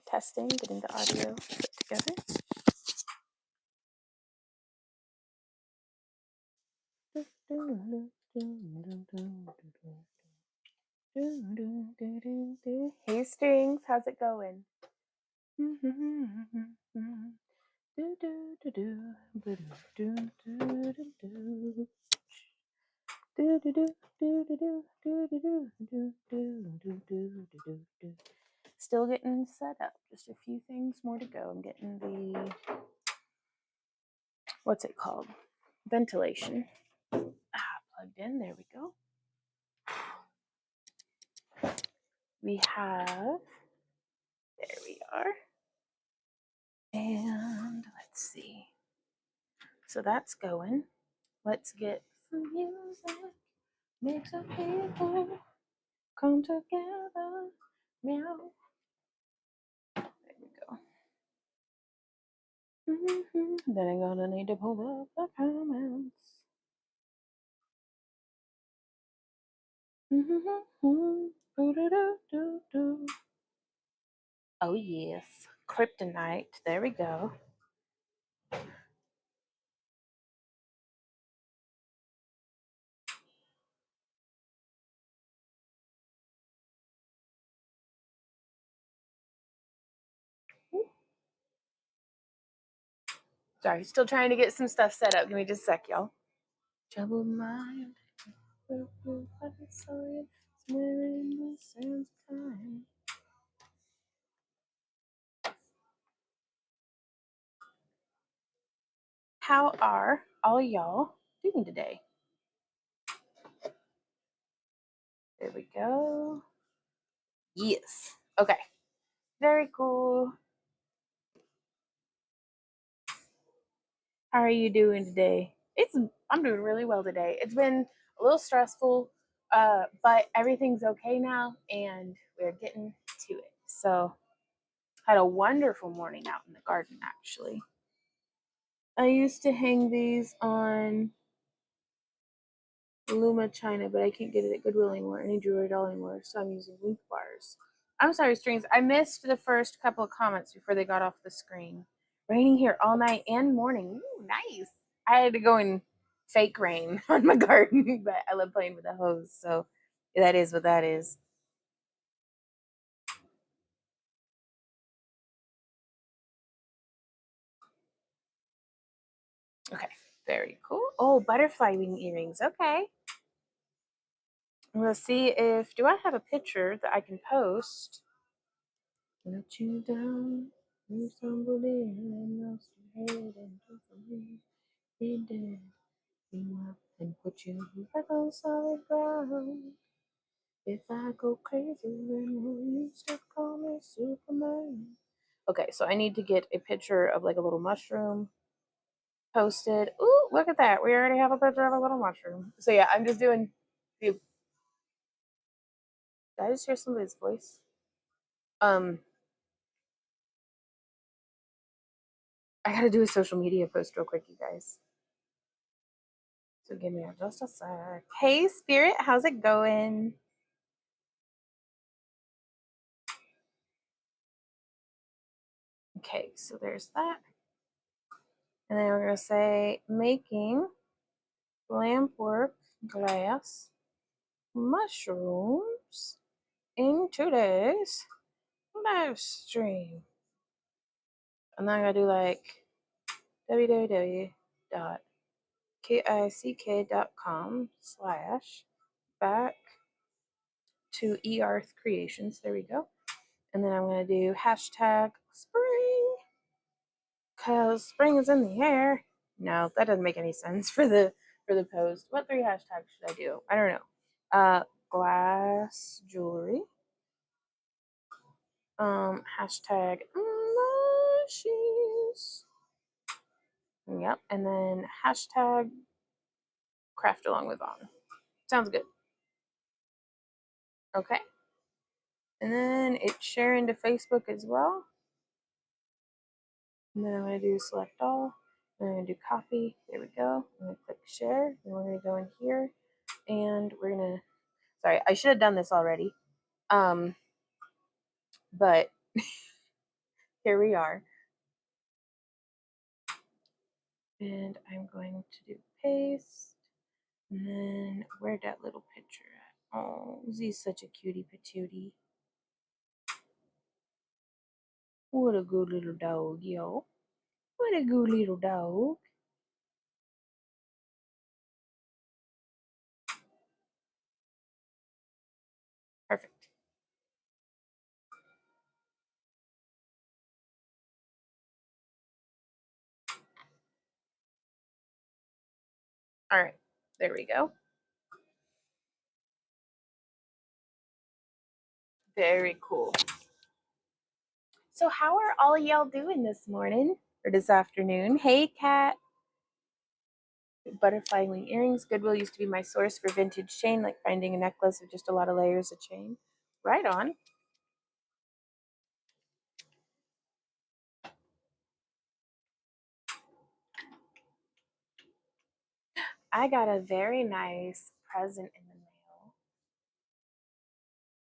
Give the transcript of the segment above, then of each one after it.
testing, getting the audio put together. Hey Strings, how's it going? Still getting set up. Just a few things more to go. I'm getting the, what's it called? Ventilation. Plugged in. There we go. We have, there we are. And let's see. So that's going. Let's get some music. Make some people come together. Meow. There we go. Then I'm gonna need to pull up the comments. Oh yes, kryptonite. There we go. Sorry, still trying to get some stuff set up. Give me just a sec, y'all. Troubled mind. How are all y'all doing today? There we go. Yes. Okay. Very cool. How are you doing today? I'm doing really well today. It's been a little stressful, but everything's okay now, and we're getting to it. So, had a wonderful morning out in the garden. Actually, I used to hang these on Luma China, but I can't get it at Goodwill anymore, any jewelry at all anymore. So I'm using link bars. I'm sorry, Strings. I missed the first couple of comments before they got off the screen. Raining here all night and morning. Ooh, nice. I had to go and fake rain on my garden, but I love playing with the hose, so that is what that is. Okay, very cool. Oh, butterfly wing earrings. Okay. I'm gonna see if do I have a picture that I can post? Let you down, you somebody and lost your head and just me. He did you up and put you back on solid ground. If I go crazy, then will you still call me Superman? Okay, so I need to get a picture of like a little mushroom posted. Ooh, look at that. We already have a picture of a little mushroom. So yeah, I'm just doing. Did I just hear somebody's voice? I gotta do a social media post real quick, you guys. So give me just a sec. Hey, Spirit, how's it going? Okay, so there's that. And then we're going to say making Lampwork glass mushrooms in today's live stream. And then I'm going to do like www.kick.com/back to earth creations. There we go. And then I'm going to do hashtag spring because spring is in the air. No, that doesn't make any sense for the post. What 3 hashtags should I do? I don't know. Glass jewelry. Hashtag mushies. Yep, and then hashtag craft along with on. Sounds good. Okay. And then it's sharing to Facebook as well. And then I'm going to do select all. And I'm going to do copy. There we go. I'm going to click share. And we're going to go in here. And we're going to, sorry, I should have done this already. But Here we are. And I'm going to do paste. And then where'd that little picture at? Oh, he's such a cutie patootie. What a good little dog, yo. What a good little dog. Perfect. All right, there we go. Very cool. So how are all y'all doing this morning or this afternoon? Hey, Kat. Butterfly wing earrings. Goodwill used to be my source for vintage chain, like finding a necklace with just a lot of layers of chain. Right on. I got a very nice present in the mail.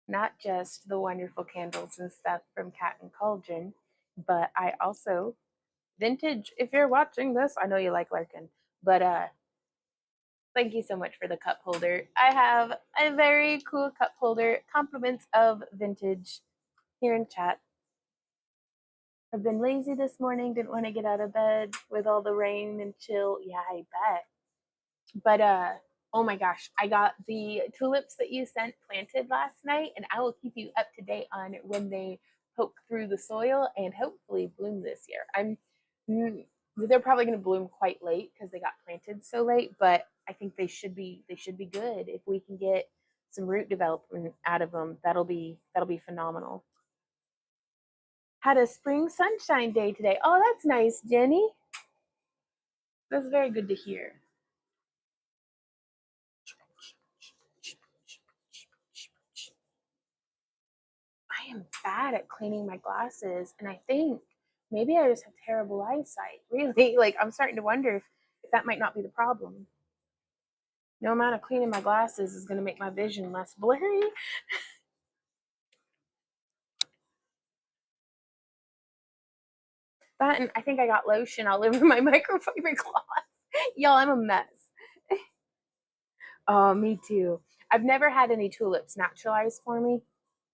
Not just the wonderful candles and stuff from Cat and Cauldron, but I also vintage. If you're watching this, I know you like Larkin, but thank you so much for the cup holder. I have a very cool cup holder, compliments of vintage here in chat. I've been lazy this morning, didn't want to get out of bed with all the rain and chill. Yeah, I bet. But oh my gosh, I got the tulips that you sent planted last night, and I will keep you up to date on when they poke through the soil and hopefully bloom this year. They're probably going to bloom quite late because they got planted so late, but I think they should be good if we can get some root development out of them. That'll be phenomenal. Had a spring sunshine day today. Oh, that's nice, Jenny. That's very good to hear. I am bad at cleaning my glasses, and I think maybe I just have terrible eyesight. Really, like I'm starting to wonder if that might not be the problem. No amount of cleaning my glasses is going to make my vision less blurry. That and I think I got lotion all over my microfiber cloth. Y'all, I'm a mess. Oh, me too. I've never had any tulips naturalized for me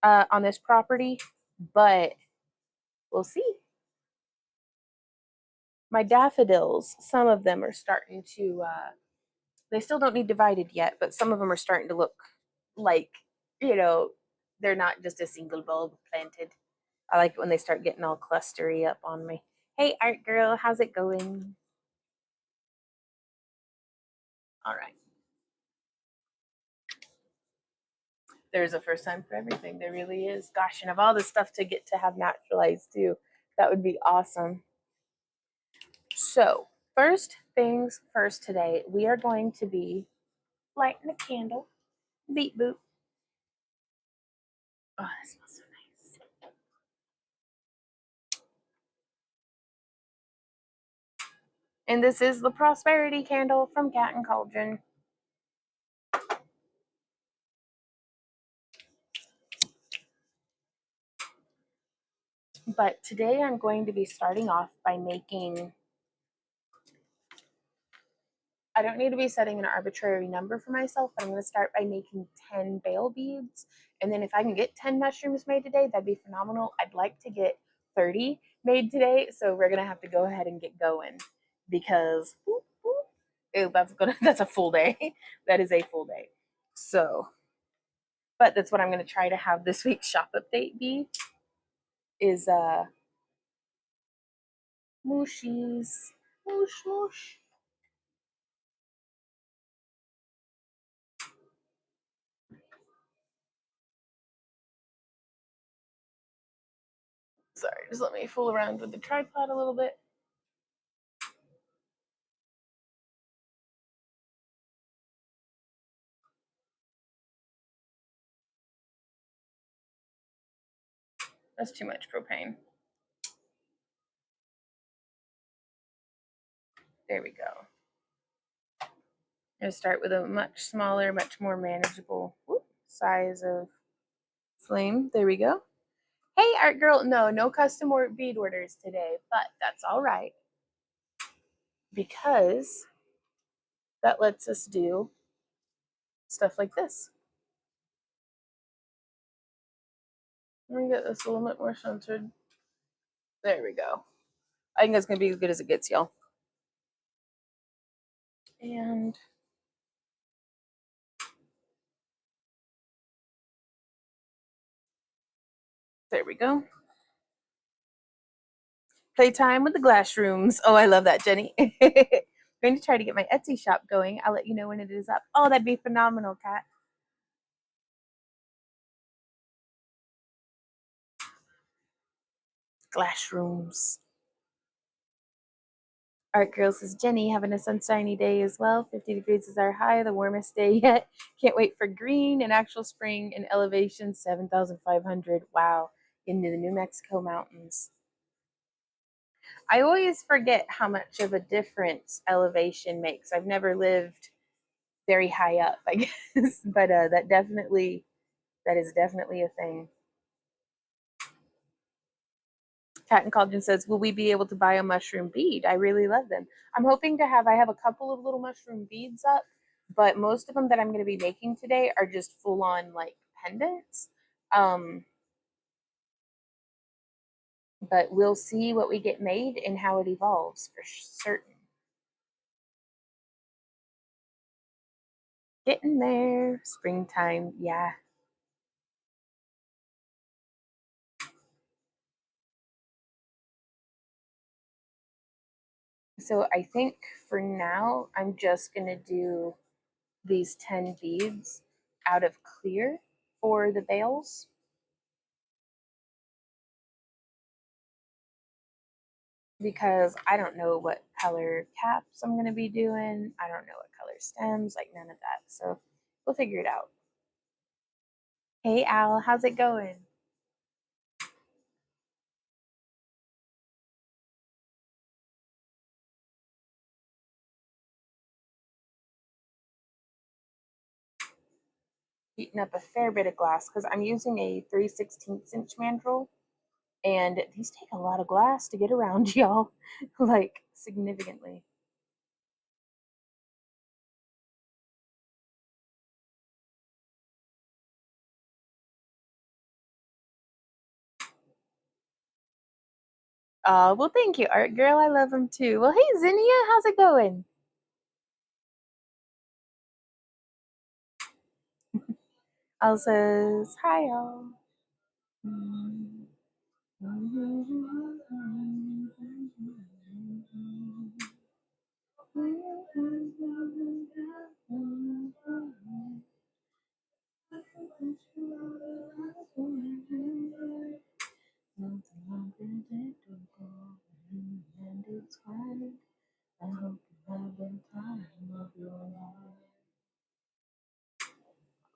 on this property, but we'll see. My daffodils, some of them are starting to they still don't need divided yet, but some of them are starting to look like, you know, they're not just a single bulb planted. I like it when they start getting all clustery up on me. Hey, art girl, how's it going? All right. There's a first time for everything. There really is. Gosh, and of all the stuff to get to have naturalized too, that would be awesome. So, first things first today, we are going to be lighting a candle. Beep boop. Oh, that smells so nice. And this is the prosperity candle from Cat and Cauldron. But today I'm going to be starting off by making, I don't need to be setting an arbitrary number for myself, but I'm going to start by making 10 bale beads. And then if I can get 10 mushrooms made today, that'd be phenomenal. I'd like to get 30 made today. So we're going to have to go ahead and get going because that's a full day. That is a full day. So, but that's what I'm going to try to have this week's shop update be is mooshies. Moosh moosh. Sorry, just let me fool around with the tripod a little bit. That's too much propane. There we go. I'm going to start with a much smaller, much more manageable size of flame. There we go. Hey, art girl. No custom or bead orders today, but that's all right because that lets us do stuff like this. Let me get this a little bit more centered. There we go. I think that's going to be as good as it gets, y'all. And there we go. Playtime with the glass rooms. Oh, I love that, Jenny. I'm going to try to get my Etsy shop going. I'll let you know when it is up. Oh, that'd be phenomenal, Kat. Glass rooms. Art Girl says, Jenny, having a sunshiny day as well. 50 degrees is our high, the warmest day yet. Can't wait for green and actual spring and elevation 7,500. Wow, into the New Mexico mountains. I always forget how much of a difference elevation makes. I've never lived very high up, I guess, but that is definitely a thing. Cat and Cauldron says, will we be able to buy a mushroom bead? I really love them. I have a couple of little mushroom beads up, but most of them that I'm going to be making today are just full on like pendants. Um, but we'll see what we get made and how it evolves for certain. Getting there, springtime, yeah. So I think for now, I'm just going to do these 10 beads out of clear for the bales. Because I don't know what color caps I'm going to be doing. I don't know what color stems, like none of that. So we'll figure it out. Hey, Al, how's it going? Heating up a fair bit of glass because I'm using a 3/16 inch mandrel, and these take a lot of glass to get around, y'all, like significantly. Well, thank you, Art Girl. I love them too. Well, hey, Zinnia, how's it going? Al says, hi, y'all.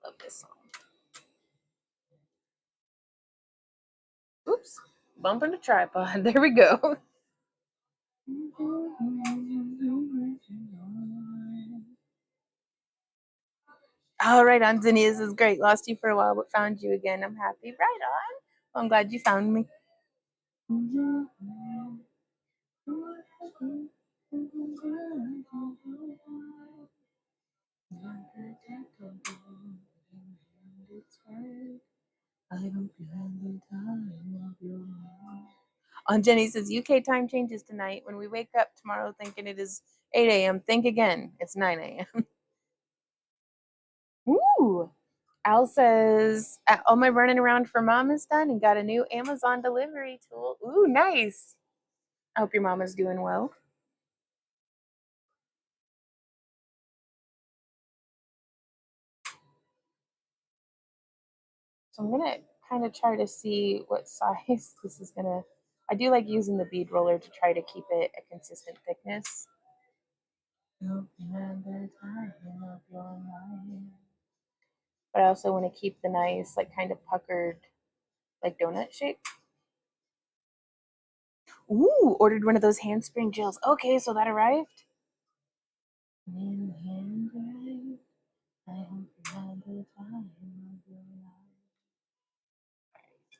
Love this song. Oops, bumping the tripod. There we go. All right, Anthony, this is great. Lost you for a while, but found you again. I'm happy. Right on. Well, I'm glad you found me. On Jenny says UK time changes tonight. When we wake up tomorrow thinking it is 8 a.m., think again. It's 9 a.m. Ooh. Al says, all my running around for mom is done and got a new Amazon delivery tool. Ooh, nice. I hope your mom is doing well. So I'm gonna kind of try to see what size this is gonna. I do like using the bead roller to try to keep it a consistent thickness. But I also want to keep the nice, like kind of puckered, like donut shape. Ooh, ordered one of those handspring gels. Okay, so that arrived. I hope you have the time of your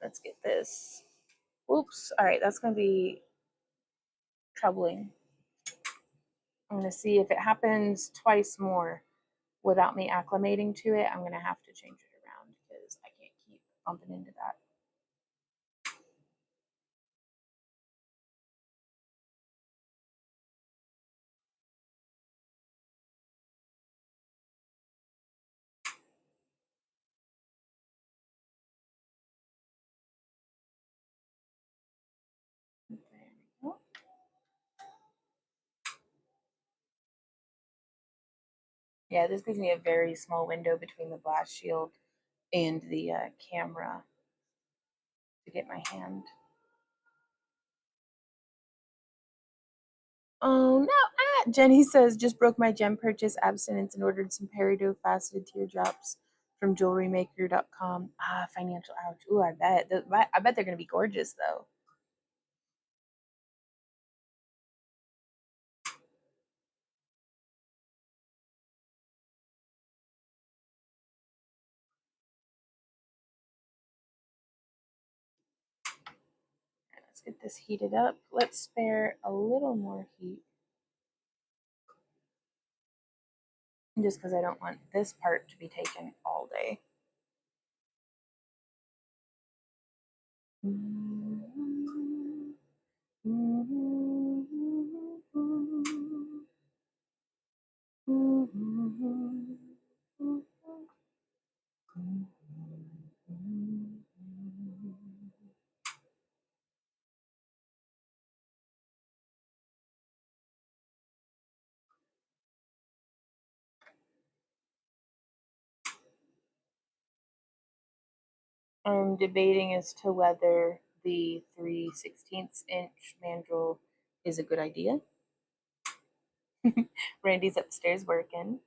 life. Let's get this. Oops. All right, that's going to be troubling. I'm going to see if it happens twice more without me acclimating to it. I'm going to have to change it around because I can't keep bumping into that. There we go. Yeah, this gives me a very small window between the blast shield and the camera to get my hand. Oh no! Jenny says just broke my gem purchase abstinence and ordered some peridot faceted teardrops from jewelrymaker.com. Financial ouch. Ooh, I bet. I bet they're gonna be gorgeous though. Let's get this heated up. Let's spare a little more heat. Just because I don't want this part to be taken all day. I'm debating as to whether the 3/16 inch mandrel is a good idea. Randy's upstairs working.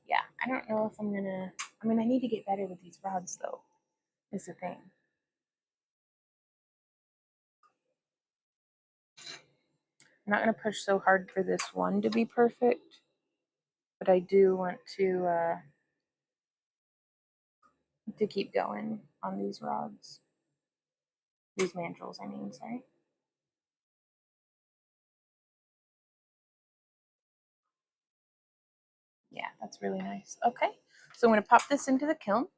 Yeah, I don't know if I'm gonna. I mean, I need to get better with these rods, though, is the thing. I'm not gonna push so hard for this one to be perfect, but I do want to keep going on these rods. These mandrels, I mean, sorry. Yeah, that's really nice. Okay, so I'm gonna pop this into the kiln.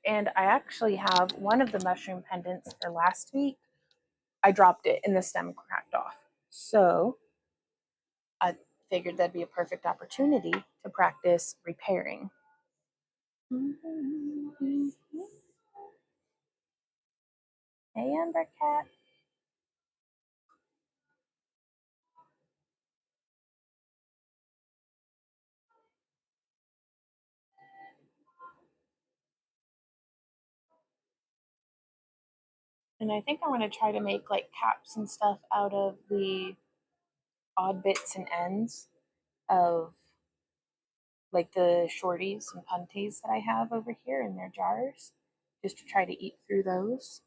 And I actually have one of the mushroom pendants for last week. I dropped it and the stem cracked off. So I figured that'd be a perfect opportunity to practice repairing. Hey, Amber Cat. And I think I want to try to make like caps and stuff out of the odd bits and ends of like the shorties and punties that I have over here in their jars, just to try to eat through those.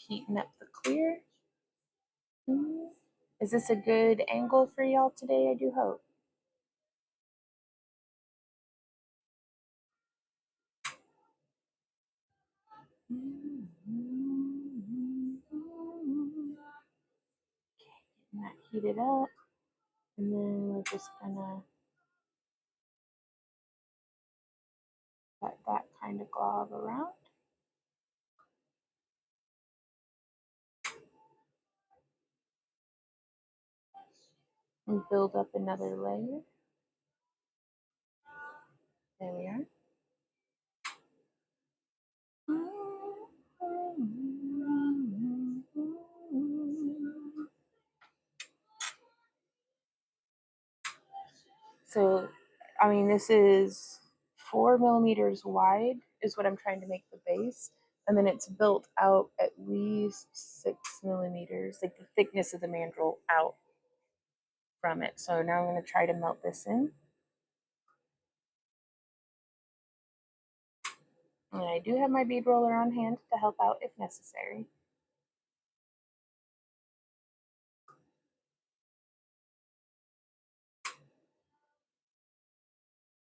Heating up the clear. Is this a good angle for y'all today? I do hope. Getting that heated up. And then we're just gonna let that kind of glob around. And build up another layer. There we are. So, I mean, this is 4 millimeters wide, is what I'm trying to make the base. And then it's built out at least 6 millimeters, like the thickness of the mandrel out from it. So now I'm going to try to melt this in. And I do have my bead roller on hand to help out if necessary.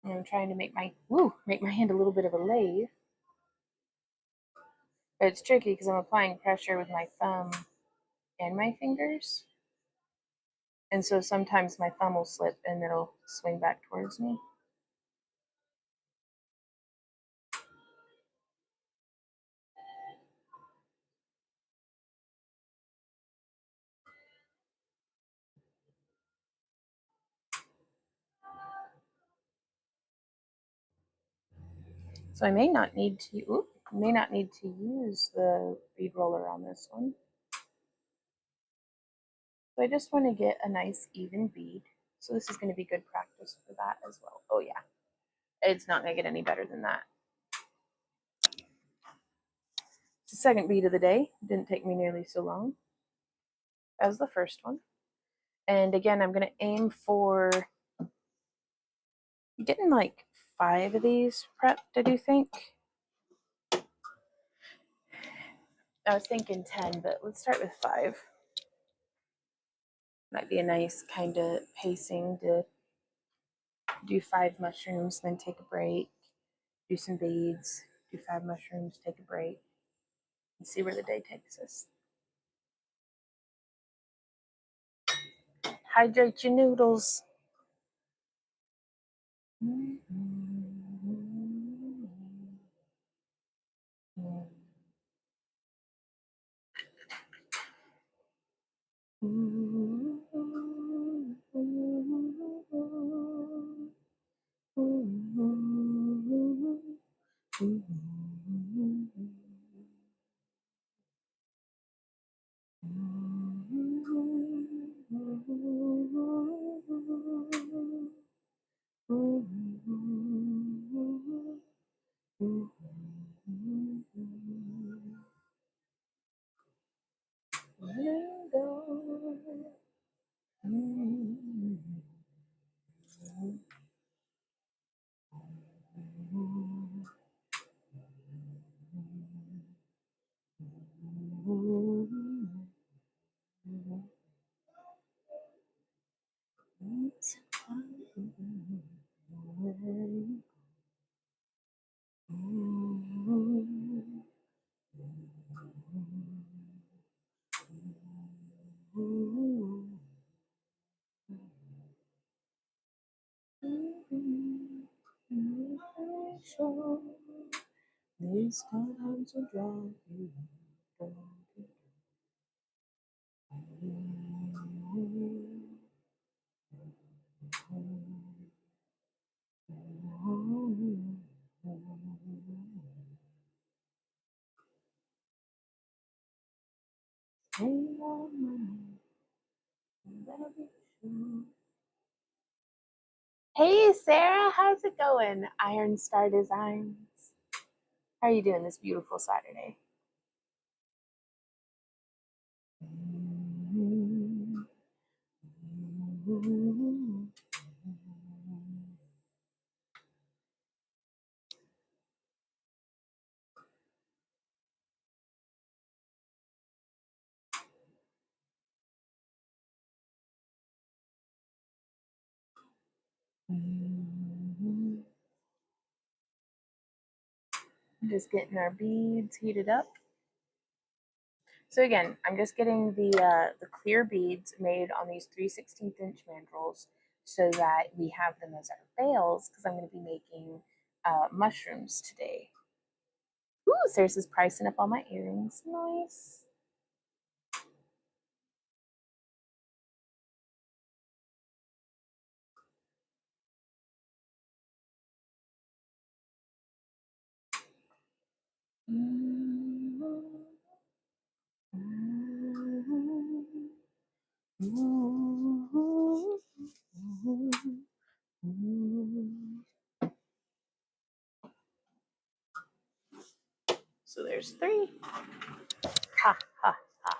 And I'm trying to make my hand a little bit of a lathe. But it's tricky because I'm applying pressure with my thumb and my fingers. And so sometimes my thumb will slip and it'll swing back towards me. So I may not need to use the bead roller on this one. So I just want to get a nice even bead. So this is going to be good practice for that as well. Oh yeah, it's not going to get any better than that. It's the second bead of the day. It didn't take me nearly so long as the first one. And again, I'm going to aim for getting like 5 of these prepped, I do think. I was thinking 10, but let's start with 5. Might be a nice kind of pacing to do 5 mushrooms, then take a break, do some beads, do 5 mushrooms, take a break, and see where the day takes us. Hydrate your noodles. These times will drive you down. Hey Sarah, how's it going? Iron Star Designs. How are you doing this beautiful Saturday? Just getting our beads heated up. So again, I'm just getting the clear beads made on these 3/16" mandrels so that we have them as our veils because I'm going to be making mushrooms today. Ooh, Sarah's is pricing up all my earrings. Nice. So there's 3. Ha ha ha.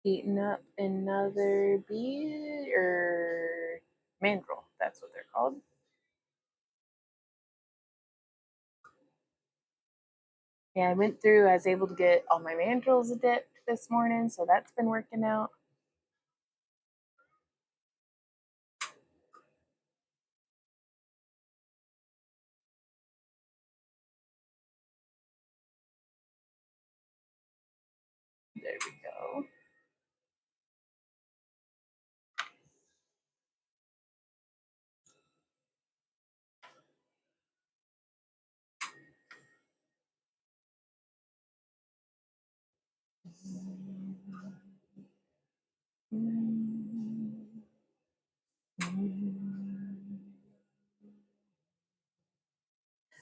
Eating up another bead or mandrel. That's what they're called. Yeah, I went through. I was able to get all my mandrels dipped this morning, so that's been working out. There we go.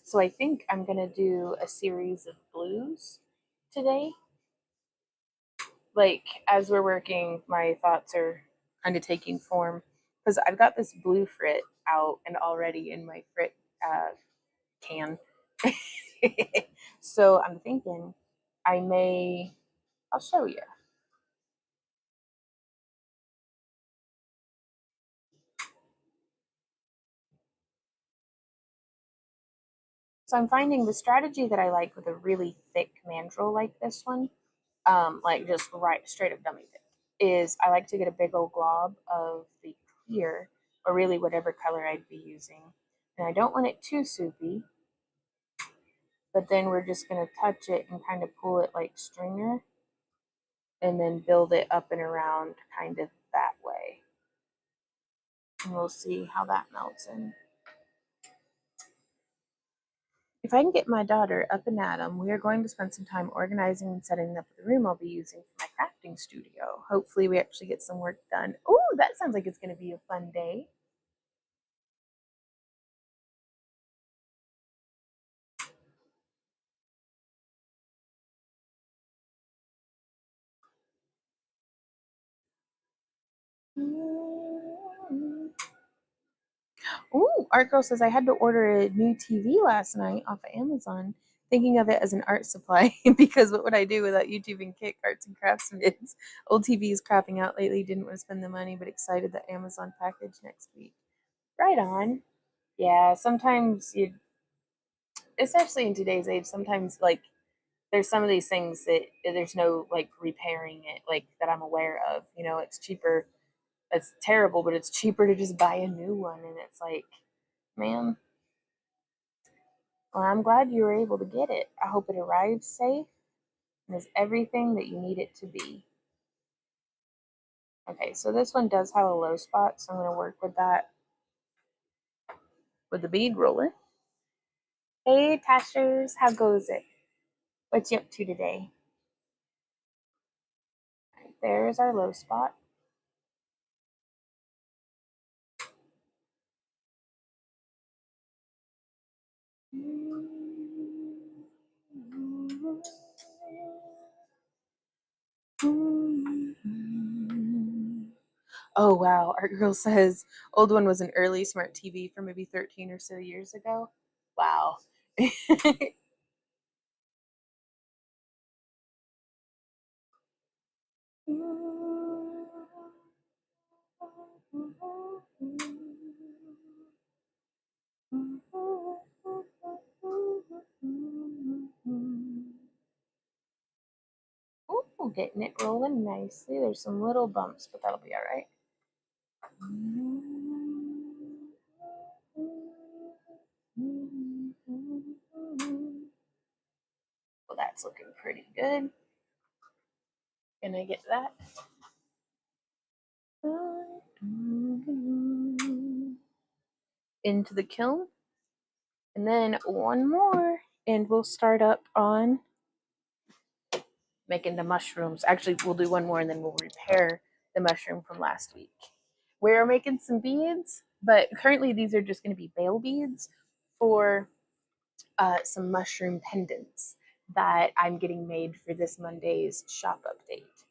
So I think I'm gonna do a series of blues today. Like as we're working, my thoughts are kind of taking form because I've got this blue frit out and already in my frit can. So I'm thinking I may. I'll show you. So I'm finding the strategy that I like with a really thick mandrel like this one, like just right straight up dummy thick, is I like to get a big old glob of the clear, or really whatever color I'd be using. And I don't want it too soupy, but then we're just going to touch it and kind of pull it like stringer and then build it up and around kind of that way. And we'll see how that melts in. If I can get my daughter up and at 'em, we are going to spend some time organizing and setting up the room I'll be using for my crafting studio. Hopefully we actually get some work done. Oh, that sounds like it's going to be a fun day. Oh, Art Girl says I had to order a new TV last night off of Amazon, thinking of it as an art supply because what would I do without YouTube and Kit Arts and Crafts vids? Old TV is crapping out lately, didn't want to spend the money, but excited that Amazon package next week. Right on. Yeah, sometimes you, especially in today's age, sometimes like there's some of these things that there's no like repairing it like that I'm aware of. You know, it's cheaper. It's terrible, but it's cheaper to just buy a new one, and it's like, man, well, I'm glad you were able to get it. I hope it arrives safe and is everything that you need it to be. Okay, so this one does have a low spot, so I'm going to work with that with the bead roller. Hey, Tashers, how goes it? What you up to today? Right, there's our low spot. Oh wow, Art Girl says old one was an early smart TV from maybe 13 or so years ago. Wow. Oh, getting it rolling nicely. There's some little bumps, but that'll be all right. Well, that's looking pretty good. Can I get that? Into the kiln. And then one more, and we'll start up on making the mushrooms. Actually, we'll do one more and then we'll repair the mushroom from last week. We're making some beads, but currently these are just going to be bale beads for some mushroom pendants that I'm getting made for this Monday's shop update.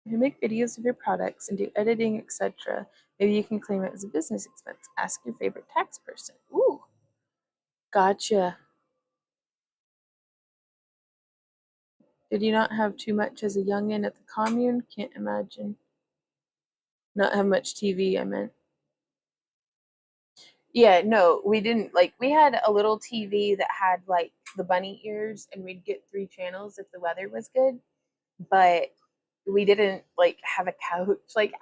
You make videos of your products and do editing, etc. Maybe you can claim it as a business expense. Ask your favorite tax person. Ooh, gotcha. Did you not have too much as a youngin' at the commune? Can't imagine. Not have much TV, I meant. Yeah, no, we didn't. Like, we had a little TV that had like the bunny ears, and we'd get 3 channels if the weather was good. But we didn't like have a couch. Like,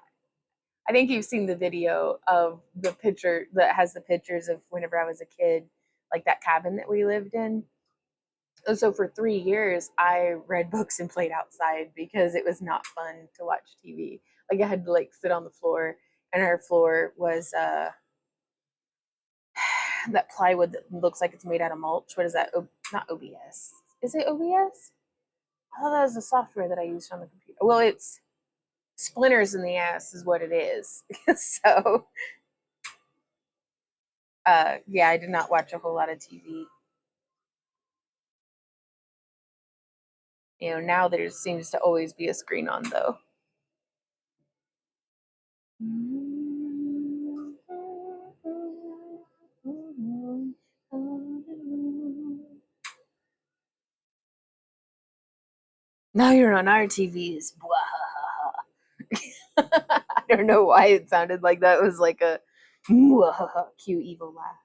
I think you've seen the video of the picture that has the pictures of whenever I was a kid, like that cabin that we lived in. And so for 3 years, I read books and played outside because it was not fun to watch TV. Like, I had to like sit on the floor, and our floor was that plywood that looks like it's made out of mulch. What is that? Not OBS. Is it OBS? Oh, that was the software that I used on the computer. Well, it's splinters in the ass is what it is. So, yeah, I did not watch a whole lot of TV. Now there seems to always be a screen on, though. Now you're on our TVs. I don't know why it sounded like that. It was like a cute evil laugh.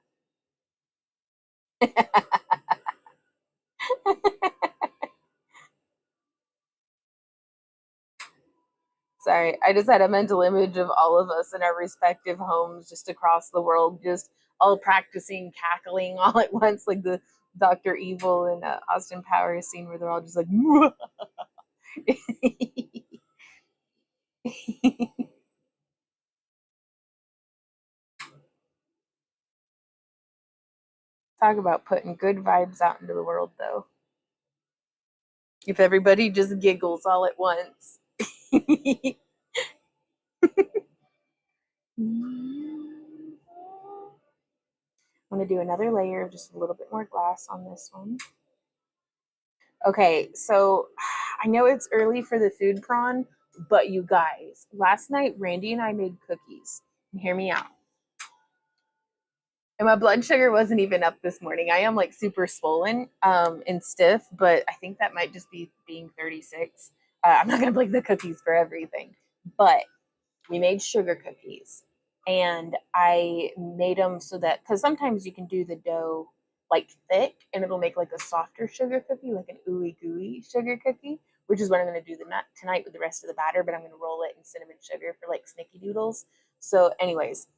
Sorry, I just had a mental image of all of us in our respective homes just across the world, just all practicing cackling all at once, like the Dr. Evil and Austin Powers scene where they're all just like, talk about putting good vibes out into the world, though. If everybody just giggles all at once. I'm going to do another layer of just a little bit more glass on this one. Okay, so I know it's early for the food prawn, but you guys, last night Randy and I made cookies. And hear me out. And my blood sugar wasn't even up this morning. I am like super swollen and stiff, but I think that might just be being 36. I'm not going to blame the cookies for everything, but we made sugar cookies, and I made them so that, because sometimes you can do the dough like thick and it'll make like a softer sugar cookie, like an ooey gooey sugar cookie, which is what I'm going to do tonight with the rest of the batter, but I'm going to roll it in cinnamon sugar for like snickerdoodles. So anyways,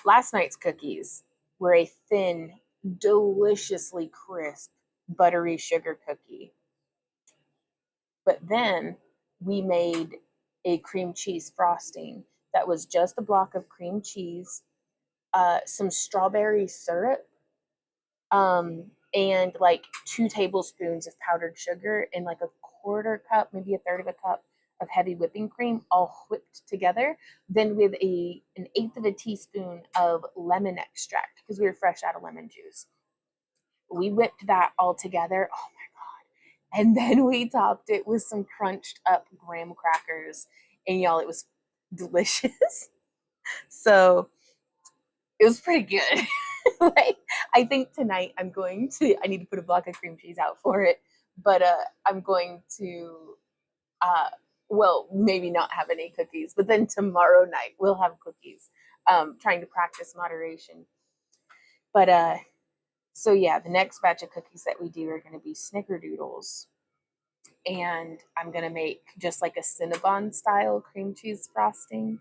last night's cookies were a thin, deliciously crisp, buttery sugar cookie. But then we made a cream cheese frosting that was just a block of cream cheese, some strawberry syrup, and like 2 tablespoons of powdered sugar, and like a quarter cup, maybe a third of a cup of heavy whipping cream, all whipped together. Then with an eighth of a teaspoon of lemon extract, because we were fresh out of lemon juice. We whipped that all together. Oh my God. And then we topped it with some crunched up graham crackers. And y'all, it was delicious. So it was pretty good. Like, I think tonight I need to put a block of cream cheese out for it, but I'm going to, uh, well, maybe not have any cookies, but then tomorrow night we'll have cookies. Trying to practice moderation. But so yeah, the next batch of cookies that we do are going to be snickerdoodles, and I'm going to make just like a Cinnabon style cream cheese frosting.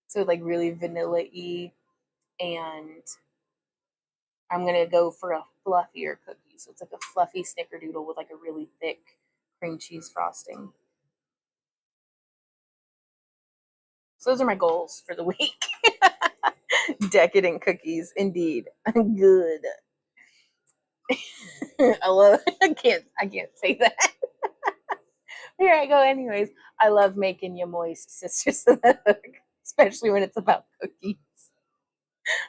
So like really vanilla-y, and I'm going to go for a fluffier cookie. So it's like a fluffy snickerdoodle with like a really thick cream cheese frosting. So those are my goals for the week. Decadent cookies, indeed. Good. I love. I can't say that. Here I go. Anyways, I love making you moist, sisters, especially when it's about cookies.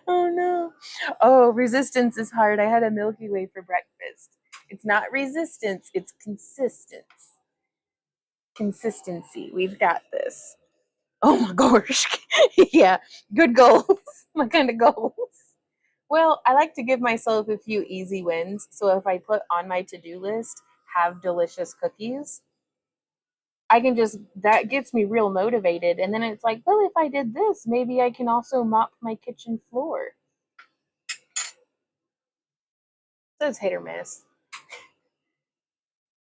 Oh no. Oh, resistance is hard. I had a Milky Way for breakfast. It's not resistance, it's consistence. consistency. We've got this. Oh my gosh. Yeah, good goals. My kind of goals. Well, I like to give myself a few easy wins. So if I put on my to-do list, have delicious cookies, I can just, that gets me real motivated. And then it's like, well, if I did this, maybe I can also mop my kitchen floor. So it's hit or miss.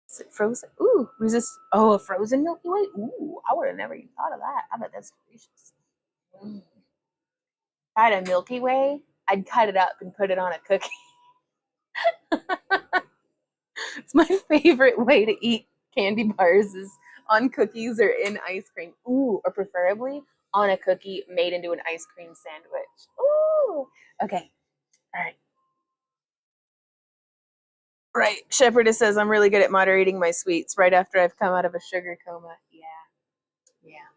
Is it frozen? Ooh, resist. Oh, a frozen Milky Way? Ooh, I would have never even thought of that. I bet that's delicious. Mm. If I had a Milky Way, I'd cut it up and put it on a cookie. It's my favorite way to eat candy bars is on cookies or in ice cream. Ooh, or preferably on a cookie made into an ice cream sandwich. Ooh. Okay. All right. Right. Shepherdess says I'm really good at moderating my sweets right after I've come out of a sugar coma. Yeah. Yeah.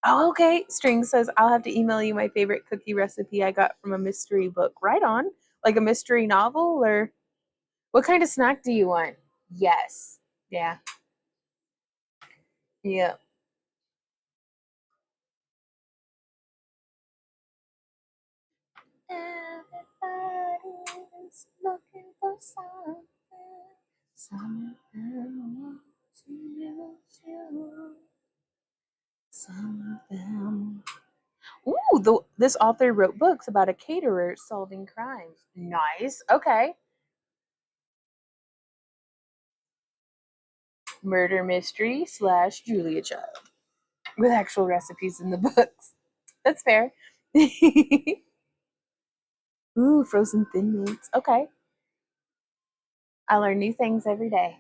Oh, okay. String says I'll have to email you my favorite cookie recipe I got from a mystery book. Right on. Like a mystery novel or what kind of snack do you want? Yes. Yeah. Yeah. Everybody's looking for something. Some of them want to use you. Some of them. Ooh, this author wrote books about a caterer solving crimes. Nice. Okay. Murder mystery slash Julia Child with actual recipes in the books. That's fair. Ooh, frozen thin mints. Okay. I learn new things every day.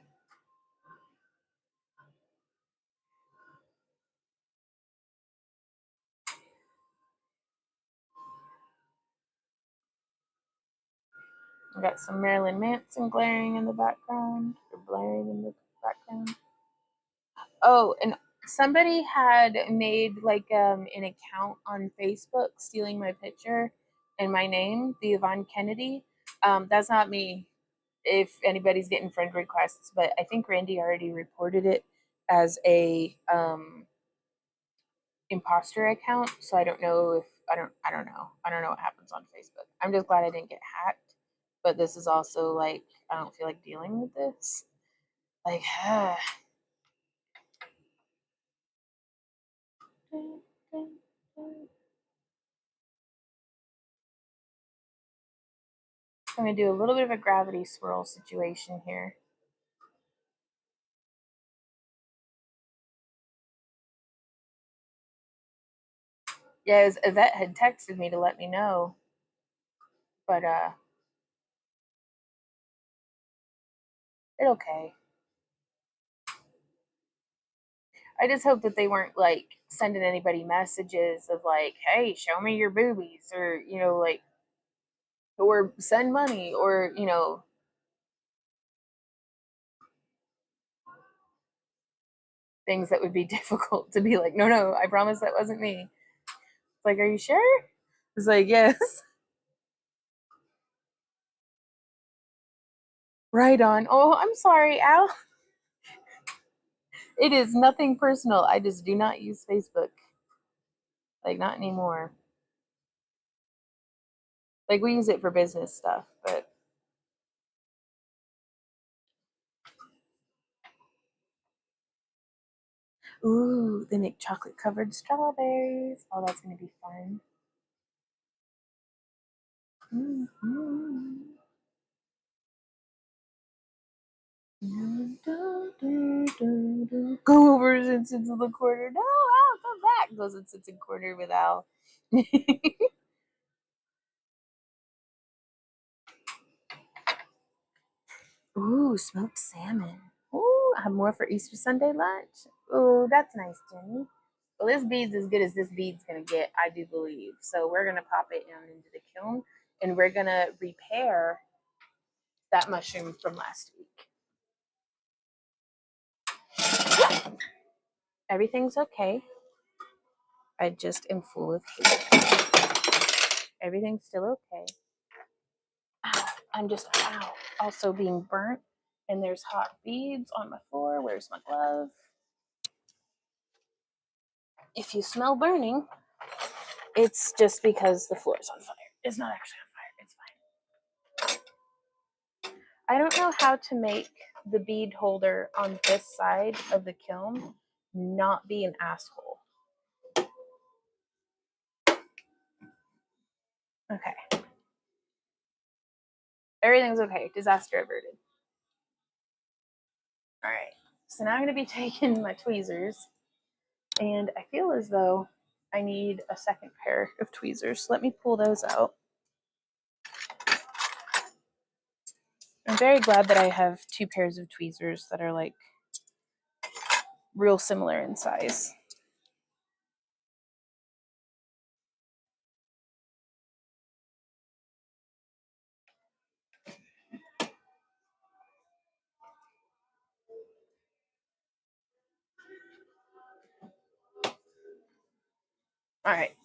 I got some Marilyn Manson glaring in the background, or blaring in the background. Oh, and somebody had made like an account on Facebook stealing my picture and my name, the Yvonne Kennedy. That's not me. If anybody's getting friend requests, but I think Randy already reported it as a imposter account. So I don't know if I don't know what happens on Facebook. I'm just glad I didn't get hacked. But this is also like I don't feel like dealing with this. Like, I'm gonna do a little bit of a gravity swirl situation here. Yeah, as Yvette had texted me to let me know, but it's okay. I just hope that they weren't like sending anybody messages of like, "Hey, show me your boobies," or like, or send money, or things that would be difficult to be like, "No, no, I promise that wasn't me." It's like, "Are you sure?" It's like, "Yes." Right on. Oh, I'm sorry, Al. It is nothing personal. I just do not use Facebook. Like, not anymore. Like, we use it for business stuff, but ooh, they make chocolate covered strawberries. Oh, that's gonna be fun. Mm-hmm. Go over and sits in the corner. No, Al, come back. Goes and sits in corner with Al. Ooh, smoked salmon. Ooh, I have more for Easter Sunday lunch. Ooh, that's nice, Jenny. Well, this bead's as good as this bead's gonna get, I do believe. So we're gonna pop it in into the kiln, and we're gonna repair that mushroom from last week. Everything's okay. I just am full of hate. Everything's still okay. Ow, I'm just also being burnt And there's hot beads on my floor. Where's my glove? If you smell burning, it's just because the floor is on fire. It's not actually on fire. It's fine. I don't know how to make the bead holder on this side of the kiln not be an asshole. Okay. Everything's okay. Disaster averted. All right. So now I'm going to be taking my tweezers, and I feel as though I need a second pair of tweezers. Let me pull those out. I'm very glad that I have two pairs of tweezers that are like real similar in size. All right.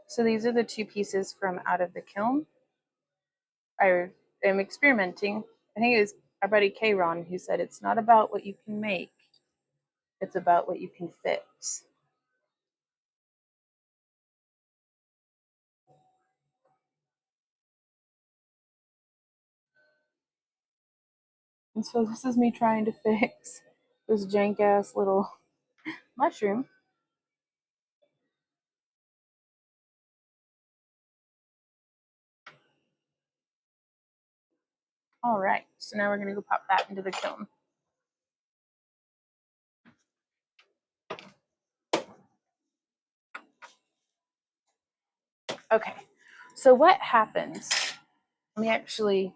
So these are the two pieces from out of the kiln. I am experimenting. I think it was our buddy K-Ron who said it's not about what you can make, it's about what you can fix. And so this is me trying to fix this jank ass little mushroom. All right, so now we're gonna go pop that into the kiln. Okay, so what happens? Let me actually.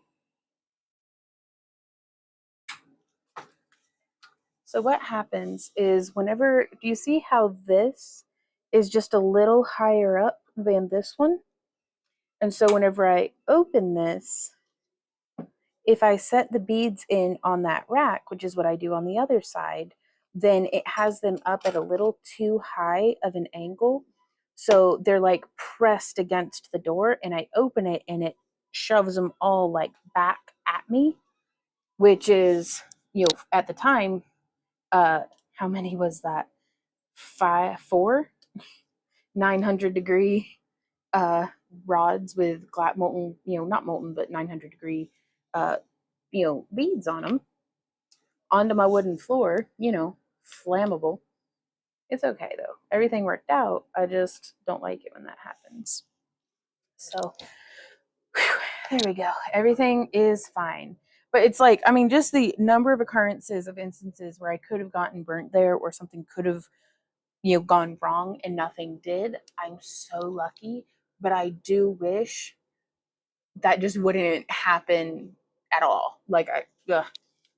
So what happens is whenever, do you see how this is just a little higher up than this one? And so whenever I open this, if I set the beads in on that rack, which is what I do on the other side, then it has them up at a little too high of an angle. So they're like pressed against the door, and I open it and it shoves them all like back at me, which is, at the time, how many was that? Four 900-degree rods with molten, not molten, but 900-degree, beads on them onto my wooden floor, flammable. It's okay though. Everything worked out. I just don't like it when that happens. So, there we go. Everything is fine. But it's like, I mean, just the number of occurrences of instances where I could have gotten burnt there or something could have, gone wrong and nothing did. I'm so lucky, but I do wish that just wouldn't happen at all. Like,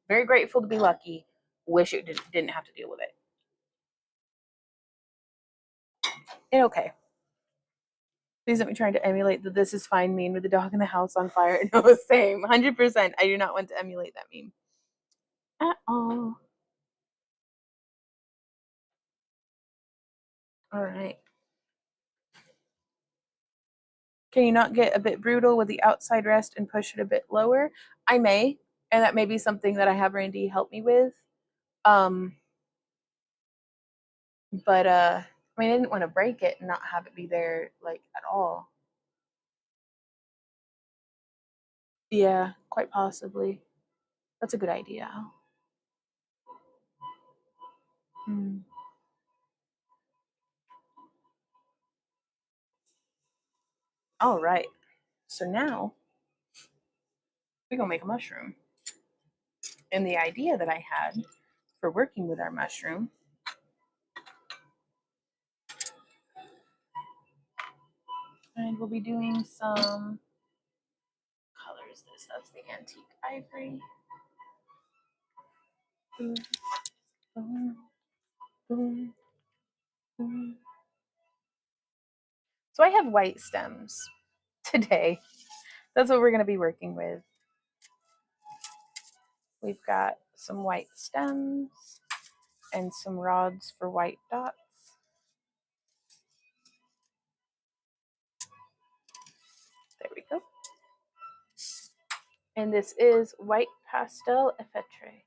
very grateful to be lucky. Wish it didn't have to deal with it. Okay. Please don't be trying to emulate the "this is fine" meme with the dog in the house on fire. No, same. 100%. I do not want to emulate that meme at all. All right. Can you not get a bit brutal with the outside rest and push it a bit lower? I may, and that may be something that I have Randy help me with. But I mean, I didn't want to break it and not have it be there like at all. Yeah, quite possibly. That's a good idea. Hmm. All right. So now we're gonna make a mushroom. And the idea that I had for working with our mushroom and we'll be doing some color is this? That's the antique ivory. Boom, boom, boom, boom. So I have white stems today. That's what we're going to be working with. We've got some white stems and some rods for white dots. There we go. And this is white pastel effetre.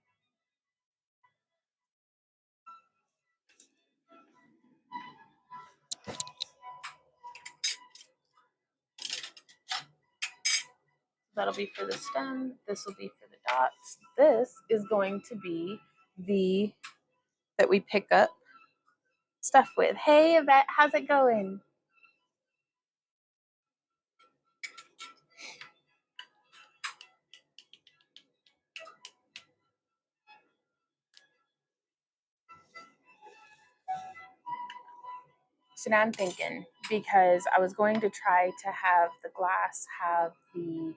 That'll be for the stem. This will be for the dots. This is going to be the that we pick up stuff with. Hey, Yvette, how's it going? So now I'm thinking, because I was going to try to have the glass have the,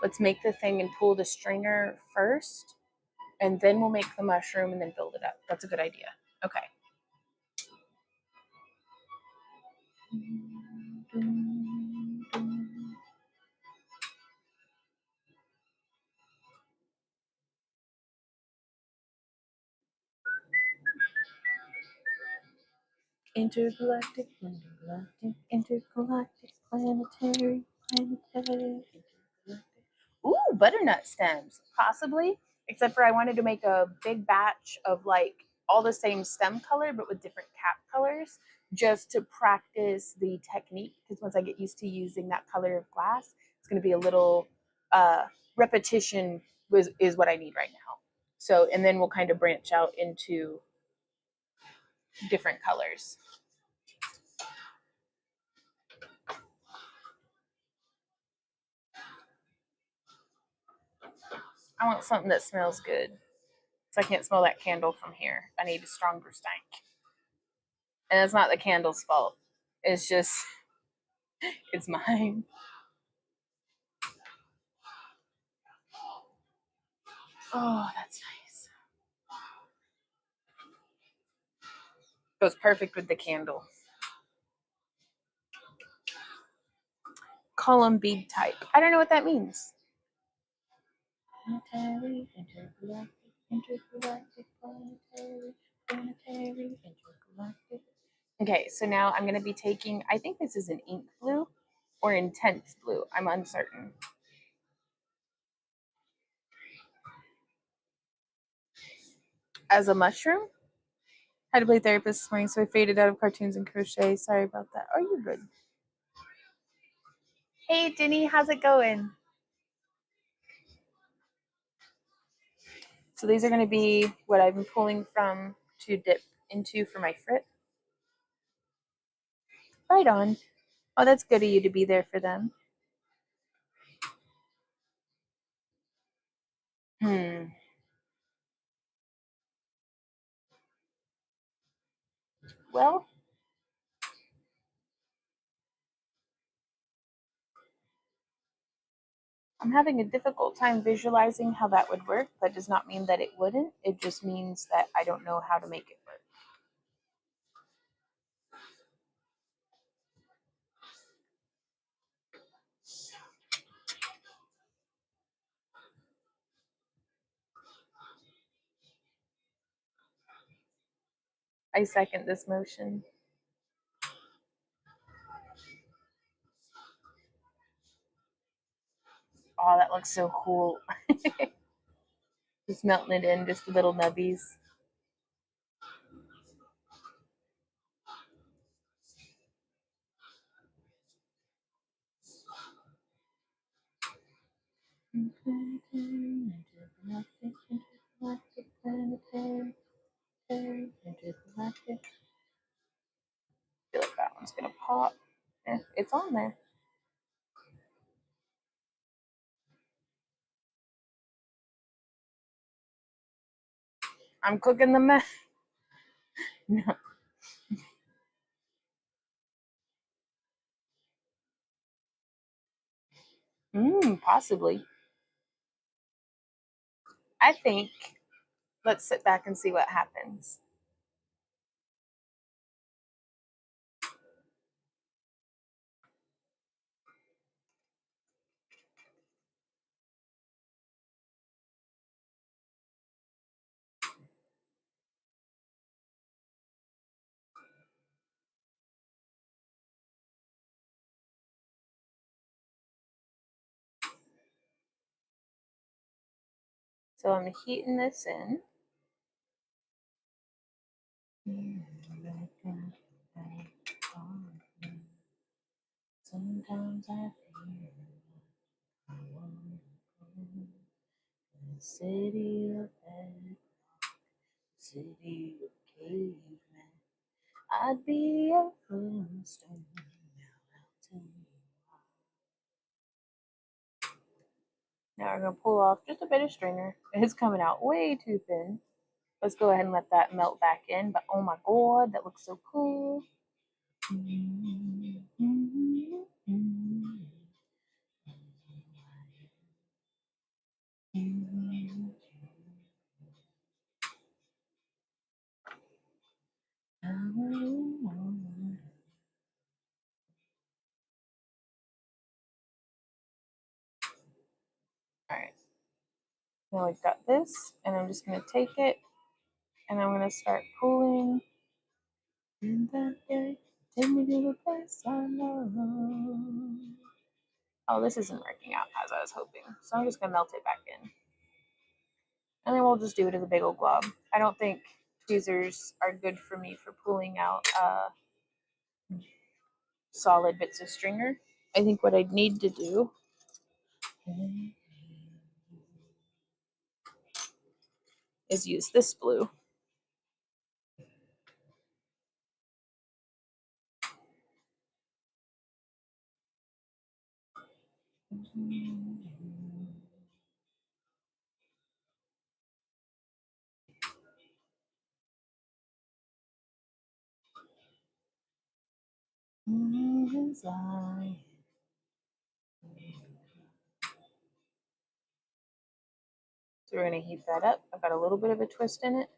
let's make the thing and pull the stringer first, and then we'll make the mushroom and then build it up. That's a good idea. Okay. Intergalactic, intergalactic, planetary, intergalactic. Ooh, butternut stems, possibly. Except for I wanted to make a big batch of like all the same stem color, but with different cap colors, just to practice the technique. Because once I get used to using that color of glass, it's going to be a little repetition is what I need right now. So, and then we'll kind of branch out into different colors. I want something that smells good. So I can't smell that candle from here. I need a stronger stank. And it's not the candle's fault. It's just, it's mine. Oh, that's nice. Goes perfect with the candle. Column bead type. I don't know what that means. Planetary, intergalactic, intergalactic, planetary, planetary, intergalactic. Okay, so now I'm going to be taking, I think this is an ink blue or intense blue. I'm uncertain. As a mushroom? Had to play therapist this morning, so I faded out of cartoons and crochet. Sorry about that. Oh, you're good. Hey, Denny, how's it going? So these are going to be what I've been pulling from to dip into for my frit. Right on. Oh, that's good of you to be there for them. Well, I'm having a difficult time visualizing how that would work. That does not mean that it wouldn't. It just means that I don't know how to make it work. I second this motion. Oh, that looks so cool. Just melting it in, just the little nubbies. Intergalactic. I feel like that one's gonna pop. It's on there. I'm cooking the mess. No. Possibly. I think let's sit back and see what happens. So I'm heating this in. Sometimes I feel I want the city of bed, city of cavemen. I'd be a Flintstone. Now I'll tell you. Now we're gonna pull off just a bit of stringer. It's coming out way too thin. Let's go ahead and let that melt back in. But oh my god, that looks so cool. Alright, now we've got this, and I'm just going to take it and I'm going to start pulling. In that day, take me to the place I love. Oh, this isn't working out as I was hoping, so I'm just going to melt it back in. And then we'll just do it as a big old glob. I don't think tweezers are good for me for pulling out solid bits of stringer. I think what I'd need to do is use this blue. So we're going to heat that up. I've got a little bit of a twist in it.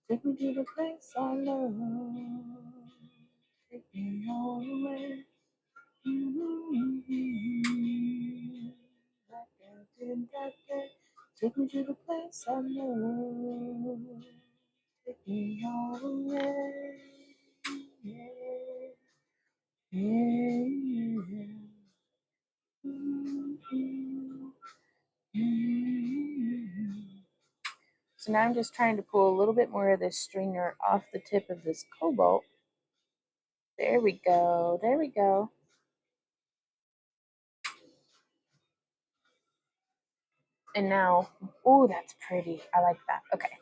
Take me to the place I love. Take me all the way. Take me to the place I love. Take me all the way. Yeah. So now I'm just trying to pull a little bit more of this stringer off the tip of this cobalt. There we go. There we go. And now, oh, that's pretty. I like that. Okay.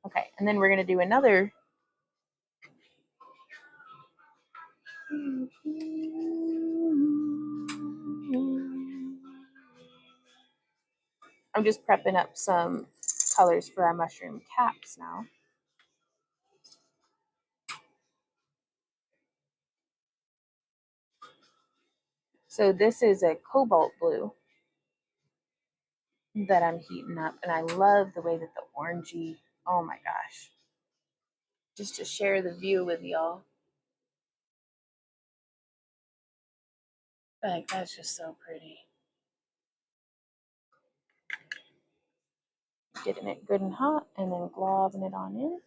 Okay, and then we're going to do another. I'm just prepping up some colors for our mushroom caps now. So this is a cobalt blue that I'm heating up, and I love the way that the orangey, oh my gosh. Just to share the view with y'all. Like, that's just so pretty. Getting it good and hot, and then globbing it on in.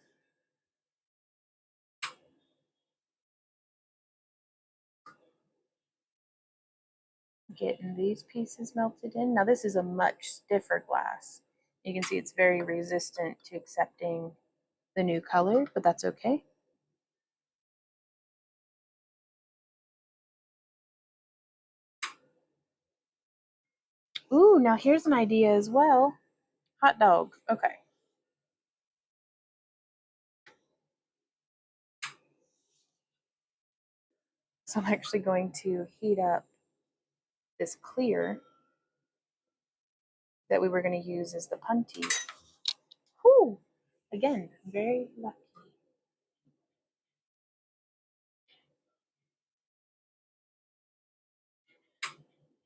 Getting these pieces melted in. Now this is a much stiffer glass. You can see it's very resistant to accepting the new color, but that's okay. Ooh, now here's an idea as well. Hot dog. Okay. So I'm actually going to heat up this clear that we were going to use as the punty. Whew! Again, very lucky.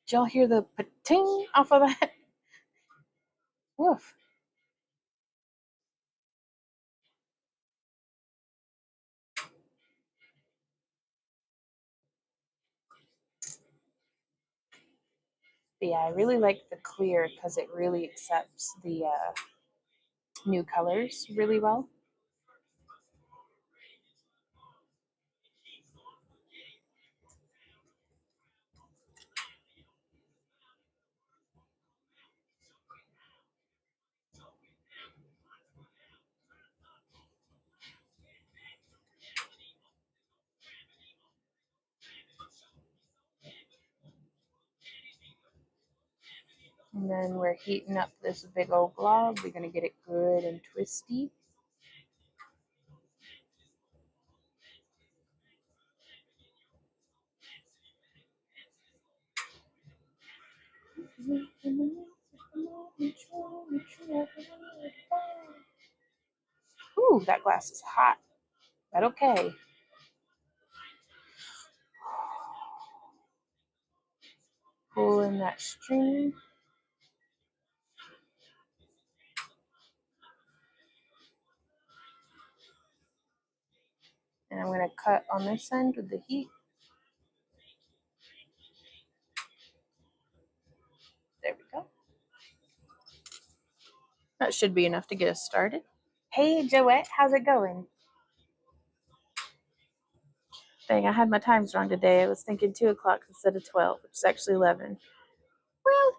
Did y'all hear the pating off of that? Woof. But yeah, I really like the clear because it really accepts the new colors really well. And then we're heating up this big old glob. We're going to get it good and twisty. Ooh, that glass is hot. But okay. Pull in that string. And I'm going to cut on this end with the heat. There we go. That should be enough to get us started. Hey, Joette, how's it going? Dang, I had my times wrong today. I was thinking 2 o'clock instead of 12, which is actually 11. Well,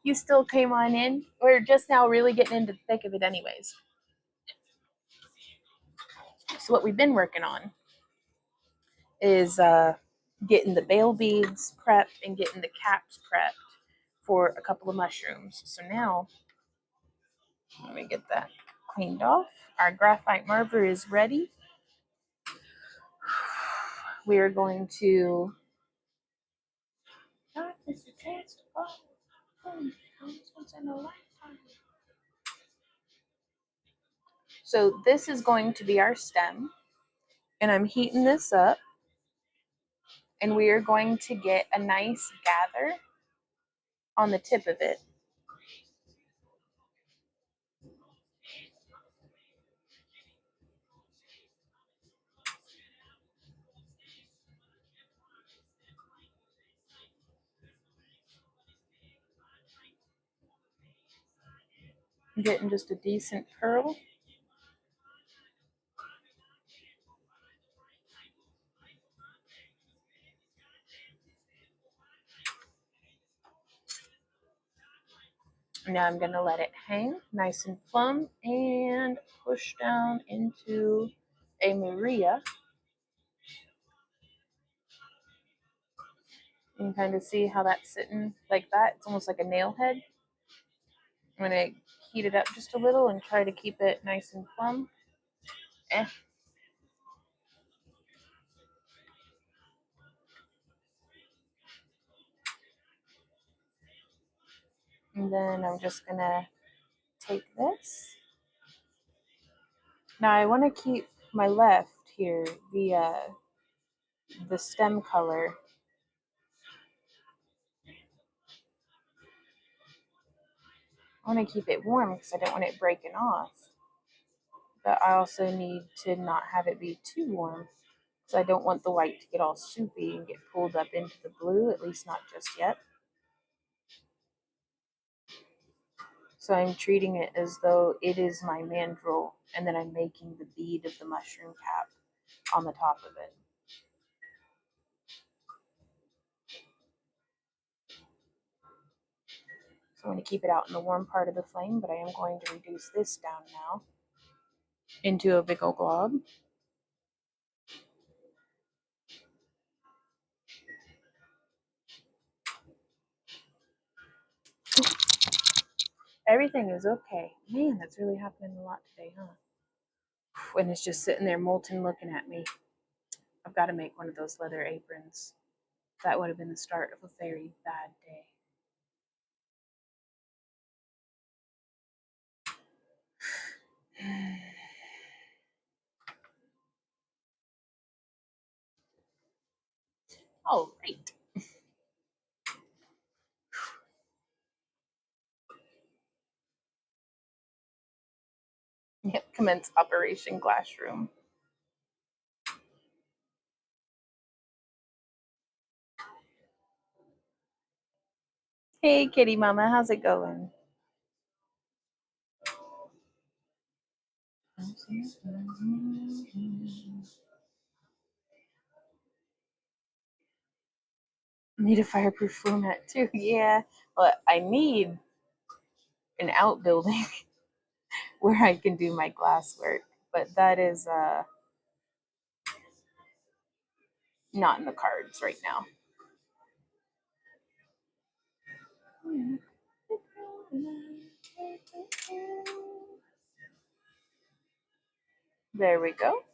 you still came on in. We're just now really getting into the thick of it anyways. So what we've been working on is getting the bale beads prepped and getting the caps prepped for a couple of mushrooms. So now, let me get that cleaned off. Our graphite marker is ready. We are going to... So this is going to be our stem, and I'm heating this up, and we are going to get a nice gather on the tip of it. I'm getting just a decent curl. Now I'm going to let it hang nice and plumb and push down into a Maria. You can kind of see how that's sitting like that. It's almost like a nail head. I'm going to heat it up just a little and try to keep it nice and plumb. And then I'm just going to take this. Now I want to keep my left here, the stem color. I want to keep it warm because I don't want it breaking off. But I also need to not have it be too warm because I don't want the white to get all soupy and get pulled up into the blue, at least not just yet. So I'm treating it as though it is my mandrel, and then I'm making the bead of the mushroom cap on the top of it. So I'm going to keep it out in the warm part of the flame, but I am going to reduce this down now into a big old glob. Everything is okay. Man, that's really happening a lot today, huh? When it's just sitting there molten looking at me. I've got to make one of those leather aprons. That would have been the start of a very bad day. All right. Yep, commence Operation Glassroom. Hey, kitty mama, how's it going? Need a fireproof floor mat too. Yeah, but I need an outbuilding where I can do my glass work. But that is not in the cards right now. There we go.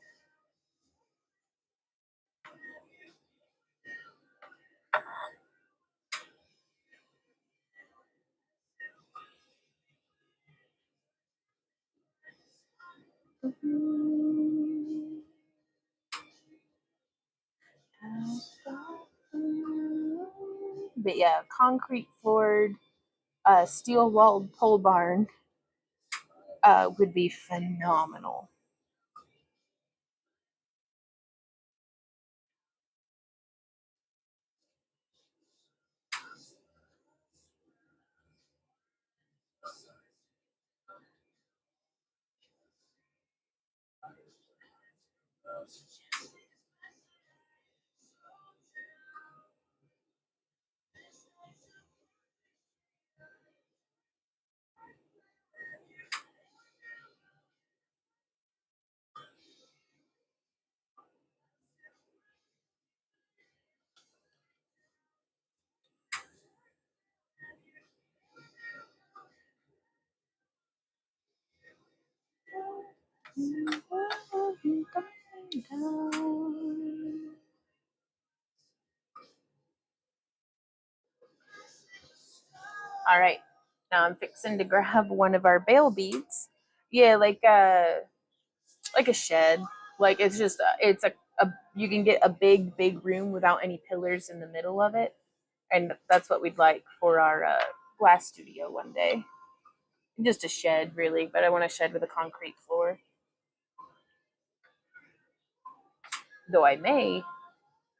But yeah, concrete floored, steel walled pole barn would be phenomenal. All right, now I'm fixing to grab one of our bale beads. Yeah, like a shed. Like it's just it's a you can get a big room without any pillars in the middle of it, and that's what we'd like for our glass studio one day. Just a shed, really, but I want a shed with a concrete floor. Though I may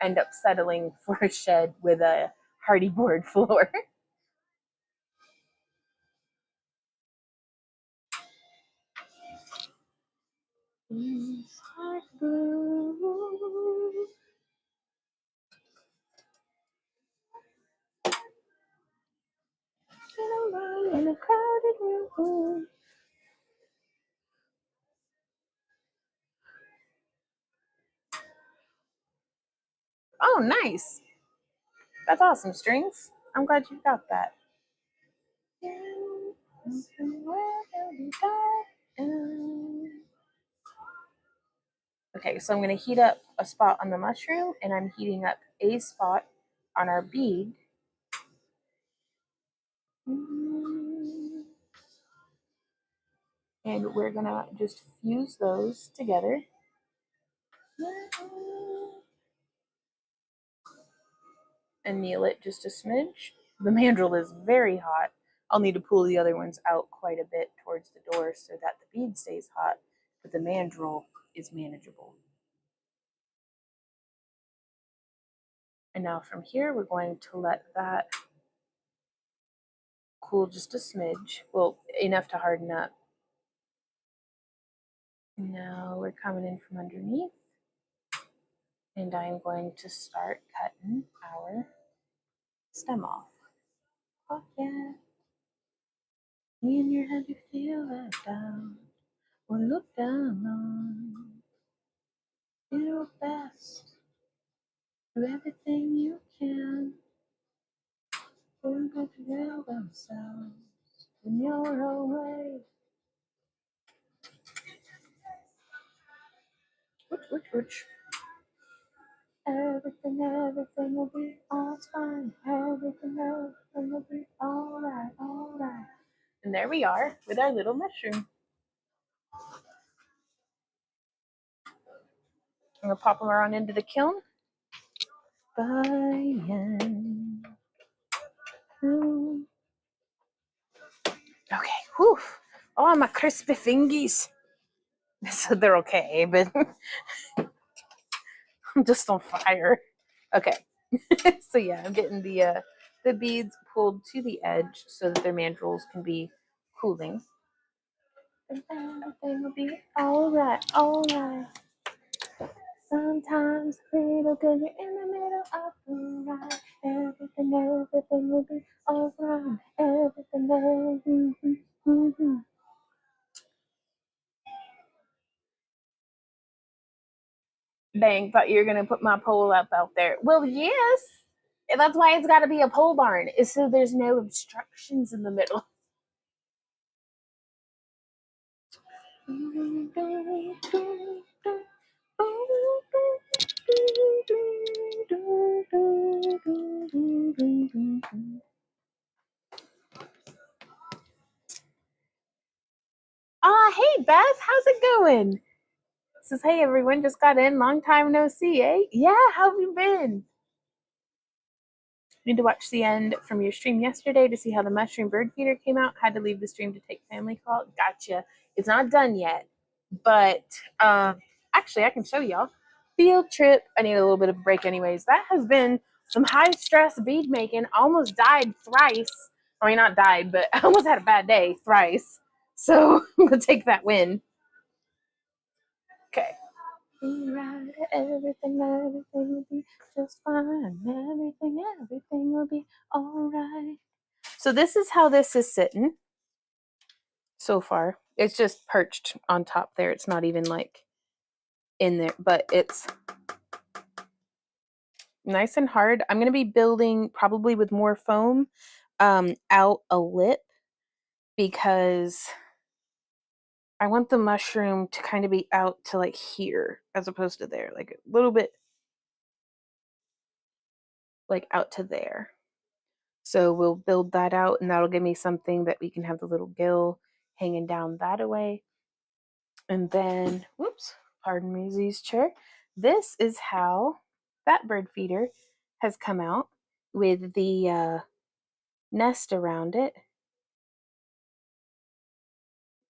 end up settling for a shed with a hardy board floor. In a crowded room. Oh, nice. That's awesome, Strings. I'm glad you got that. Okay, so I'm going to heat up a spot on the mushroom, and I'm heating up a spot on our bead. And we're going to just fuse those together. Anneal it just a smidge. The mandrel is very hot. I'll need to pull the other ones out quite a bit towards the door so that the bead stays hot, but the mandrel is manageable. And now from here, we're going to let that cool just a smidge. Well, enough to harden up. Now we're coming in from underneath, and I'm going to start cutting our stem off. Oh yeah. In your head you feel left down, or look down on. Do your best, do everything you can. Don't get to tell themselves when you're away. Which. Everything will be all fine. Everything will be alright, alright. And there we are with our little mushroom. I'm gonna pop them around into the kiln. Okay, whew. Oh, my crispy fingies. So they're okay, but I'm just on fire. Okay. So yeah, I'm getting the beads pulled to the edge so that their mandrels can be cooling. And everything will be alright, alright. Sometimes little good, you're in the middle of the ride. Everything will be alright. Everything will be. Dang, thought you were gonna put my pole up out there. Well, yes. And that's why it's got to be a pole barn, is so there's no obstructions in the middle. Hey Beth, how's it going? Says, hey everyone, just got in. Long time no see, eh? Yeah, how have you been? Need to watch the end from your stream yesterday to see how the mushroom bird feeder came out. Had to leave the stream to take family call. Gotcha. It's not done yet, but actually, I can show y'all. Field trip. I need a little bit of a break, anyways. That has been some high stress bead making. Almost died thrice. I mean, not died, but I almost had a bad day thrice. So I'm gonna take that win. Okay. Right, everything will be just fine. Everything will be all right. So this is how this is sitting so far. It's just perched on top there. It's not even like in there, but it's nice and hard. I'm going to be building probably with more foam out a lip because I want the mushroom to kind of be out to like here as opposed to there, like a little bit like out to there. So we'll build that out and that'll give me something that we can have the little gill hanging down that away. And then, whoops, pardon me, Z's chair. This is how that bird feeder has come out with the nest around it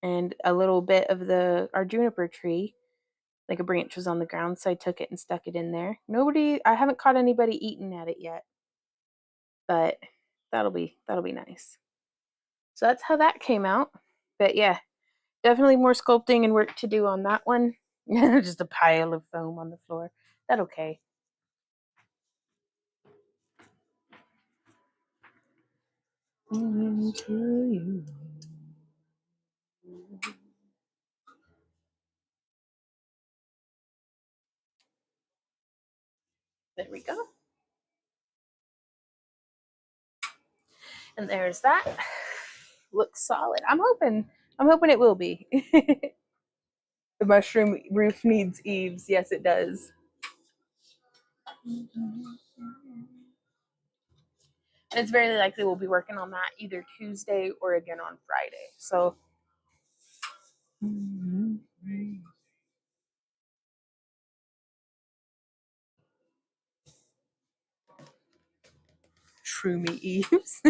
and a little bit of our juniper tree, like a branch was on the ground, so I took it and stuck it in there. I haven't caught anybody eating at it yet, but that'll be nice. So that's how that came out. But yeah, definitely more sculpting and work to do on that one. Just a pile of foam on the floor. That okay. Into you. There we go. And there's that. Looks solid. I'm hoping it will be. The mushroom roof needs eaves. Yes, it does. And it's very likely we'll be working on that either Tuesday or again on Friday. So shroomy eaves.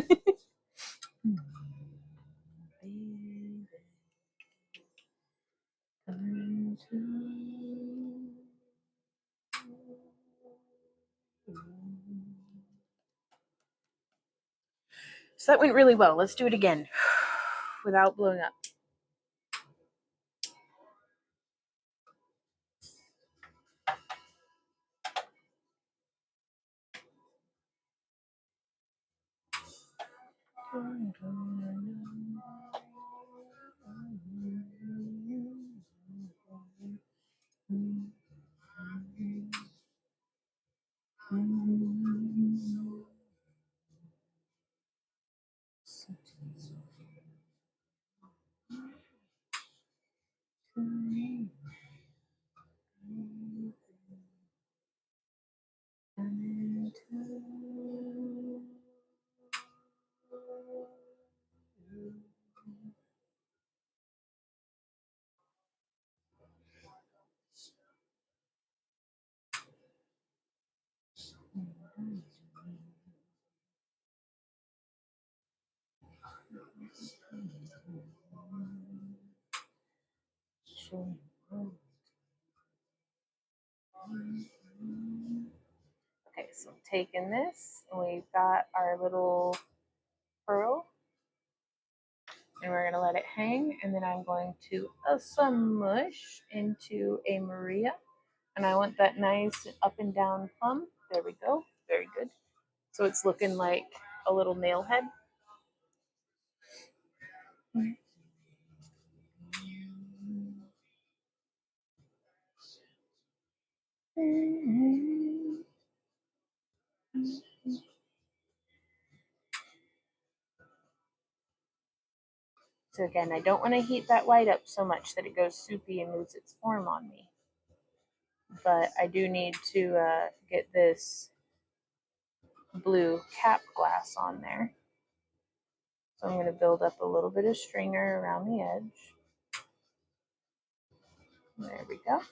So that went really well. Let's do it again without blowing up. Okay, so taking this, and we've got our little pearl, and we're gonna let it hang, and then I'm going to smush into a Maria, and I want that nice up and down plum. There we go, very good. So it's looking like a little nail head. So again, I don't want to heat that white up so much that it goes soupy and loses its form on me. But I do need to get this blue cap glass on there. So I'm going to build up a little bit of stringer around the edge. There we go.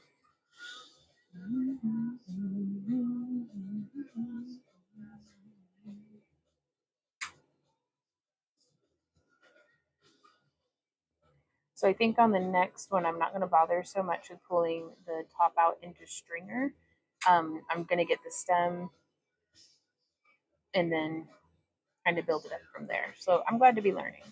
So I think on the next one, I'm not going to bother so much with pulling the top out into stringer. I'm going to get the stem and then kind of build it up from there. So I'm glad to be learning.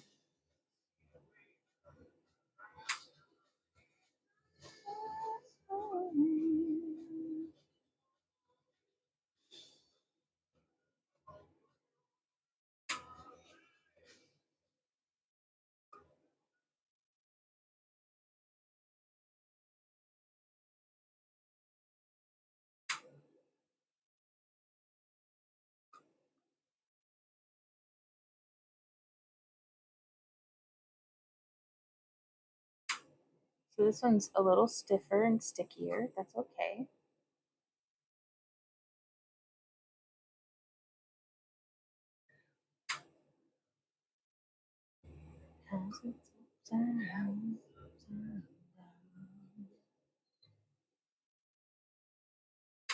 So this one's a little stiffer and stickier. That's okay.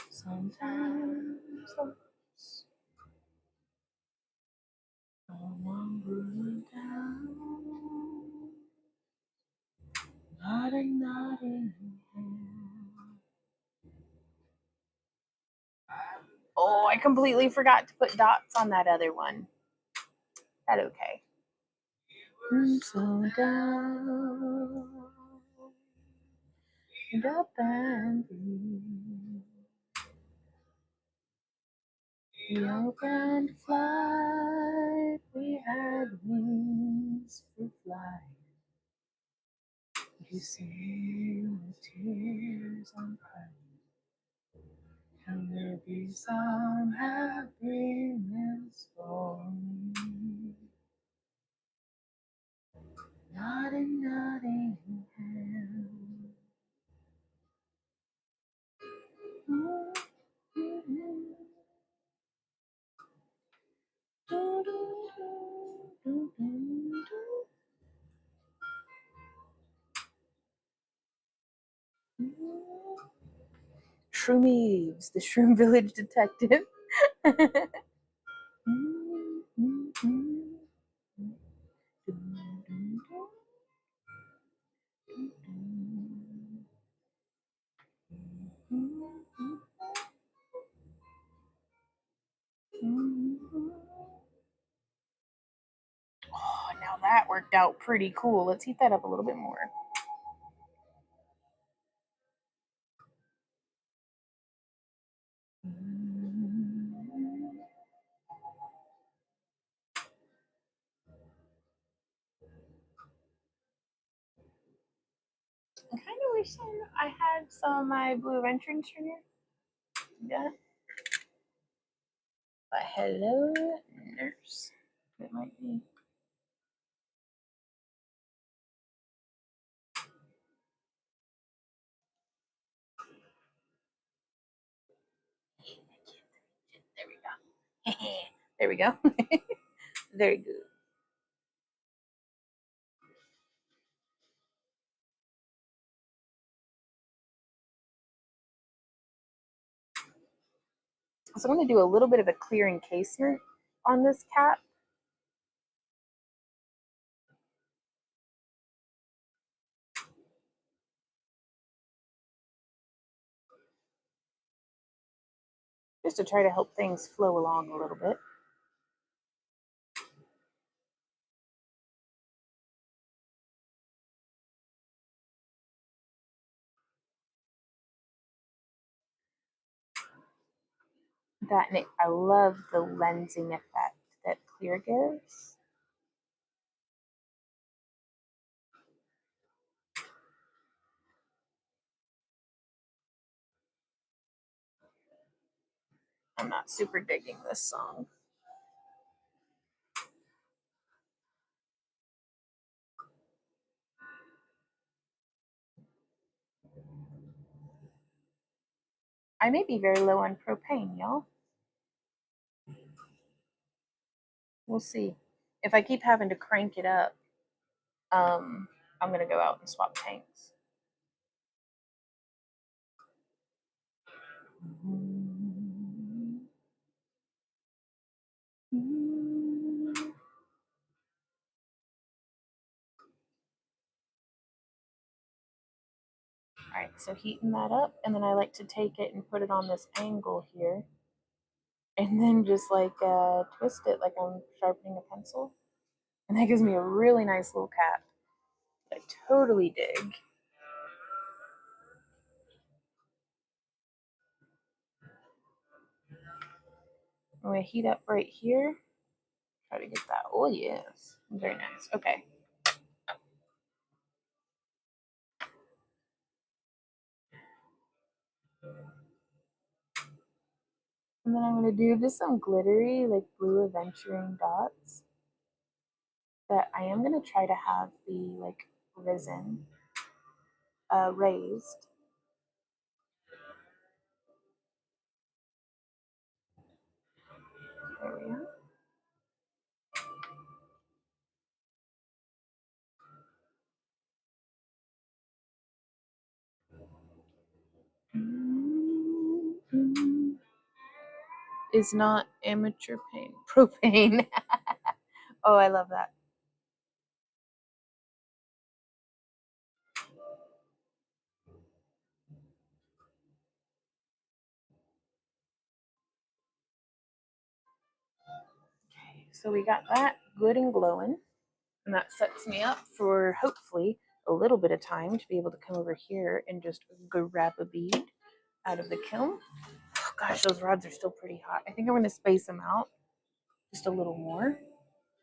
Sometimes I'm down, nodding. Oh, I completely forgot to put dots on that other one. That okay. So down and up and through. We opened flight, we had wings for flight. You see the tears I'm crying. Can there be some happiness for me? Nodding hand. Shroomies, the Shroom Village Detective. Oh, now that worked out pretty cool. Let's heat that up a little bit more. I kind of wish I had some of my blue venturing stringer. Yeah. But hello, nurse. It might be. There we go. There we go. Very good. So I'm going to do a little bit of a clear encasement on this cap. Just to try to help things flow along a little bit. That and I love the lensing effect that clear gives. I'm not super digging this song. I may be very low on propane, y'all. We'll see. If I keep having to crank it up, I'm gonna go out and swap tanks. All right, so heating that up, and then I like to take it and put it on this angle here, and then just like twist it like I'm sharpening a pencil, and that gives me a really nice little cap. I totally dig. I'm gonna heat up right here. Try to get that. Oh yes, very nice. Okay. And then I'm gonna do just some glittery, like blue aventuring dots that I am gonna try to have be like risen, raised. There we are. Is not amateur pain propane. Oh, I love that. Okay, so we got that good and glowing, and that sets me up for hopefully a little bit of time to be able to come over here and just grab a bead out of the kiln. Oh, gosh, those rods are still pretty hot. I think I'm going to space them out just a little more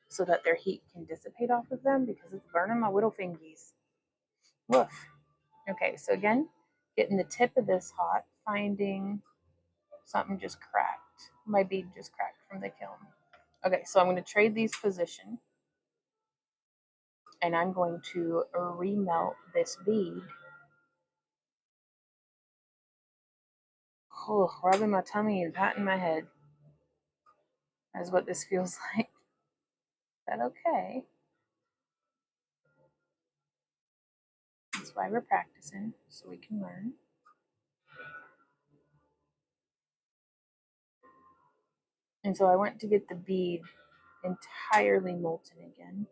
so that their heat can dissipate off of them because it's burning my little fingies. Woof. Okay, so again, getting the tip of this hot, finding something just cracked. My bead just cracked from the kiln. Okay, so I'm going to trade these position, and I'm going to remelt this bead. Oh, rubbing my tummy and patting my head. That's what this feels like. Is that okay? That's why we're practicing, so we can learn. And so I went to get the bead entirely molten again.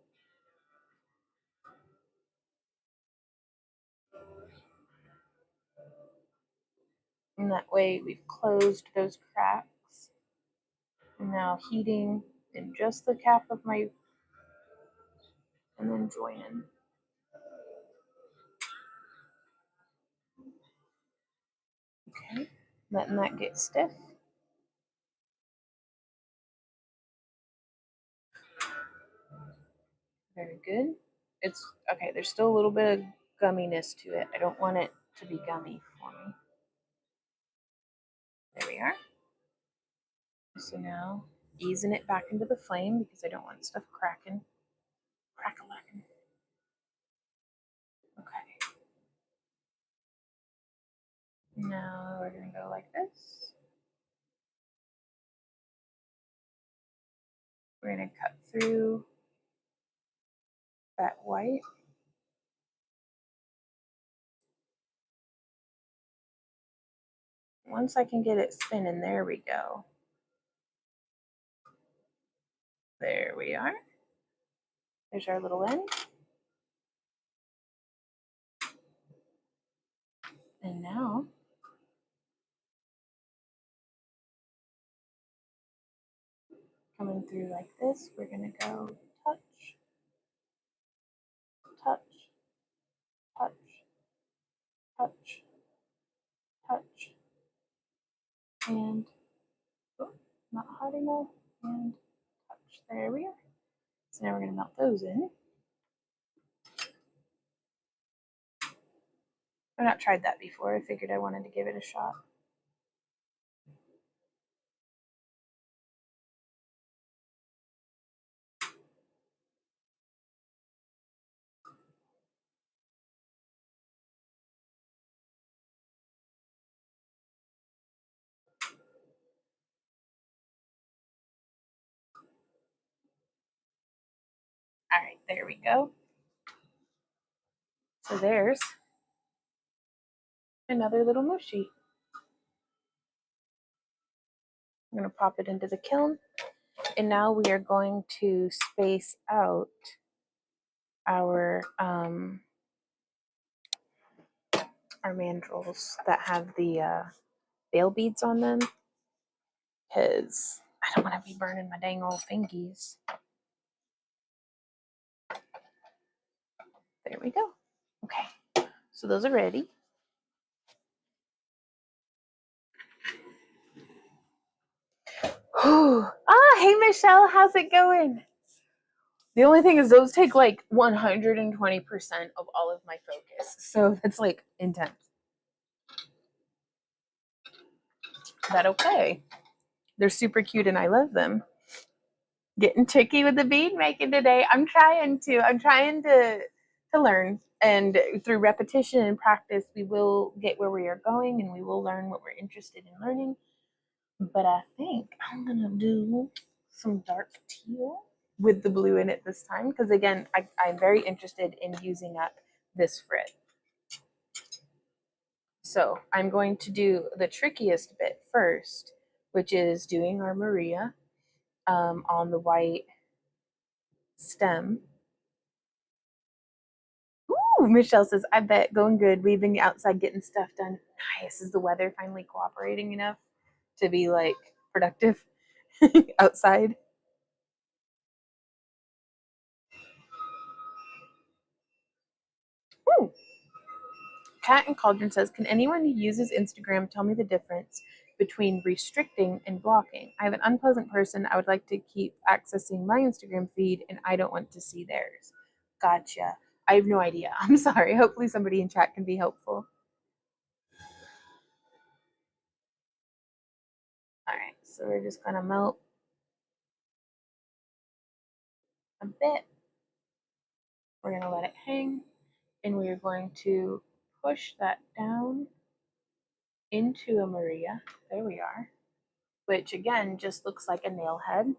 And that way we've closed those cracks. And now heating in just the cap of my, and then joining. Okay, letting that get stiff. Very good. It's okay, there's still a little bit of gumminess to it. I don't want it to be gummy for me. There we are. So now easing it back into the flame because I don't want stuff cracking. Crack-a-lacking. Okay. Now we're gonna go like this. We're gonna cut through that white. Once I can get it spinning, there we go. There we are. There's our little end. And now coming through like this, we're gonna go touch, touch, touch, touch, touch, and oh, not hot enough, and touch. There we are. So now we're gonna melt those in. I've not tried that before. I figured I wanted to give it a shot. All right, there we go. So there's another little mushi. I'm going to pop it into the kiln. And now we are going to space out our mandrels that have the bale beads on them, because I don't want to be burning my dang old fingies. There we go. Okay, so those are ready. Hey Michelle, how's it going? The only thing is those take like 120% of all of my focus. So that's like intense. That okay. They're super cute and I love them. Getting tricky with the bead making today. I'm trying to learn, and through repetition and practice we will get where we are going and we will learn what we're interested in learning. But I think I'm gonna do some dark teal with the blue in it this time, because again I'm very interested in using up this frit. So I'm going to do the trickiest bit first, which is doing our Maria on the white stem. Ooh, Michelle says, I bet going good. We've been outside getting stuff done. Nice. Is the weather finally cooperating enough to be like productive outside? Ooh. Cat and Cauldron says, can anyone who uses Instagram tell me the difference between restricting and blocking? I have an unpleasant person. I would like to keep accessing my Instagram feed and I don't want to see theirs. Gotcha. I have no idea. I'm sorry. Hopefully somebody in chat can be helpful. All right, so we're just gonna melt a bit. We're gonna let it hang and we are going to push that down into a Maria. There we are, which again just looks like a nail head.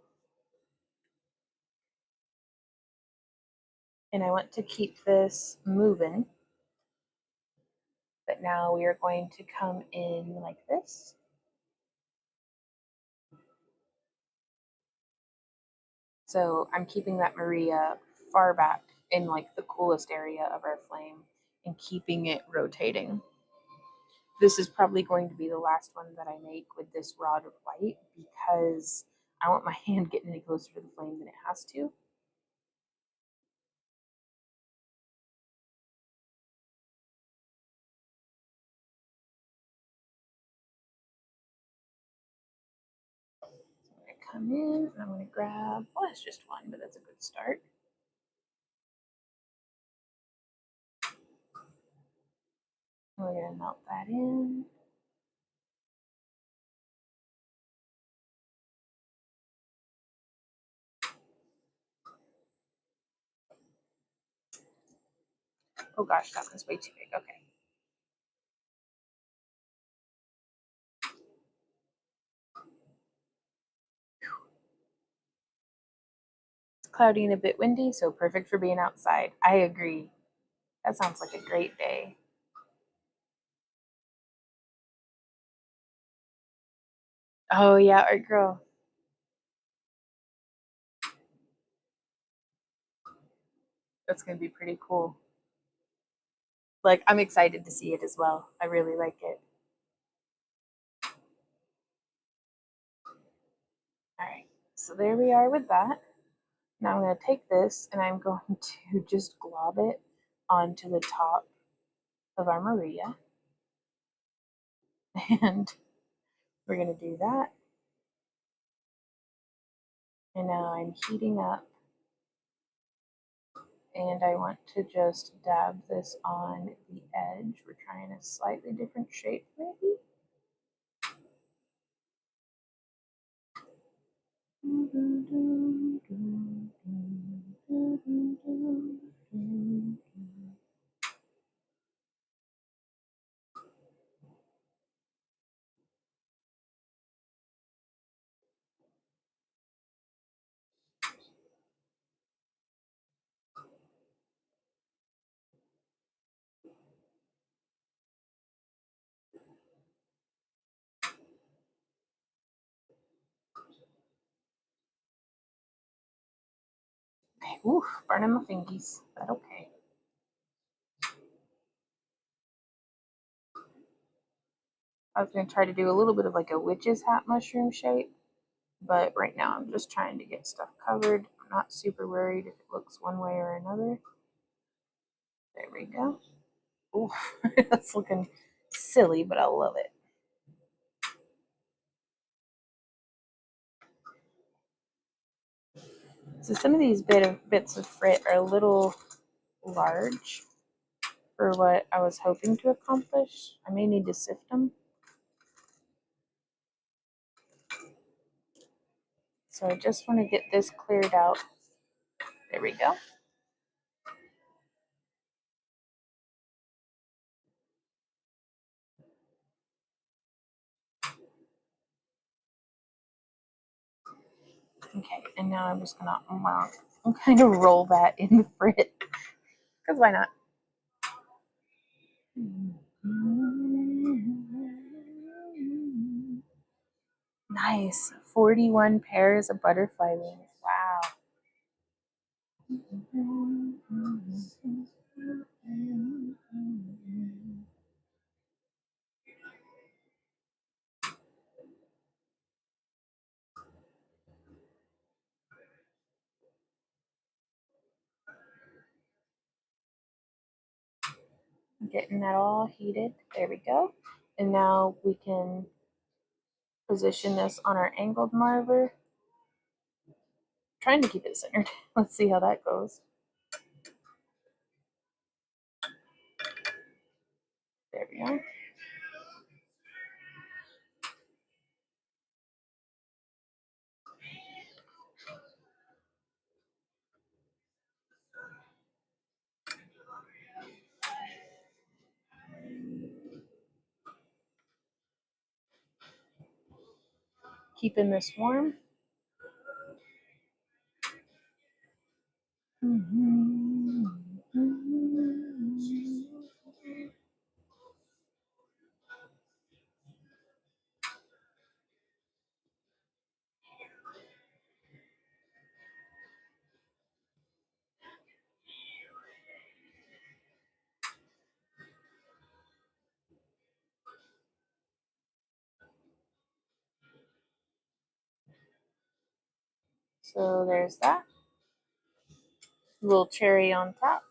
And I want to keep this moving, but now we are going to come in like this. So I'm keeping that Maria far back in like the coolest area of our flame and keeping it rotating. This is probably going to be the last one that I make with this rod of white, because I don't want my hand getting any closer to the flame than it has to. So I'm going to come in and I'm going to grab, well, it's just one, but that's a good start. We're going to melt that in. Oh gosh, that one's way too big. Okay. It's cloudy and a bit windy, so perfect for being outside. I agree. That sounds like a great day. Oh yeah, art girl. That's going to be pretty cool. Like, I'm excited to see it as well. I really like it. All right, so there we are with that. Now I'm going to take this and I'm going to just glob it onto the top of our Maria. And we're going to do that. And now I'm heating up and I want to just dab this on the edge. We're trying a slightly different shape maybe. Okay, oof, burning my fingies, but okay. I was going to try to do a little bit of like a witch's hat mushroom shape, but right now I'm just trying to get stuff covered. I'm not super worried if it looks one way or another. There we go. Ooh, that's looking silly, but I love it. So some of these bits of frit are a little large for what I was hoping to accomplish. I may need to sift them. So I just want to get this cleared out. There we go. Okay, and now I'm just gonna kind of roll that in the frit. Because why not? Nice. 41 pairs of butterfly wings. Wow. Getting that all heated. There we go. And now we can position this on our angled marver. Trying to keep it centered. Let's see how that goes. There we are. Keeping this warm. So there's that. Little cherry on top.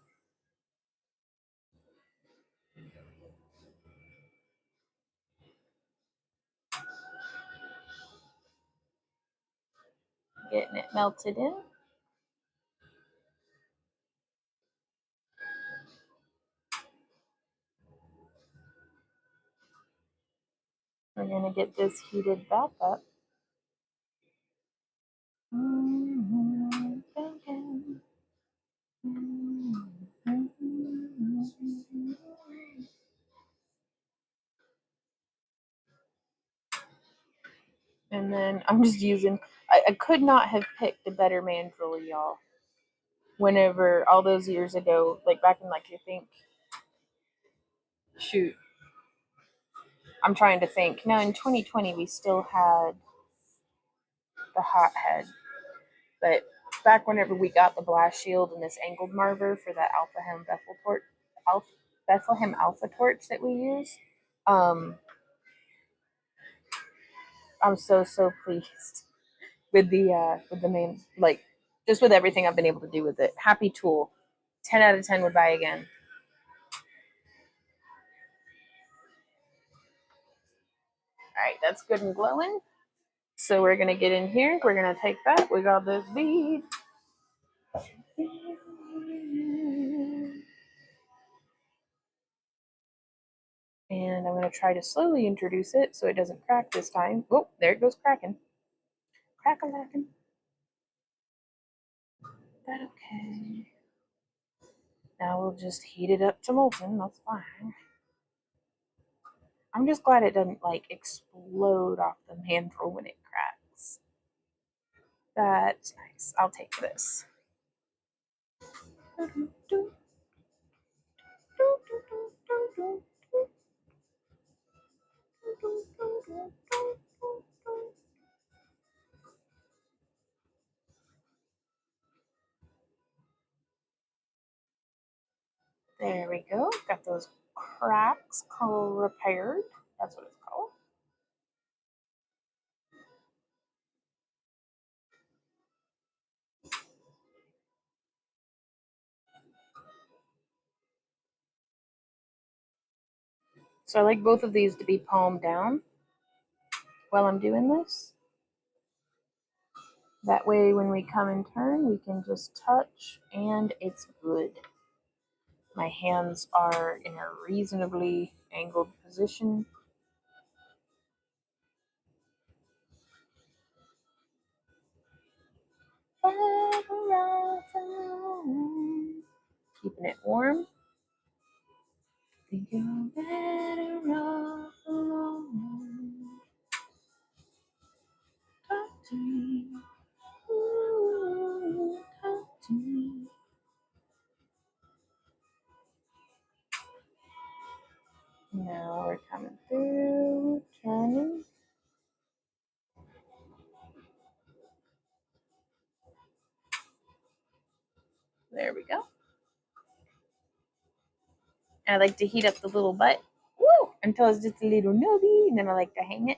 Getting it melted in. We're going to get this heated back up. And then I'm just using, I could not have picked a better mandrel, y'all. Whenever, all those years ago, like back in like, I think, shoot, I'm trying to think. Now in 2020, we still had the hothead, but back whenever we got the blast shield and this angled marver for that Bethlehem Alpha torch that we use, I'm so pleased with the main, like, just with everything I've been able to do with it. Happy tool. 10 out of 10 would buy again. All right, that's good and glowing. So we're gonna get in here. We're gonna take that. We got this bead. And I'm gonna try to slowly introduce it so it doesn't crack this time. Oh, there it goes cracking. Crack-a-lacking. That okay. Now we'll just heat it up to molten. That's fine. I'm just glad it doesn't like explode off the mandrel when it cracks. That's nice. I'll take this. There we go. Got those cracks repaired. That's what it's called. So I like both of these to be palm down while I'm doing this. That way when we come and turn, we can just touch and it's good. My hands are in a reasonably angled position. Keeping it warm. Think you're better off alone. Talk to me. Ooh, talk to me. Now we're coming through, turning. There we go. I like to heat up the little butt, woo, until it's just a little nubby, and then I like to hang it.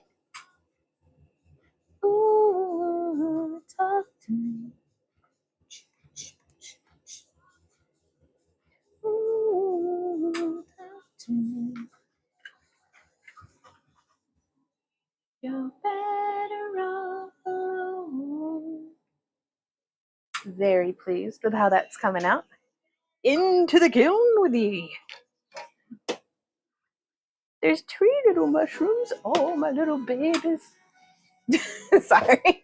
Ooh, talk to me. Ooh, talk to me. You're better off alone. Very pleased with how that's coming out. Into the kiln with thee. There's 3 little mushrooms. Oh, my little babies. Sorry.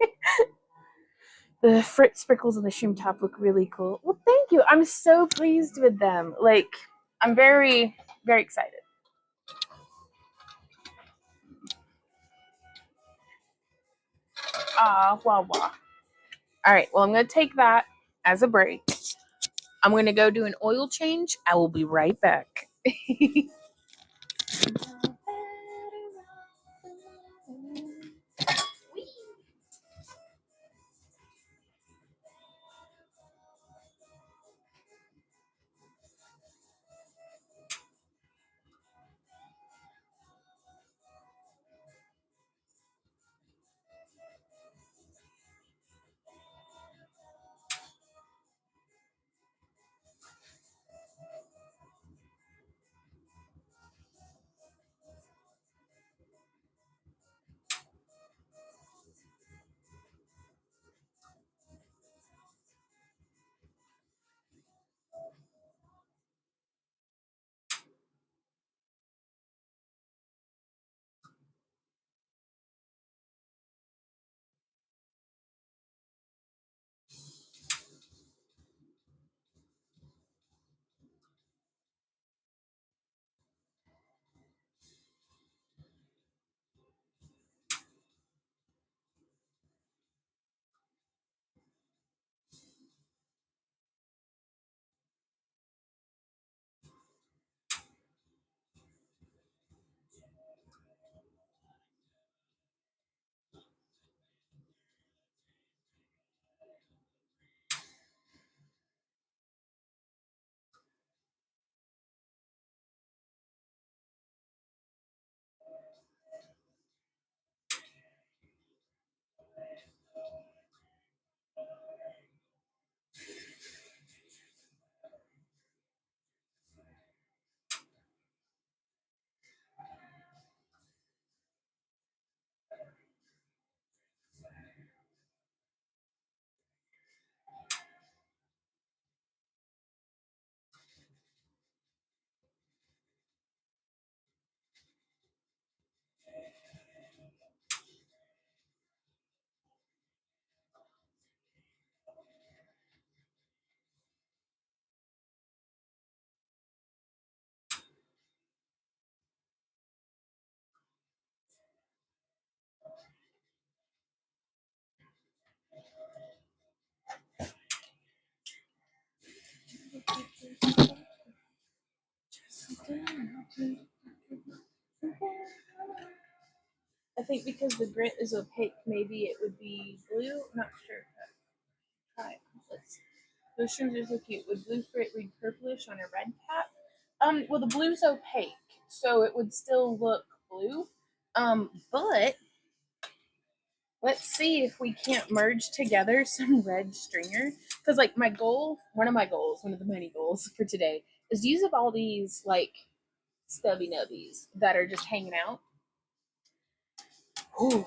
The Fritz sprinkles on the shroom top look really cool. Well, thank you. I'm so pleased with them. Like, I'm very, very excited. Wah, wah. All right, well, I'm going to take that as a break. I'm going to go do an oil change. I will be right back. I think because the grit is opaque, maybe it would be blue. I'm not sure. Try it. Let's see. Those shrooms are so cute. Would blue frit read purplish on a red cap? Well, the blue's opaque, so it would still look blue. But let's see if we can't merge together some red stringer. Because, like, one of my goals, one of the many goals for today, is to use up all these, like, stubby nubbies that are just hanging out. Ooh,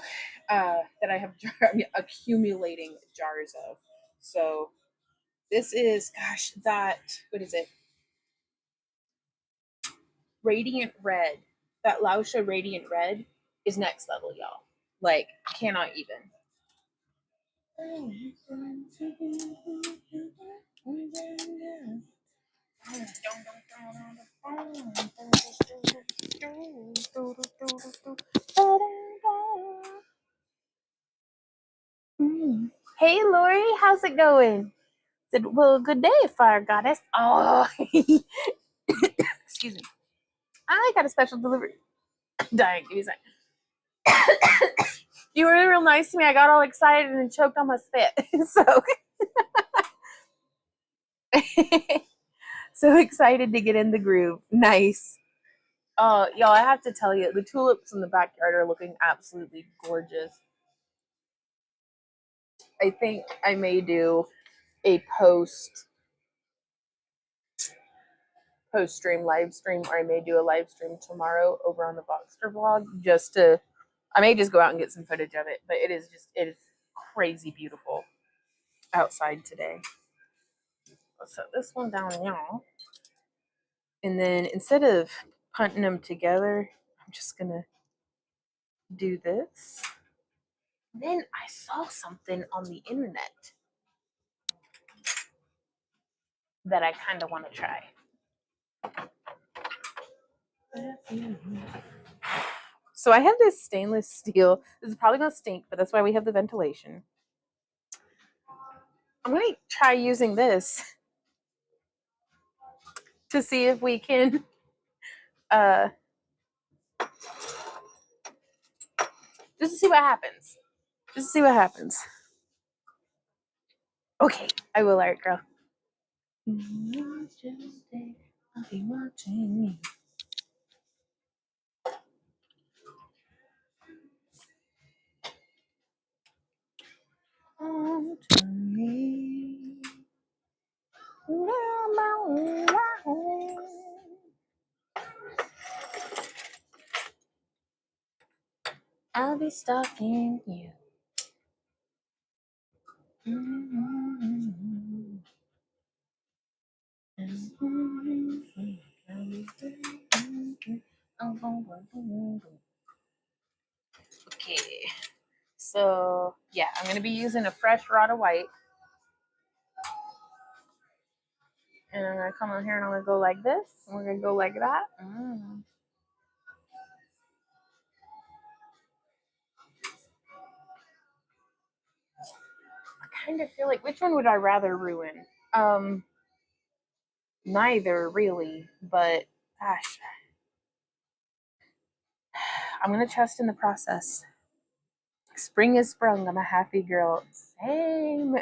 that I have accumulating jars of. So, this is, gosh, what is it? Radiant Red. That Lausha Radiant Red is next level, y'all. Like, cannot even. Hey, Lori, how's it going? Said, well, good day, fire goddess. Oh, excuse me. I got a special delivery. Dying. Give me a second. You were real nice to me. I got all excited and choked on my spit. So excited to get in the groove. Nice. Y'all, I have to tell you, the tulips in the backyard are looking absolutely gorgeous. I think I may do a post stream live stream, or I may do a live stream tomorrow over on the Boxster vlog. I may just go out and get some footage of it, but it is crazy beautiful outside today. Let's set this one down now, and then instead of punting them together, I'm just gonna do this. Then I saw something on the internet that I kind of want to try. So I have this stainless steel. This is probably going to stink, but that's why we have the ventilation. I'm going to try using this to see if we can just to see what happens. Just to see what happens. Okay, I will, Art Girl. I'll be watching you. On to me. I'll be stalking you. Okay, so yeah, I'm gonna be using a fresh rod of white, and I'm gonna come on here and I'm gonna go like this, and we're gonna go like that. I kind of feel like, which one would I rather ruin? Neither really, but gosh, I'm gonna trust in the process. Spring is sprung. I'm a happy girl. Same.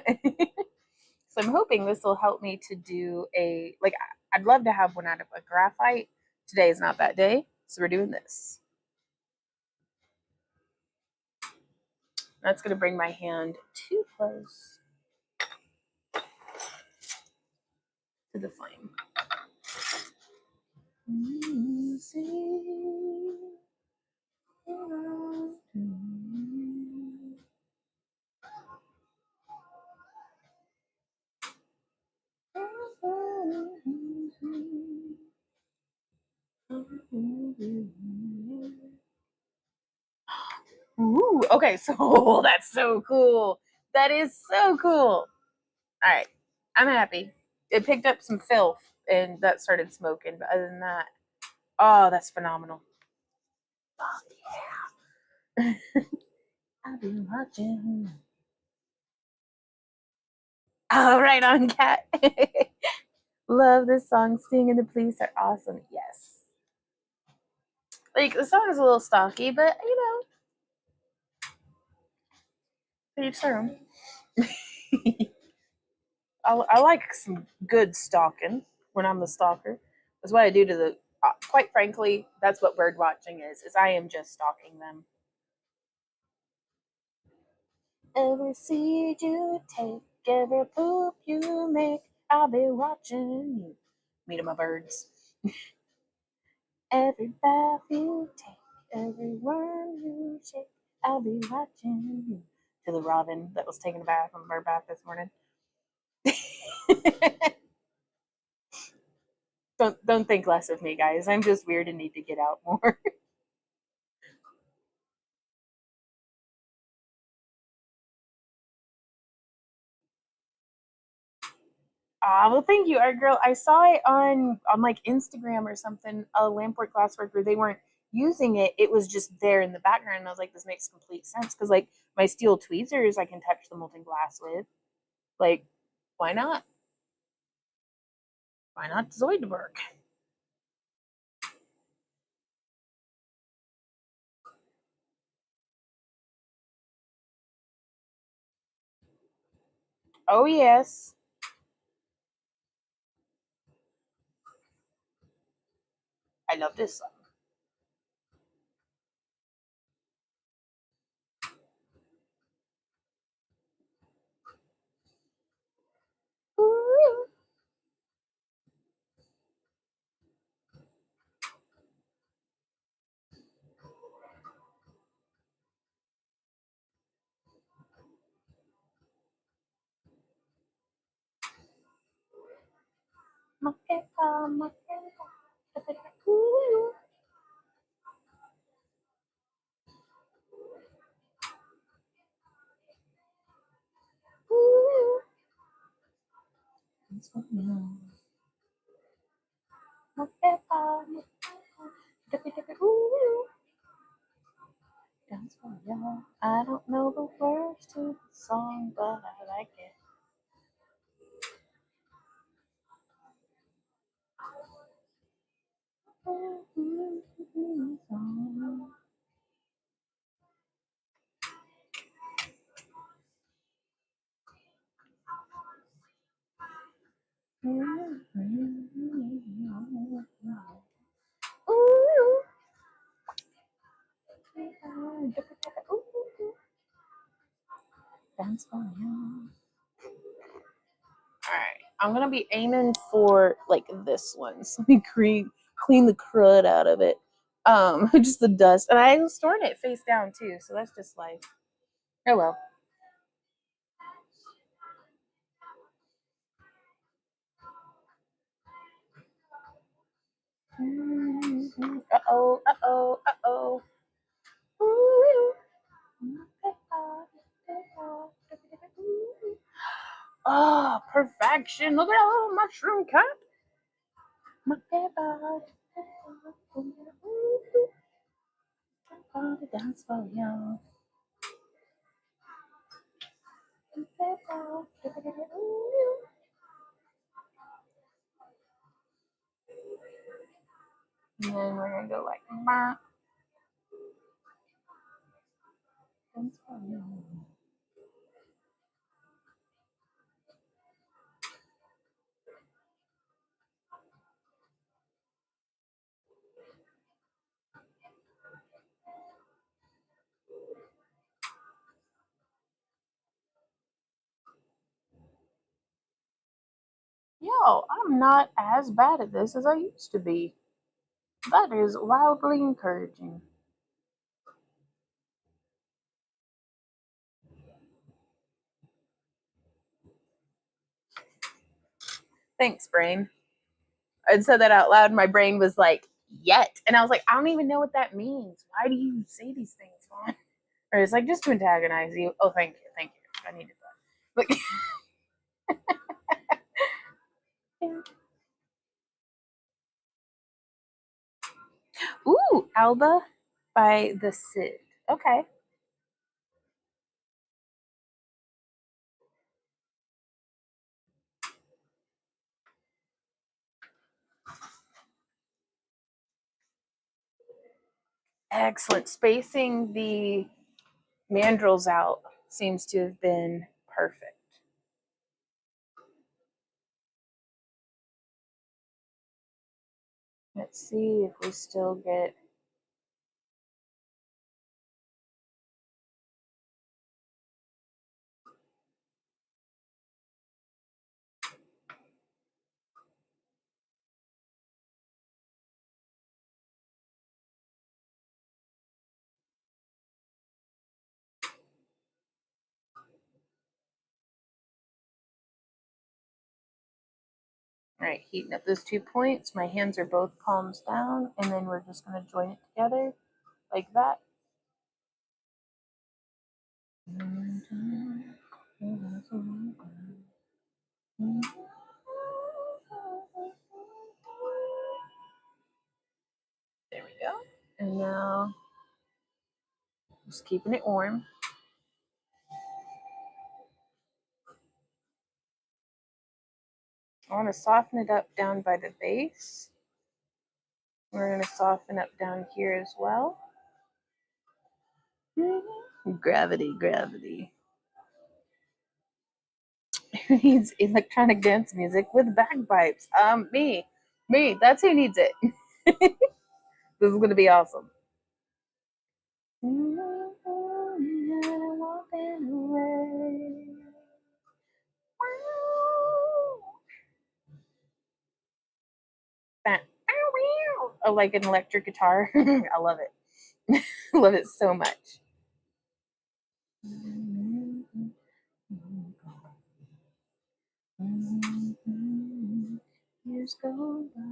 So I'm hoping this will help me to do I'd love to have one out of a graphite. Today is not that day, so we're doing this. That's gonna bring my hand too close to the flame. Ooh, okay, so that's so cool. That is so cool. All right, I'm happy. It picked up some filth and that started smoking, but other than that, oh, that's phenomenal. Oh, yeah. I've been watching. All right, on cat. Love this song. Sting and the Police are awesome. Yes. Like, the song is a little stocky, but each their own. I like some good stalking when I'm the stalker. That's what I do to the. Quite frankly, that's what bird watching is. Is I am just stalking them. Every seed you take, every poop you make, I'll be watching you. Meet my birds. Every bath you take, every worm you shake, I'll be watching you. To the robin that was taking a bath on the bird bath this morning. Don't think less of me, guys. I'm just weird and need to get out more. Well, thank you, our girl. I saw it on like Instagram or something. A Lampwork glasswork where they weren't using it. It was just there in the background. And I was like, this makes complete sense because like my steel tweezers, I can touch the molten glass with. Like, why not? Why not Zoidberg? Oh yes, I love this song. Ooh, ooh, ooh. Dance for y'all. I don't know the words to the song, but I like it. Dance for y'all. All right, I'm gonna be aiming for like this one. So let me clean the crud out of it. Just the dust, and I was storing it face down too. So that's just life. Oh well. Uh oh. Uh oh. Uh oh. Oh, perfection. Look at that little mushroom cup. Dance for you. And then we're gonna go like dance for you. Yo, I'm not as bad at this as I used to be. That is wildly encouraging. Thanks, brain. I said that out loud. My brain was like, yet. And I was like, I don't even know what that means. Why do you say these things, Vaughn? Or it's like just to antagonize you. Oh, thank you. Thank you. I needed that. But ooh, Alba by the Cid. Okay. Excellent. Spacing the mandrels out seems to have been perfect. Let's see if we still get. All right, heating up those 2 points. My hands are both palms down, and then we're just going to join it together like that. There we go. And now, just keeping it warm. I want to soften it up down by the base. We're going to soften up down here as well. Gravity, gravity. Who needs electronic dance music with bagpipes? Me. That's who needs it. This is going to be awesome. Oh, like an electric guitar. I love it. I love it so much. Years go by.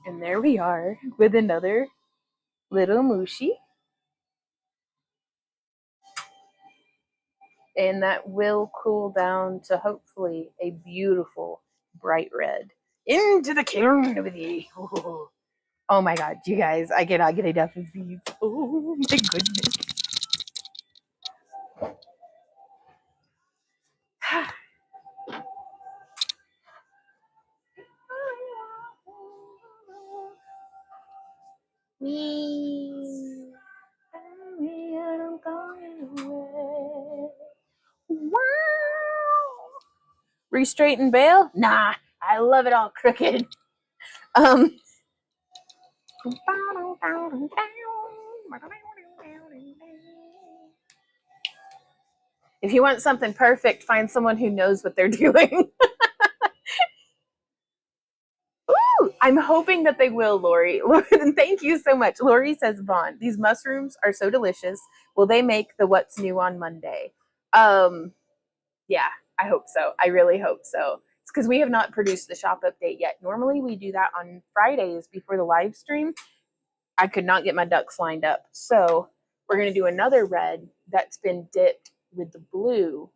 And there we are with another little Mushi. And that will cool down to hopefully a beautiful bright red. Into the community. Oh my god, you guys, I cannot get enough of these. Oh my goodness. Me. I'm going away. Wow. Re-straighten bail? Nah, I love it all crooked. If you want something perfect, find someone who knows what they're doing. Ooh, I'm hoping that they will, Lori. Thank you so much. Lori says, Vaughn, these mushrooms are so delicious. Will they make the what's new on Monday? Yeah, I hope so. I really hope so. It's because we have not produced the shop update yet. Normally we do that on Fridays before the live stream. I could not get my ducks lined up. So we're going to do another red that's been dipped with the blue.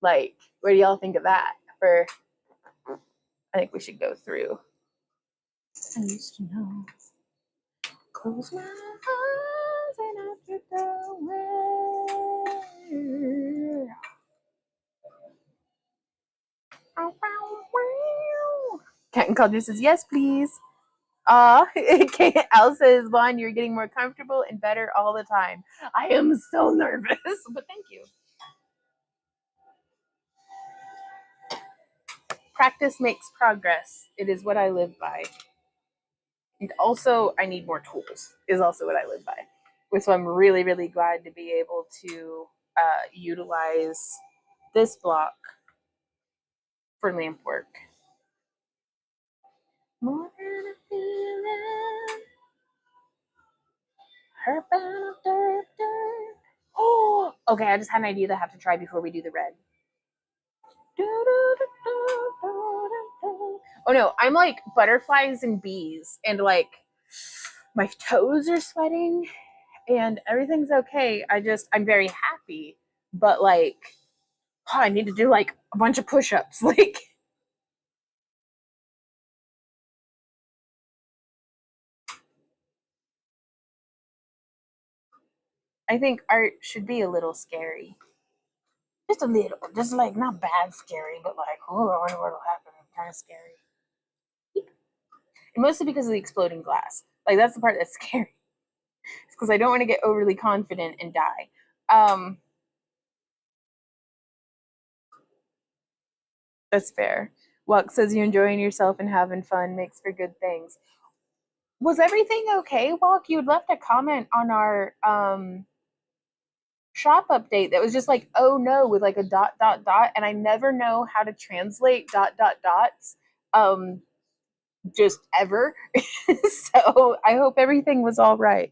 Like, what do y'all think of that? I think we should go through. I used to know. Close my eyes and I drift away. Cat and Culture says, yes, please. Al says, Vaughn, you're getting more comfortable and better all the time. I am so nervous, but thank you. Practice makes progress. It is what I live by. And also, I need more tools, is also what I live by. So I'm really, really glad to be able to utilize this block for Lampwork. More than a feeling. Oh, okay. I just had an idea that I have to try before we do the red. Oh no, I'm like butterflies and bees, and like my toes are sweating, and everything's okay. I'm very happy, but like, oh, I need to do like a bunch of push-ups. Like, I think art should be a little scary. Just a little, just like not bad scary, but like, oh, I wonder what'll happen. Kind of scary. And mostly because of the exploding glass. Like that's the part that's scary. because I don't want to get overly confident and die. Um, that's fair. Luck says you enjoying yourself and having fun makes for good things. Was everything okay, Walk? You had left a comment on our shop update that was just like, oh no, with like a dot dot dot, and I never know how to translate dot dot dots. Um, just ever. So I hope everything was all right.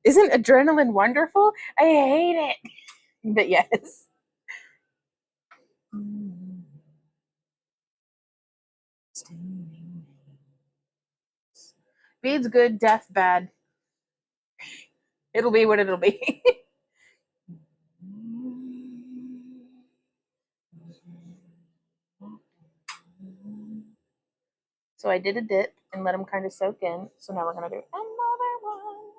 Isn't adrenaline wonderful? I hate it. But yes. Bead's good, death bad. It'll be what it'll be. So I did a dip and let them kind of soak in. So now we're gonna do another one.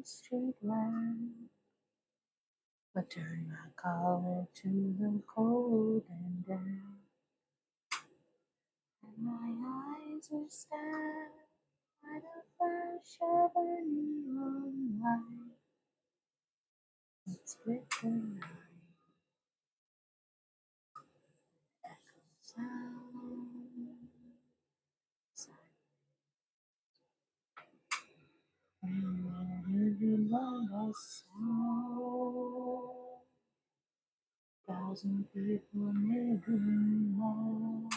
Straight line. I turn my collar to the cold and down. And my eyes are stabbed by the flash of a neon light. It's split the night. Sound. Everyone saw 1,000 people making more.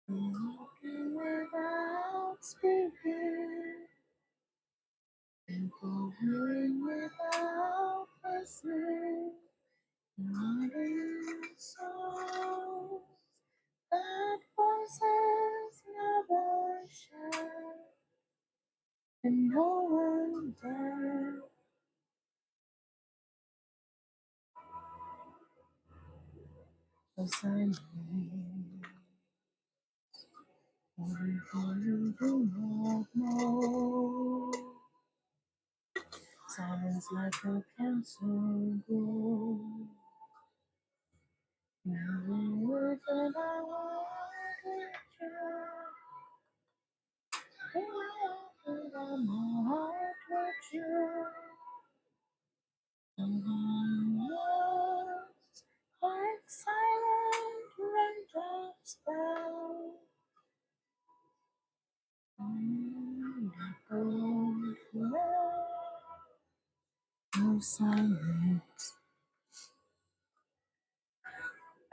Walking without speaking, people hearing without listening. Nodding souls that voices never share, and no one dare. Beside me, everything you do not know. Silence like a cancer grows. Every word that I want to every word that my heart with you. Words like silent raindrops fell. Echoed forever. No silence.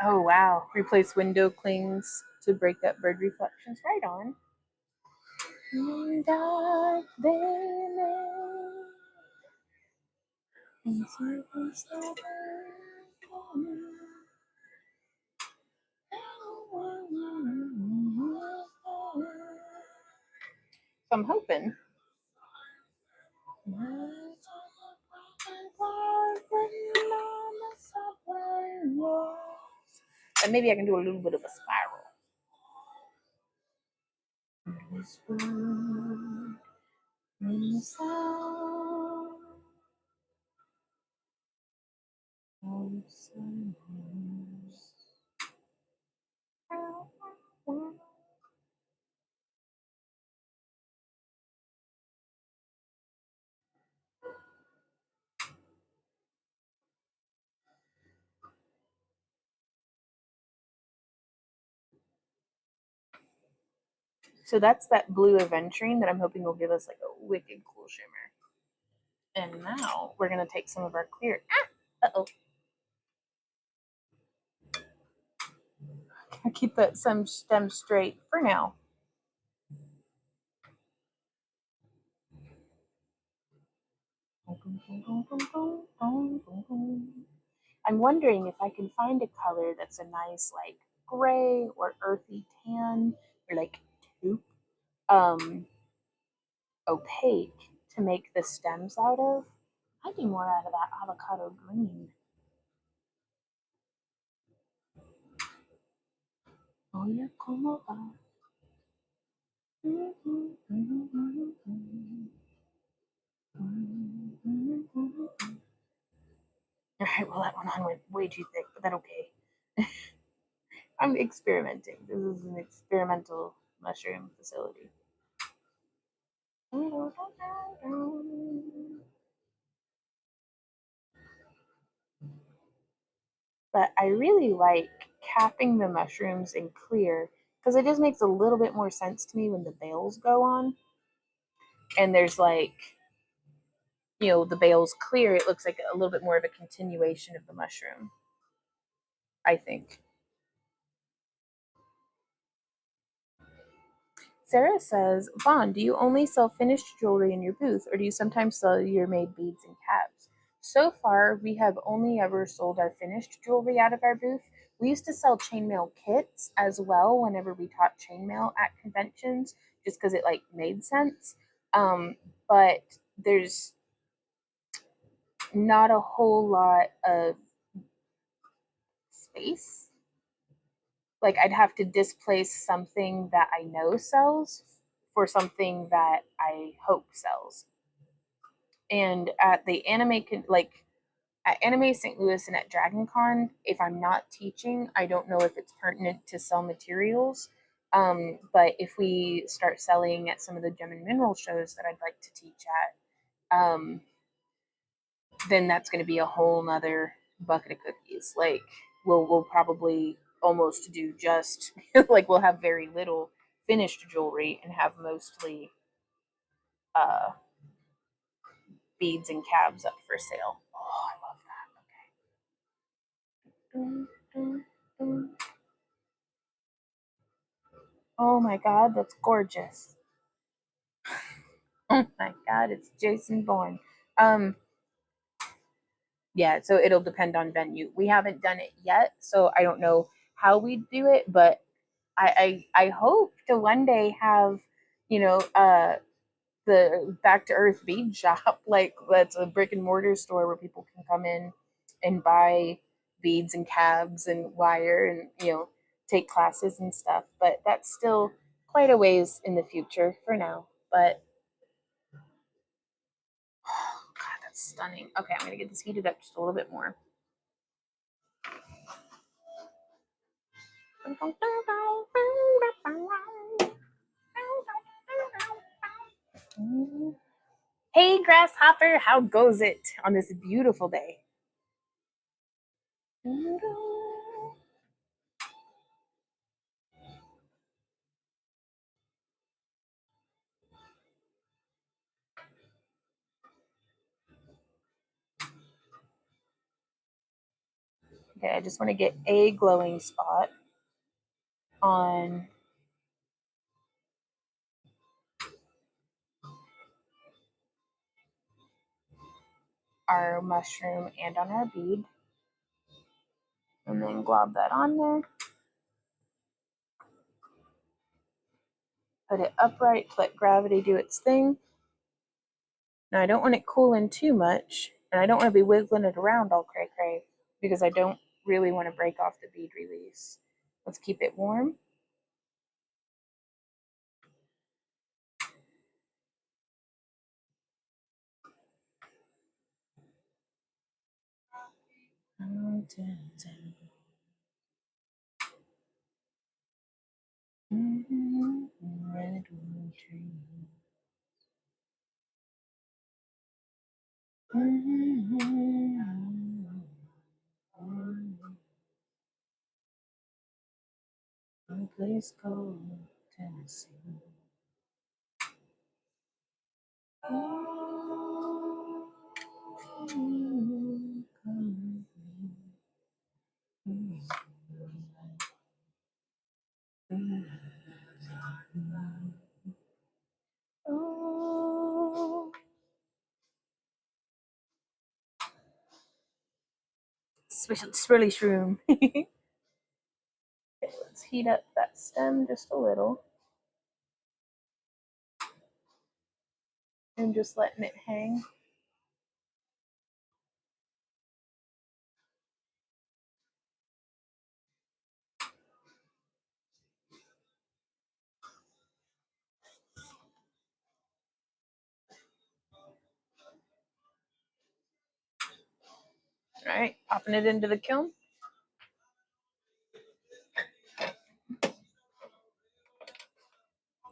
Oh wow! Replace window clings to break up bird reflections. Right on. Dark they lay, and circles that so I'm hoping. And maybe I can do a little bit of a spiral. Whisper in the sound of silence. So that's that blue aventurine that I'm hoping will give us like a wicked cool shimmer. And now we're gonna take some of our clear. Uh-oh. Keep that some stem straight for now. I'm wondering if I can find a color that's a nice like gray or earthy tan or like taupe, um, opaque to make the stems out of. I do more out of that avocado green. Oh yeah, como va. All right, well that one on went way too thick, but that okay. I'm experimenting. This is an experimental mushroom facility. But I really like capping the mushrooms in clear because it just makes a little bit more sense to me when the bales go on. And there's like, the bales clear, it looks like a little bit more of a continuation of the mushroom, I think. Sarah says, Vaughn, do you only sell finished jewelry in your booth, or do you sometimes sell your made beads and caps? So far, we have only ever sold our finished jewelry out of our booth. We used to sell chainmail kits as well whenever we taught chainmail at conventions, just because it like made sense. But there's not a whole lot of space. Like I'd have to displace something that I know sells for something that I hope sells. And at the like at Anime St. Louis and at Dragon Con, if I'm not teaching, I don't know if it's pertinent to sell materials. But if we start selling at some of the gem and mineral shows that I'd like to teach at, then that's going to be a whole nother bucket of cookies. Like we'll probably almost do just like we'll have very little finished jewelry and have mostly uh, beads and cabs up for sale. Oh, I love that. Okay. Dun, dun, dun. Oh my God, that's gorgeous. Oh my God, it's Jason Bourne. Um, yeah, so it'll depend on venue. We haven't done it yet, so I don't know how we do it, but I hope to one day have, you know, the back to earth bead shop, like that's a brick and mortar store where people can come in and buy beads and cabs and wire and, take classes and stuff. But that's still quite a ways in the future for now. But oh God, that's stunning. Okay, I'm gonna get this heated up just a little bit more. Hey, Grasshopper, how goes it on this beautiful day? Okay, I just want to get a glowing spot on our mushroom and on our bead. And then glob that on there. Put it upright to let gravity do its thing. Now I don't want it cooling too much, and I don't want to be wiggling it around all cray cray because I don't really want to break off the bead release. Let's keep it warm. Redwood tree. A place called Tennessee. Swirly shroom. Okay, let's heat up that stem just a little. And just letting it hang. All right, popping it into the kiln.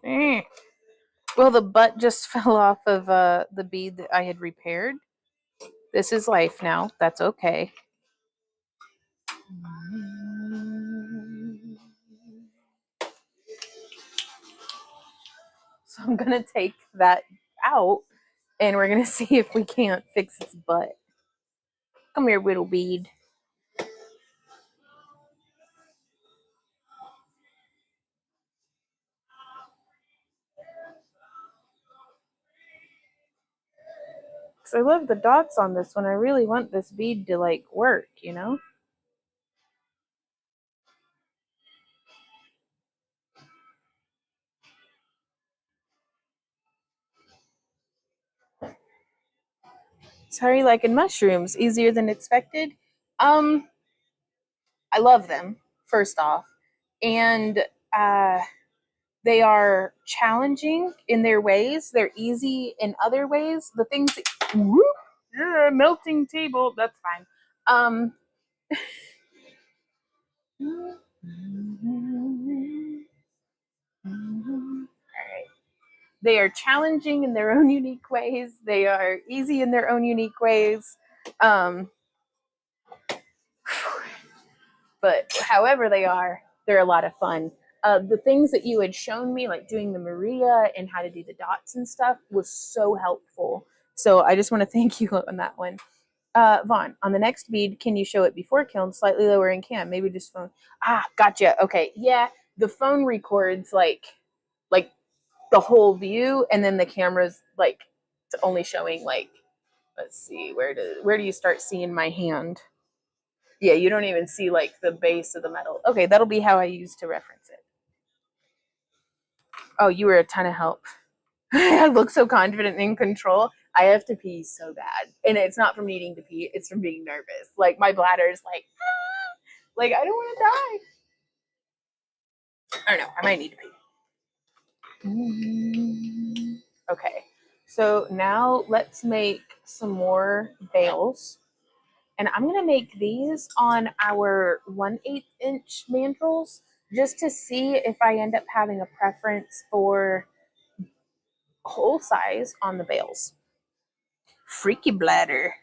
Well, the butt just fell off of the bead that I had repaired. This is life now. That's okay. So I'm gonna take that out and we're gonna see if we can't fix its butt. Come here, little bead. Because I love the dots on this one. I really want this bead to like work, you know? Sorry, like in mushrooms, easier than expected. Um, I love them, first off. And uh they are challenging in their ways. They're easy in other ways. The things that, whoop, yeah, melting table, that's fine. Um all right. They are challenging in their own unique ways. They are easy in their own unique ways. Um, but however they are, they're a lot of fun. The things that you had shown me, like doing the Maria and how to do the dots and stuff, was so helpful. So I just want to thank you on that one. Vaughn, on the next bead, can you show it before kiln, slightly lower in cam? Maybe just phone. Ah, gotcha. Okay, yeah, the phone records like the whole view, and then the camera's like only showing like, let's see, where do you start seeing my hand? Yeah, you don't even see like the base of the metal. Okay, that'll be how I use to reference it. Oh, you were a ton of help. I look so confident and in control. I have to pee so bad, and it's not from needing to pee; it's from being nervous. Like my bladder is like, ah! Like I don't want to die. I don't know. I might need to pee. Okay, so now let's make some more bales. And I'm gonna make these on our 1/8 inch mandrels just to see if I end up having a preference for hole size on the bales. Freaky bladder.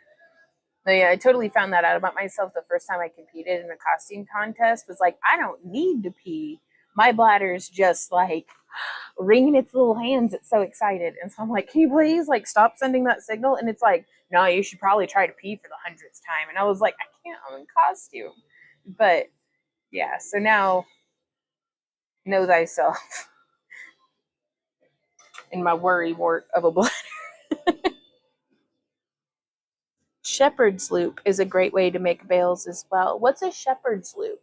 Oh, yeah, I totally found that out about myself the first time I competed in a costume contest. Was like, I don't need to pee. My bladder's just like wringing its little hands. It's so excited. And so I'm like, can you please like stop sending that signal? And it's like, no, you should probably try to pee for the 100th time. And I was like, I can't, I'm in costume. But yeah, so now know thyself in my worry wart of a bladder. Shepherd's loop is a great way to make bales as well. What's a shepherd's loop?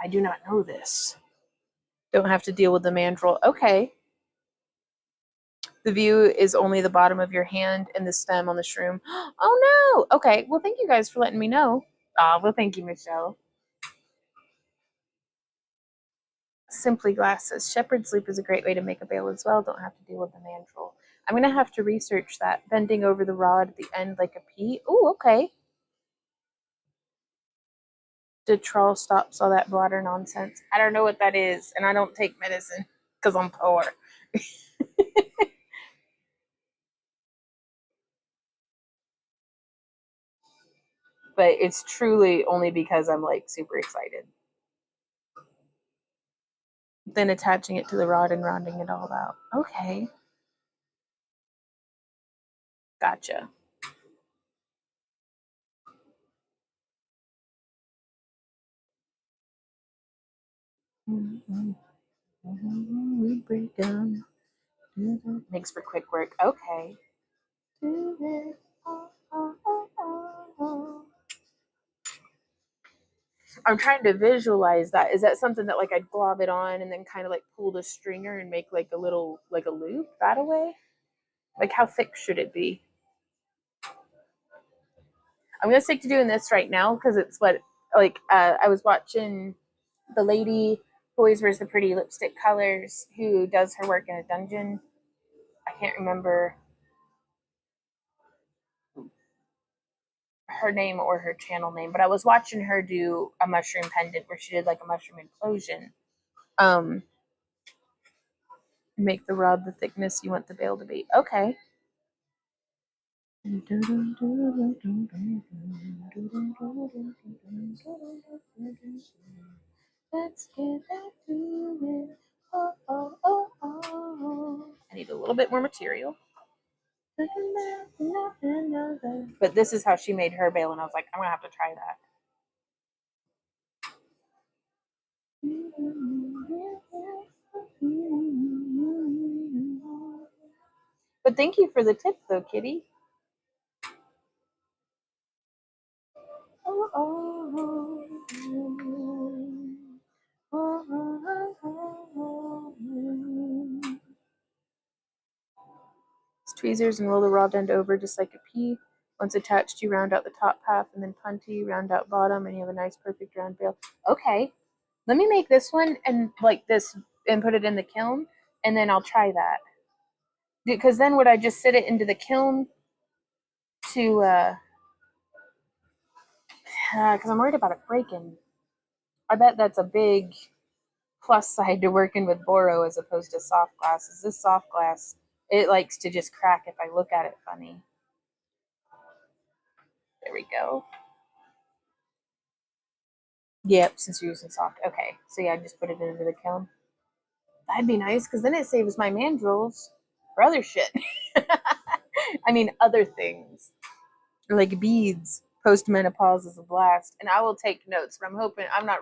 I do not know this. Don't have to deal with the mandrel. Okay. The view is only the bottom of your hand and the stem on the shroom. Oh no. Okay. Well, thank you guys for letting me know. Well, thank you, Michelle. Simply Glass says Shepherd's Loop is a great way to make a bale as well. Don't have to deal with the mandrel. I'm gonna have to research that. Bending over the rod at the end like a P. Oh, okay. Did Troll stops all that bladder nonsense? I don't know what that is, and I don't take medicine because I'm poor. But it's truly only because I'm like super excited. Then attaching it to the rod and rounding it all out. Okay. Gotcha. We break down. Makes for quick work. Okay. I'm trying to visualize that. Is that something that like I'd glob it on and then kind of like pull the stringer and make like a little like a loop that away? Like how thick should it be? I'm gonna stick to doing this right now because it's what like I was watching the lady who always wears the pretty lipstick colors who does her work in a dungeon. I can't remember her name or her channel name, but I was watching her do a mushroom pendant where she did like a mushroom implosion. Um, Make the rod the thickness you want the bail to be. Okay. Let's get back to it. Oh, oh, oh, oh. I need a little bit more material. But this is how she made her bail, and I was like, I'm going to have to try that. But thank you for the tip, though, Kitty. Oh, oh, tweezers and roll the rod end over just like a pea. Once attached, you round out the top half and then punty, round out bottom, and you have a nice, perfect round bail. Okay, let me make this one and like this and put it in the kiln, and then I'll try that. Because then would I just sit it into the kiln to, because I'm worried about it breaking. I bet that's a big plus side to working with boro as opposed to soft glass. Is this soft glass? It likes to just crack if I look at it funny. There we go. Yep, since you're using soft. Okay, so yeah, I just put it into the kiln. That'd be nice because then it saves my mandrels for other shit. I mean, other things like beads. Postmenopause is a blast, and I will take notes. But I'm hoping I'm not.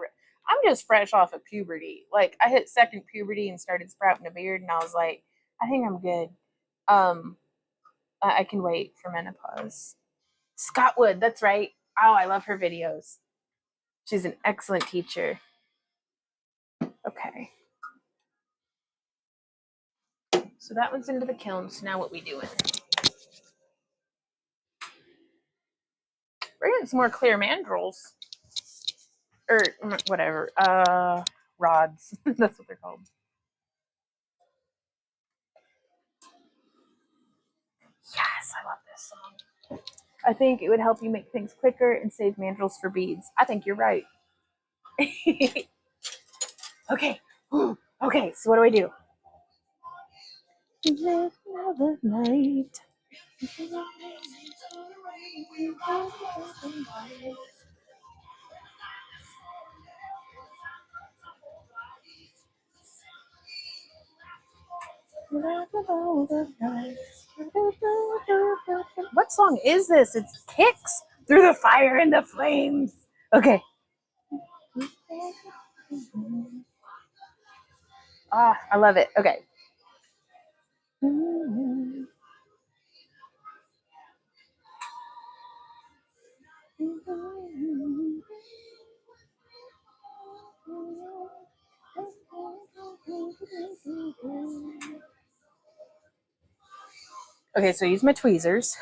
I'm just fresh off of puberty. Like I hit second puberty and started sprouting a beard, and I was like, I think I'm good. I can wait for menopause. Scott Wood, that's right. Oh, I love her videos. She's an excellent teacher. Okay. So that one's into the kiln. So now what we doing? We're getting some more clear mandrels. Or whatever. Rods. That's what they're called. Yes, I love this song. I think it would help you make things quicker and save mandrels for beads. I think you're right. Okay. Okay, so what do I do? Night. What song is this? It's Kicks Through the Fire and the Flames. Okay. Ah, I love it. Okay. Okay, so I use my tweezers.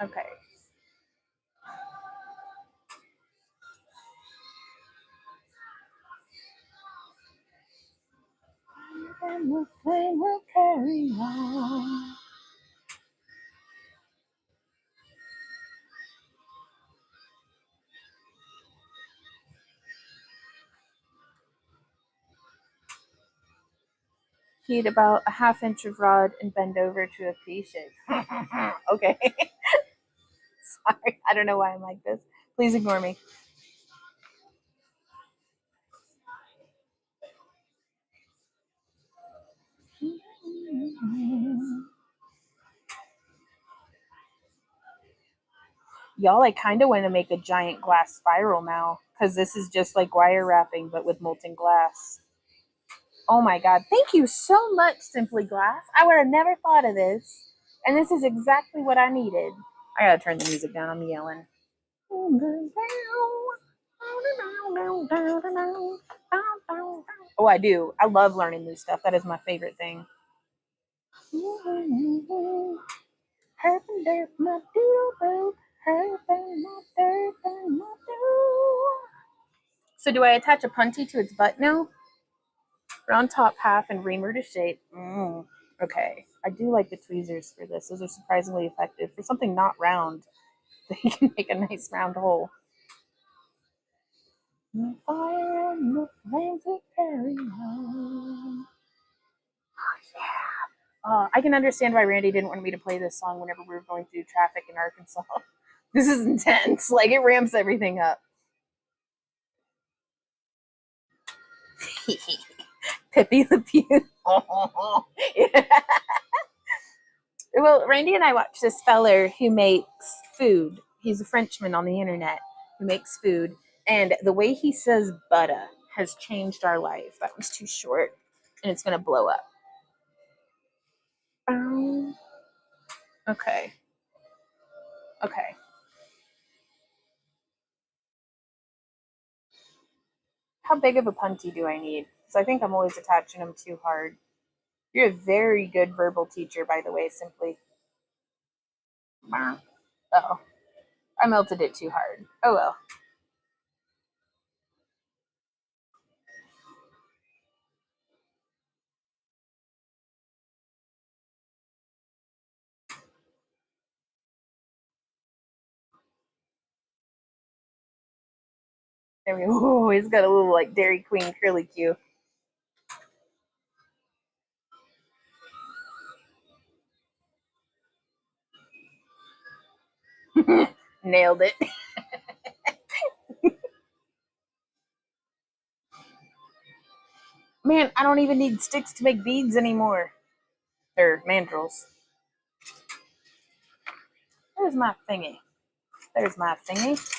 Okay. And the flame will carry on. Heat about a ½ inch of rod and bend over to a pea shape. Okay. Sorry, I don't know why I'm like this. Please ignore me. Y'all, I kind of want to make a giant glass spiral now because this is just like wire wrapping but with molten glass. Oh my god, thank you so much, Simply Glass. I would have never thought of this. And this is exactly what I needed. I gotta turn the music down, I'm yelling. Oh, I do. I love learning new stuff. That is my favorite thing. So do I attach a punty to its butt now? Round top half and reamer to shape. Okay. I do like the tweezers for this. Those are surprisingly effective. For something not round, they can make a nice round hole. The fire and the flames that carry on. I can understand why Randy didn't want me to play this song whenever we were going through traffic in Arkansas. This is intense. Like, it ramps everything up. Pippi the Pew. Well, Randy and I watched this feller who makes food. He's a Frenchman on the internet who makes food. And the way he says butter has changed our life. That one's too short and it's going to blow up. Okay. Okay. How big of a punty do I need? Because I think I'm always attaching them too hard. You're a very good verbal teacher, by the way, Simply. Oh, I melted it too hard. Oh well. There we go. Oh, he's got a little like Dairy Queen curly Q. Nailed it. Man, I don't even need sticks to make beads anymore. Or mandrels. There's my thingy. There's my thingy.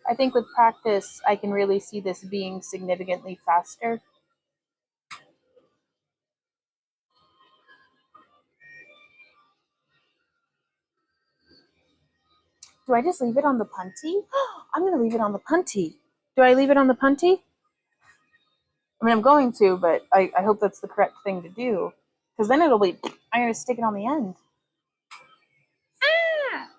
I think with practice, I can really see this being significantly faster. Do I just leave it on the punty? I'm going to leave it on the punty. Do I leave it on the punty? I mean, I'm going to, but I hope that's the correct thing to do. Because then it'll be, I'm going to stick it on the end. Ah!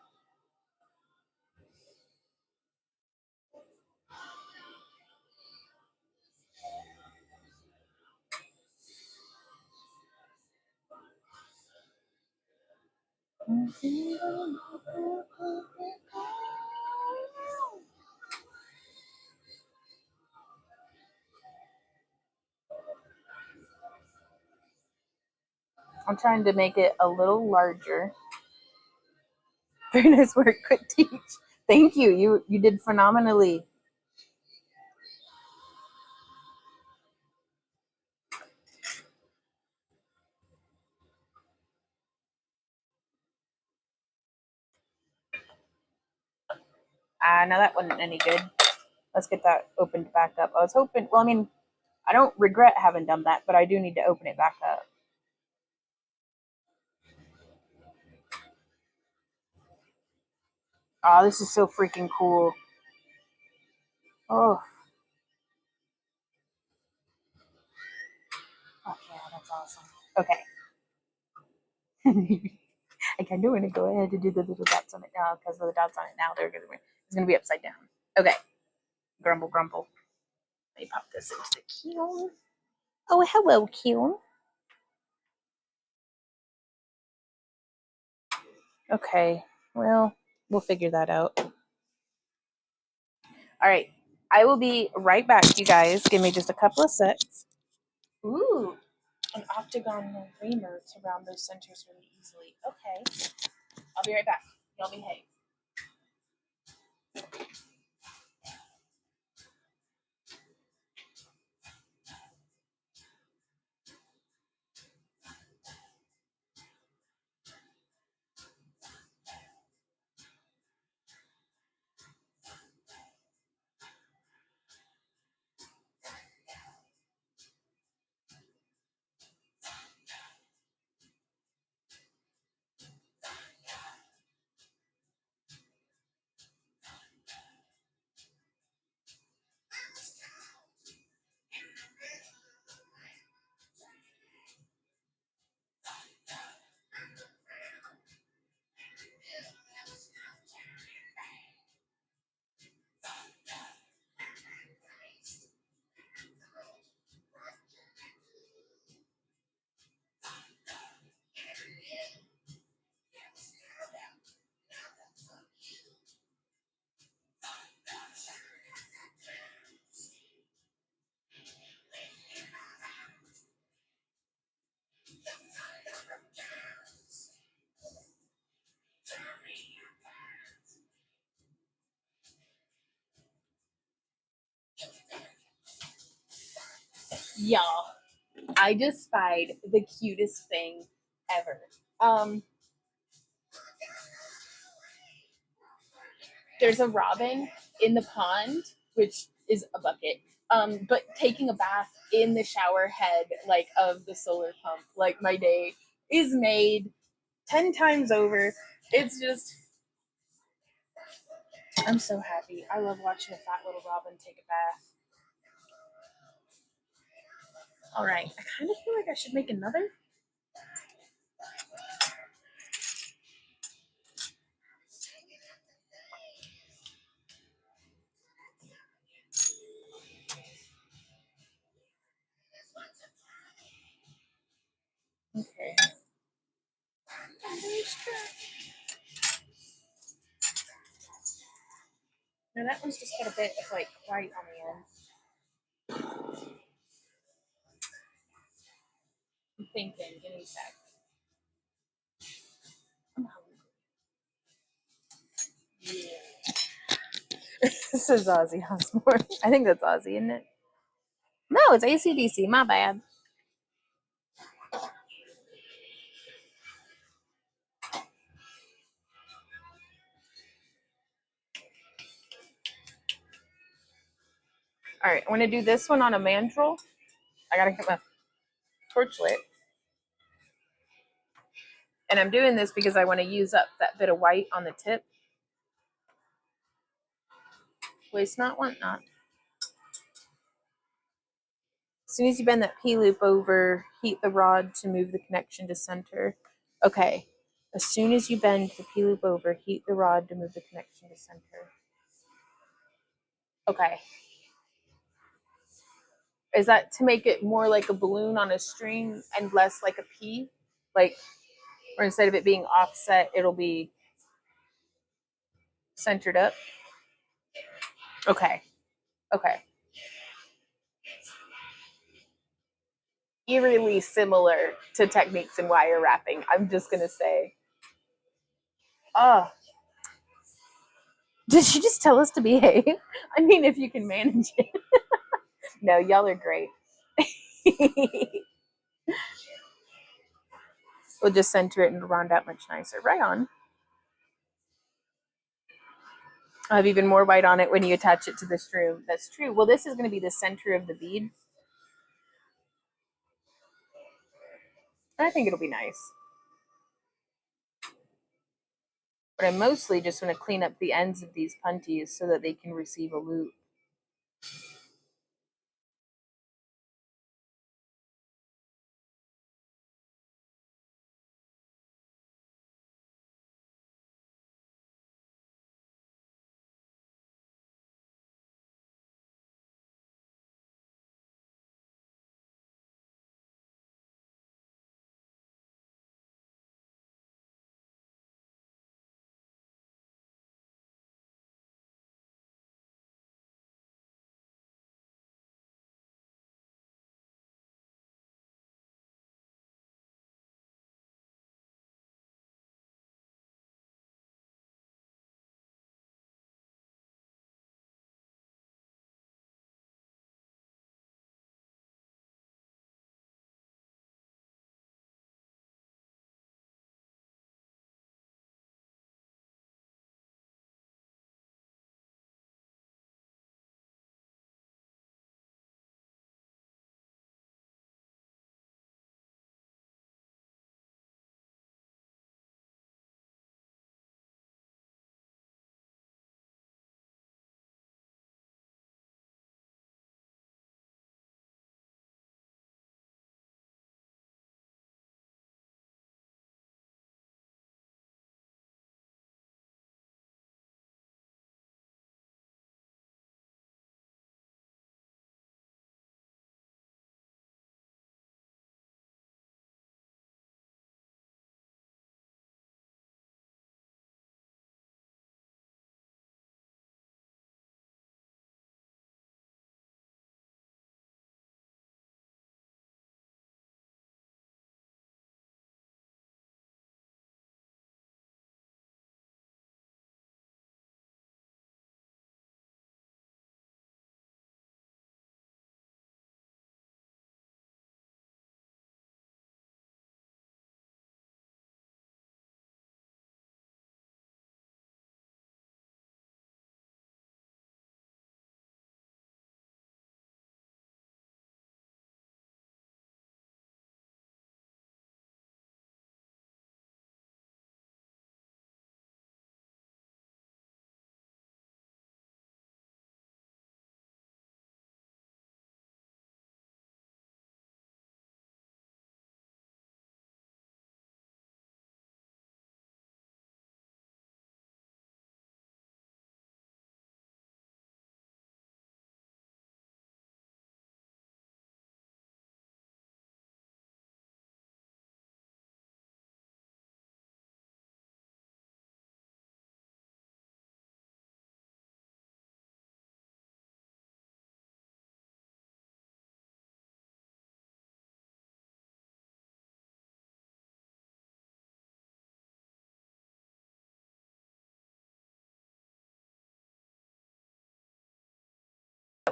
I'm trying to make it a little larger. Very nice work. Quick teach. Thank you. You did phenomenally. No, that wasn't any good. Let's get that opened back up. I was hoping, well, I mean, I don't regret having done that, but I do need to open it back up. Oh, this is so freaking cool. Oh, fuck yeah, that's awesome. Okay. I kind of want to go ahead and do the little dots on it now because the dots on it now, it's going to be upside down. Okay. Grumble, grumble. Let me pop this into the kiln. Oh, hello, kiln. Okay. Well, we'll figure that out. All right. I will be right back, you guys. Give me just a couple of secs. Ooh, an octagon reamer to round those centers really easily. Okay. I'll be right back. Y'all behave. Y'all, I just spied the cutest thing ever. There's a robin in the pond, which is a bucket, but taking a bath in the shower head, like of the solar pump. Like my day is made 10 times over. It's just, I'm so happy. I love watching a fat little robin take a bath. All right, I kind of feel like I should make another. Okay. Now that one's just got a bit of like white on the end. I'm thinking, give me a sec. I'm hungry. Yeah. This is Ozzy Osbourne. I think that's Ozzy, isn't it? No, it's AC/DC. My bad. All right, I'm gonna do this one on a mandrel. I gotta get my torch lit. And I'm doing this because I want to use up that bit of white on the tip. Waste not, want not. As soon as you bend that P-loop over, heat the rod to move the connection to center. Okay. As soon as you bend the P-loop over, heat the rod to move the connection to center. Okay. Is that to make it more like a balloon on a string and less like a P? Like, or instead of it being offset, it'll be centered up? Okay. Okay. Eerily similar to techniques in wire wrapping, I'm just going to say. Oh, did she just tell us to behave? I mean, if you can manage it. No, y'all are great. We'll just center it and round out much nicer. Right on. I'll have even more white on it when you attach it to the string. That's true. Well, this is going to be the center of the bead. I think it'll be nice. But I mostly just want to clean up the ends of these punties so that they can receive a loop.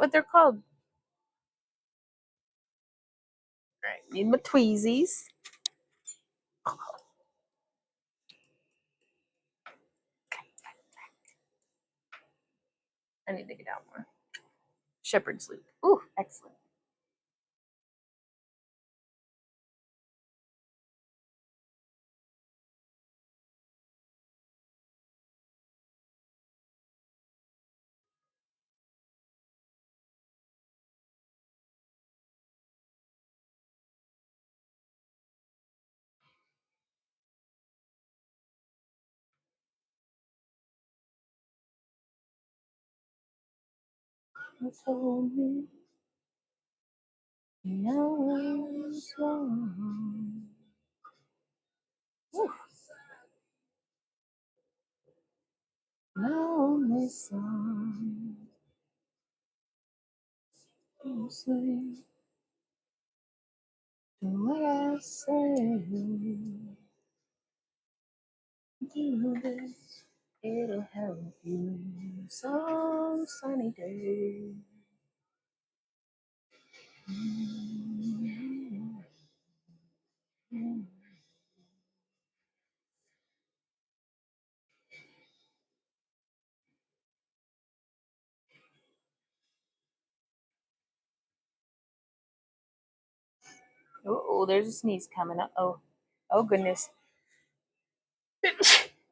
what they're called. All right, need my tweezies. I need to get out more. Shepherd's loop. Ooh, excellent. You told me no one's wrong. Ooh. My only song. You say the way I say. Do this, it'll help you some sunny day. Oh, there's a sneeze coming up. Oh, oh goodness.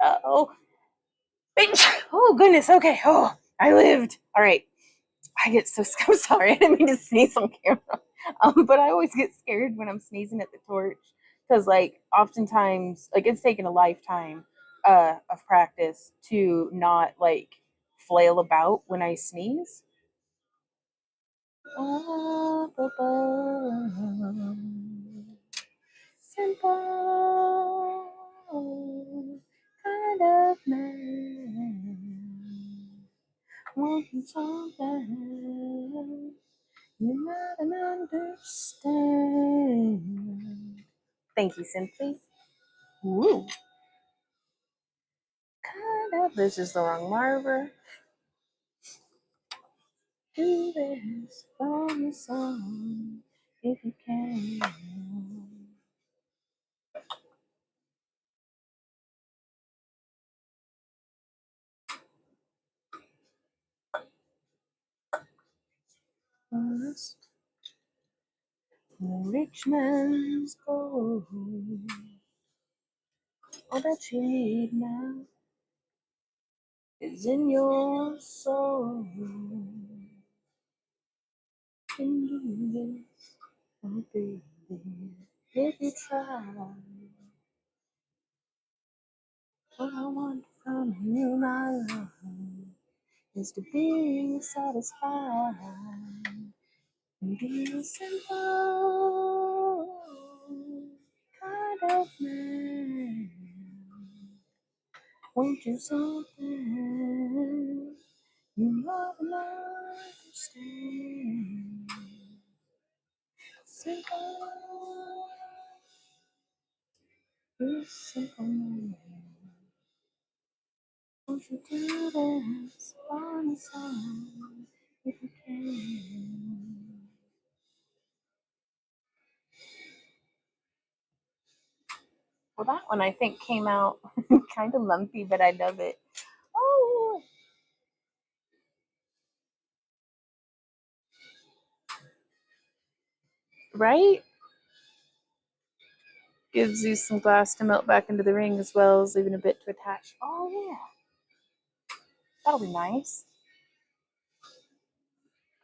Oh, oh goodness. Okay. Oh, I lived. All right. I get so I'm sorry. I didn't mean to sneeze on camera. But I always get scared when I'm sneezing at the torch because, like, oftentimes, like, it's taken a lifetime of practice to not like flail about when I sneeze. Up above, simple kind of man, wanting something you not understand. Thank you, Simply. Ooh, kind of. This is the wrong marker. Do this for the song if you can. First, the rich man's gold. All that you need now is in your soul. Can do this, oh baby, if you try. What I want from you, my love, is to be satisfied and be a simple kind of man. Won't you something you love and understand? Simple, be simple man. Won't you do this on the song if you can? Well, that one I think came out kind of lumpy, but I love it. Oh, right? Gives you some glass to melt back into the ring as well as leaving a bit to attach. Oh, yeah. That'll be nice.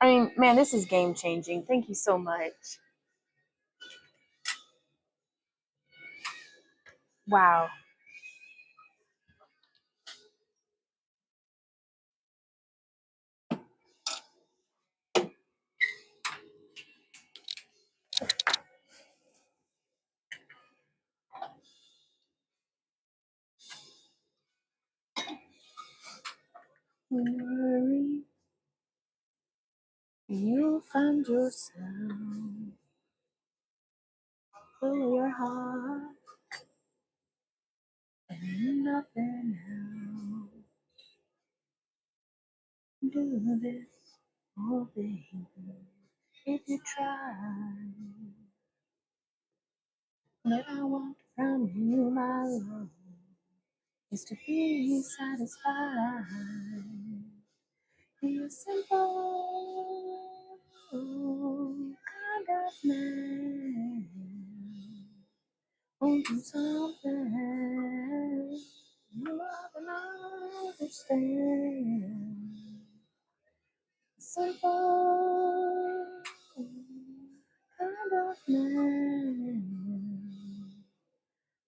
I mean, man, this is game changing. Thank you so much. Wow. Worry, you'll find yourself full of your heart and nothing else. Do this Oh, baby, if you try, what I want from you, my love, is to be satisfied. Be a simple kind of man. Won't do something you love and understand. Simple kind of man.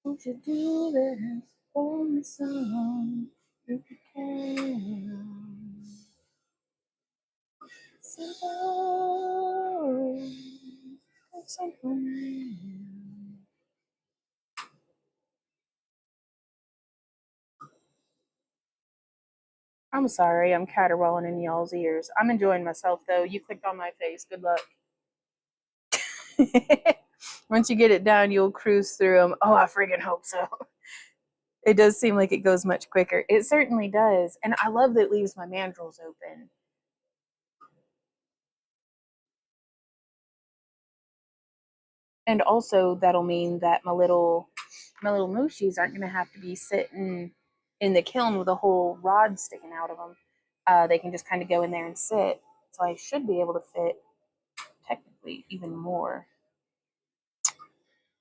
Won't you do this for me, son, if you can? Simple, simple man. I'm sorry, I'm caterwauling in y'all's ears. I'm enjoying myself though. You clicked on my face. Good luck. Once you get it down, you'll cruise through them. Oh, I friggin' hope so. It does seem like it goes much quicker. It certainly does. And I love that it leaves my mandrels open. And also that'll mean that my little mooshies aren't going to have to be sitting in the kiln with a whole rod sticking out of them. They can just kind of go in there and sit. So I should be able to fit technically even more.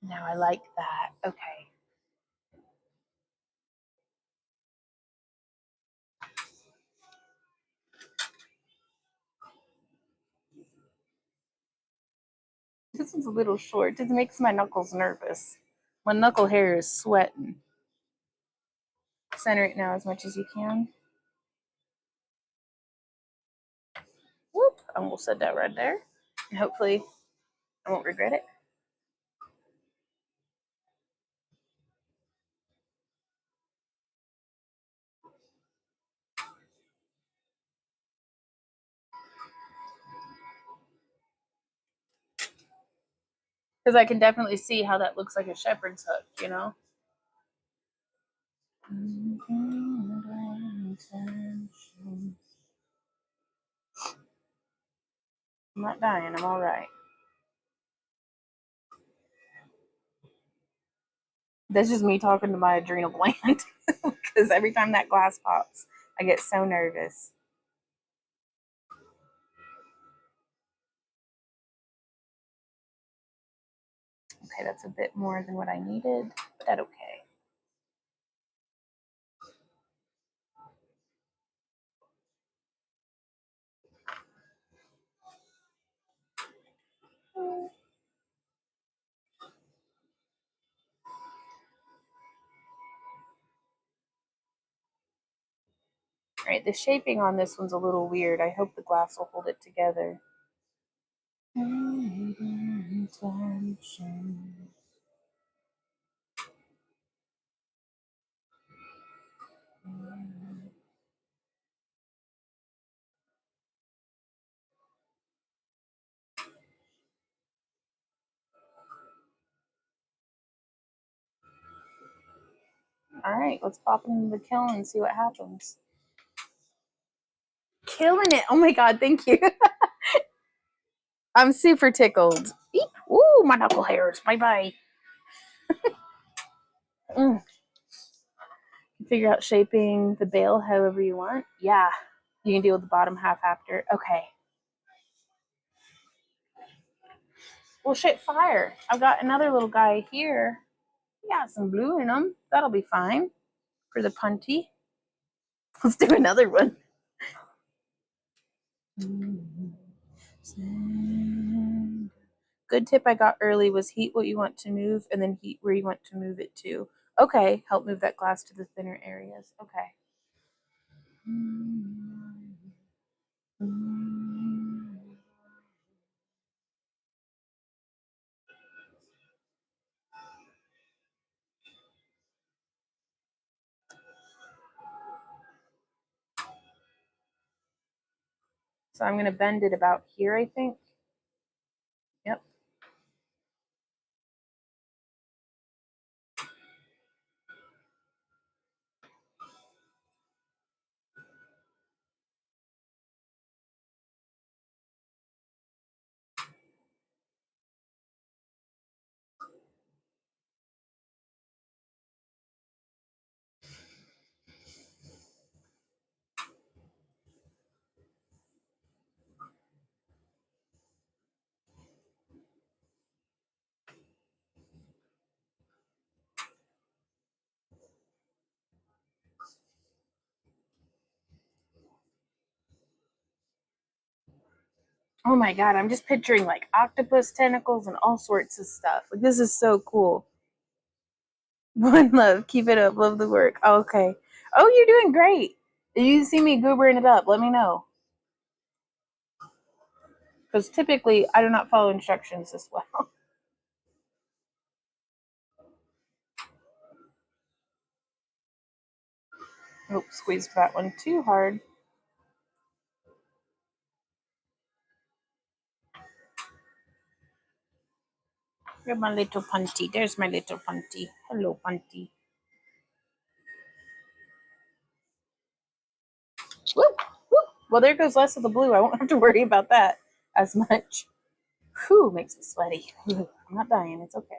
Now I like that. Okay. This one's a little short. It makes my knuckles nervous. My knuckle hair is sweating. Center it now as much as you can. Whoop. I almost said that right there. And hopefully I won't regret it. Because I can definitely see how that looks like a shepherd's hook, you know? I'm not dying. I'm all right. That's just me talking to my adrenal gland. Because every time that glass pops, I get so nervous. Okay, that's a bit more than what I needed, but that's okay. All right, the shaping on this one's a little weird. I hope the glass will hold it together. All right, let's pop it into the kiln and see what happens. Killing it. Oh my God, thank you. I'm super tickled. Eep. Ooh, my knuckle hairs. Bye bye. Figure out shaping the bale however you want. Yeah, you can deal with the bottom half after. Okay. Well, shit, fire. I've got another little guy here. He got some blue in him. That'll be fine for the punty. Let's do another one. Good tip I got early was heat what you want to move and then heat where you want to move it to. Okay, help move that glass to the thinner areas. Okay. So I'm going to bend it about here, I think. Yep. Oh my god, I'm just picturing like octopus tentacles and all sorts of stuff. Like this is so cool. One love, keep it up, love the work. Okay. Oh, you're doing great. If you see me goobering it up, let me know. Because typically I do not follow instructions this well. Oops, squeezed that one too hard. You're my little punty. There's my little punty. Hello, punty. Woo, woo. Well, there goes less of the blue. I won't have to worry about that as much. Whew, makes me sweaty. I'm not dying. It's okay.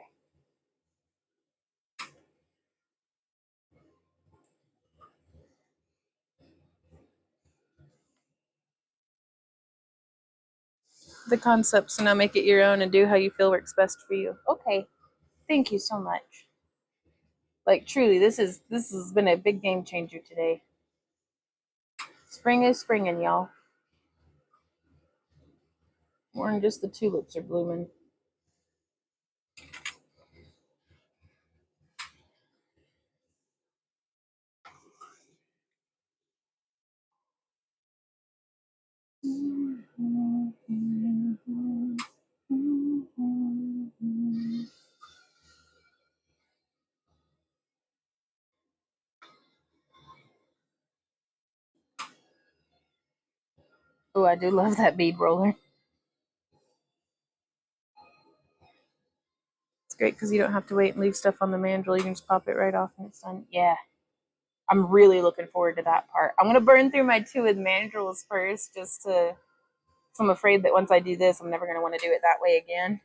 The concept, so now make it your own and do how you feel works best for you. Okay. Thank you so much. Like truly, this has been a big game changer today. Spring is springing, y'all. More than just the tulips are blooming. Oh, I do love that bead roller. It's great because you don't have to wait and leave stuff on the mandrel. You can just pop it right off and it's done. Yeah, I'm really looking forward to that part. I'm gonna burn through my two with mandrels first, just to. Cause I'm afraid that once I do this, I'm never gonna want to do it that way again.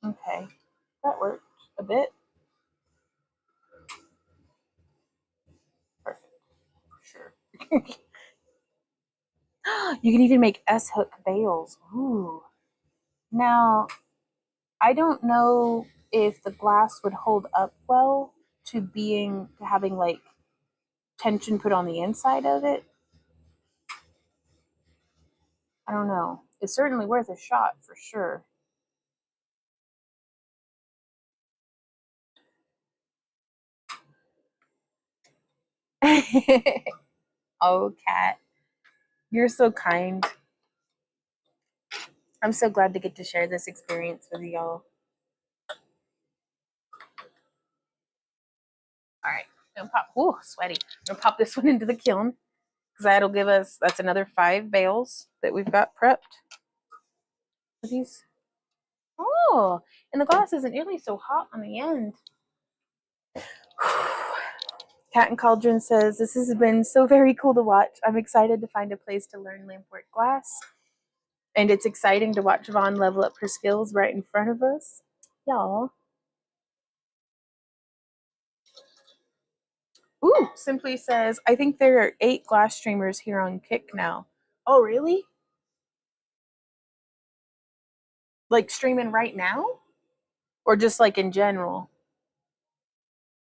Okay, that worked a bit. Perfect. Sure. You can even make S hook bales. Ooh. Now, I don't know if the glass would hold up well to having like tension put on the inside of it. I don't know. It's certainly worth a shot for sure. Oh, Kat, you're so kind. I'm so glad to get to share this experience with y'all. All right, I'm pop. Ooh, sweaty. I'm gonna pop this one into the kiln because that'll give us. That's another 5 bales that we've got prepped. Are these. Oh, and the glass isn't nearly so hot on the end. Cat and Cauldron says, this has been so very cool to watch. I'm excited to find a place to learn Lampwork glass. And it's exciting to watch Vaughn level up her skills right in front of us. Y'all. Ooh, Simply says, I think there are 8 glass streamers here on Kick now. Oh, really? Like streaming right now? Or just like in general?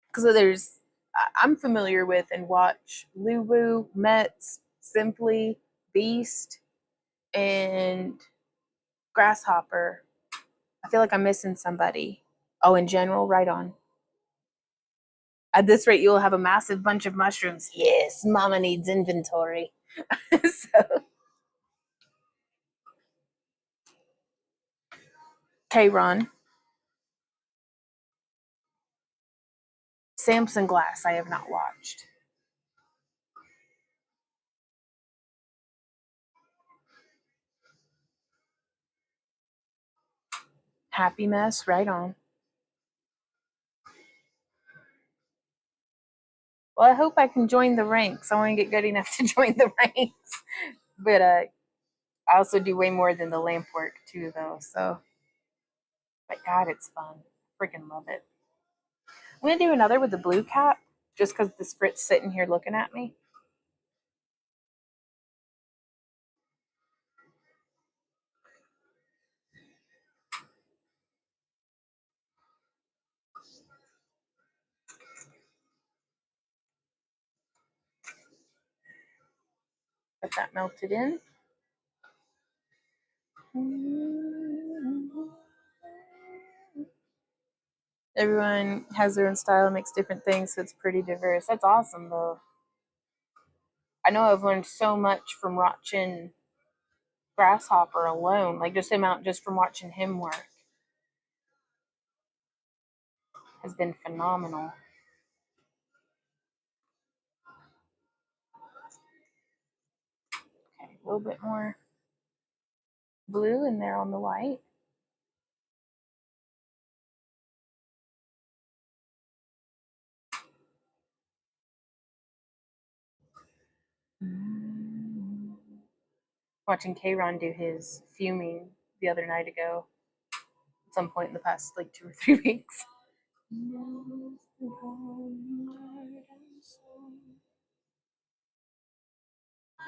Because I'm familiar with and watch Luwu, Mets, Simply, Beast, and Grasshopper. I feel like I'm missing somebody. Oh, in general, right on. At this rate, you'll have a massive bunch of mushrooms. Yes, mama needs inventory. So, okay, Ron. Samson Glass, I have not watched. Happy Mess, right on. Well, I hope I can join the ranks. I want to get good enough to join the ranks. But I also do way more than the lamp work too, though. So, but God, it's fun. Freaking love it. I'm gonna do another with the blue cap, just because this Frit's sitting here looking at me. Get that melted in. Everyone has their own style, makes different things, so it's pretty diverse. That's awesome, though. I know I've learned so much from watching Grasshopper alone, like just the amount just from watching him work has been phenomenal. Okay, a little bit more blue in there on the white. Watching Kron do his fuming the other night ago, at some point in the past like 2 or 3 weeks.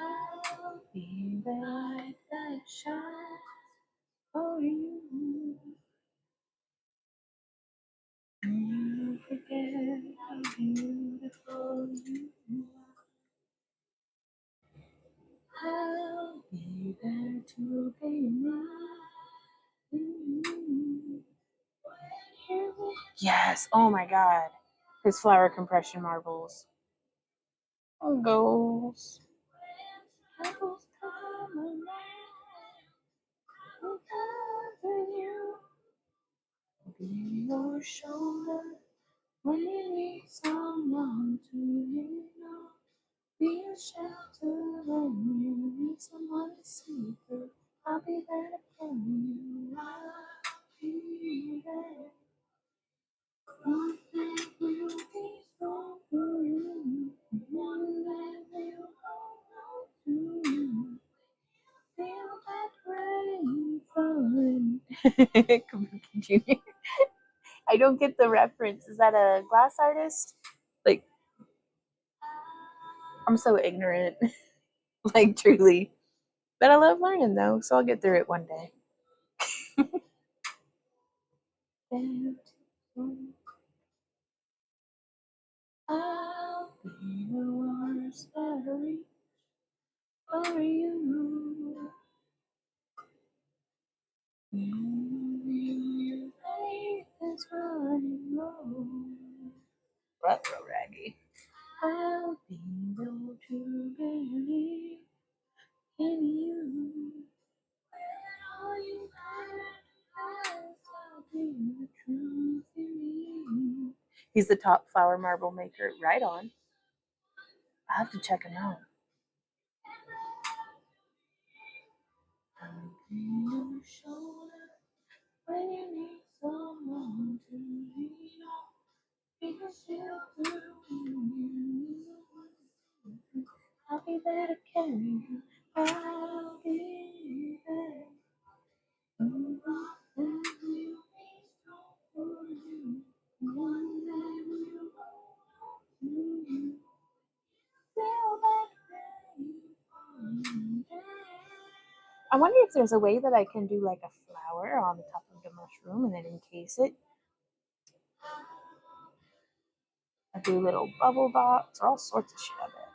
I'll be the light that shines for you. You forget how beautiful you are. I'll be there to be mine. Yes. Oh my God. His flower compression marbles. Oh, goals. Be your shoulder when you need someone to lean on. Be a shelter when you need someone to see through. I'll be there to carry you. I'll be there. One day we'll be strong for you. One day we'll hold on to you. Feel that rain falling. Kabuki Jr. I don't get the reference. Is that a glass artist? Like, I'm so ignorant. Like, truly. But I love learning, though, so I'll get through it one day. I'll be the worst battery for you. Your faith is running low. Retro raggy. I'll be there to believe in you. All you got, I'll be the truth in me. He's the top flower marble maker. Right on. I have to check him out. I'll be your shoulder when you need someone to lean on. Be a shelter when you need someone. I'll be there to carry you. I'll be there. One day we'll hold to you. I wonder if there's a way that I can do like a flower on top of the mushroom and then encase it. I do little bubble dots or all sorts of shit of it.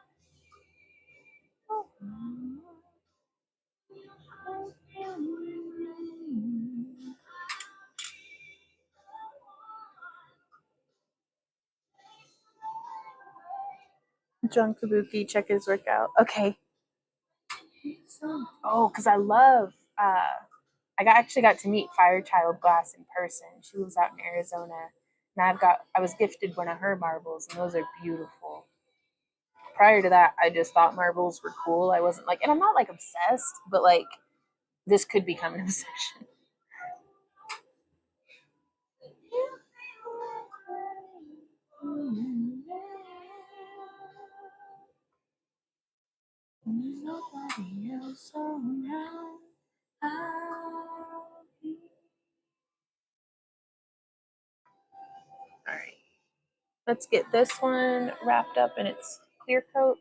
John Kabuki, check his work out. Okay. Oh, because I love actually got to meet Firechild Glass in person. She lives out in Arizona. And I was gifted one of her marbles, and those are beautiful. Prior to that, I just thought marbles were cool. I wasn't like, and I'm not like obsessed, but like this could become an obsession. Nobody else around. I'll be. All right. Let's get this one wrapped up in its clear coat.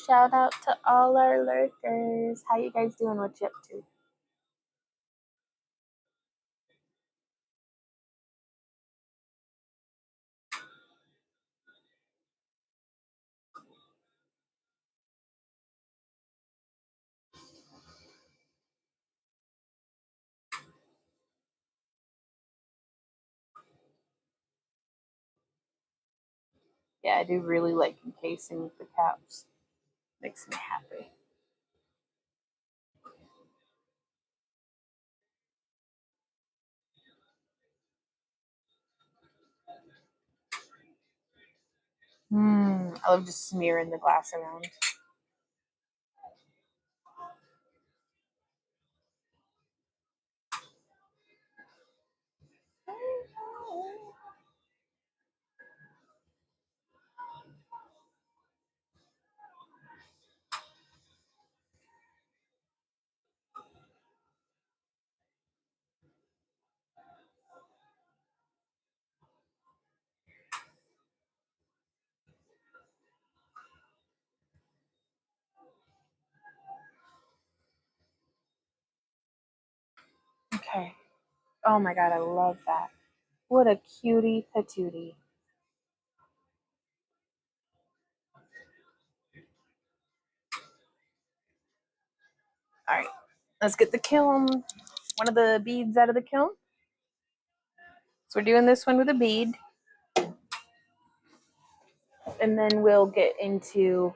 Shout out to all our lurkers. How you guys doing? What you up to? Yeah, I do really like encasing the caps. Makes me happy. I love just smearing the glass around. Okay. Oh my god, I love that. What a cutie patootie. All right, let's get the kiln, one of the beads out of the kiln. So we're doing this one with a bead. And then we'll get into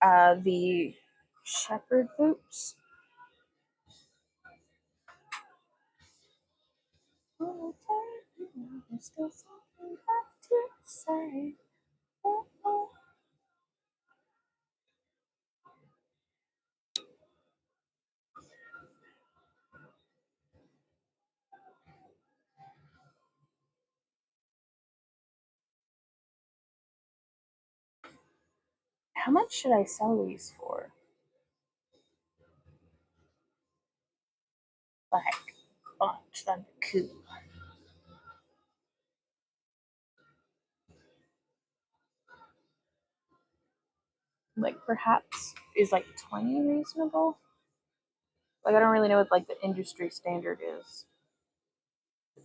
the shepherd boots. There's still something left to say. Oh, oh. How much should I sell these for? Like, bunch, that'd be cool. Like, perhaps is like 20 reasonable? Like, I don't really know what like the industry standard is.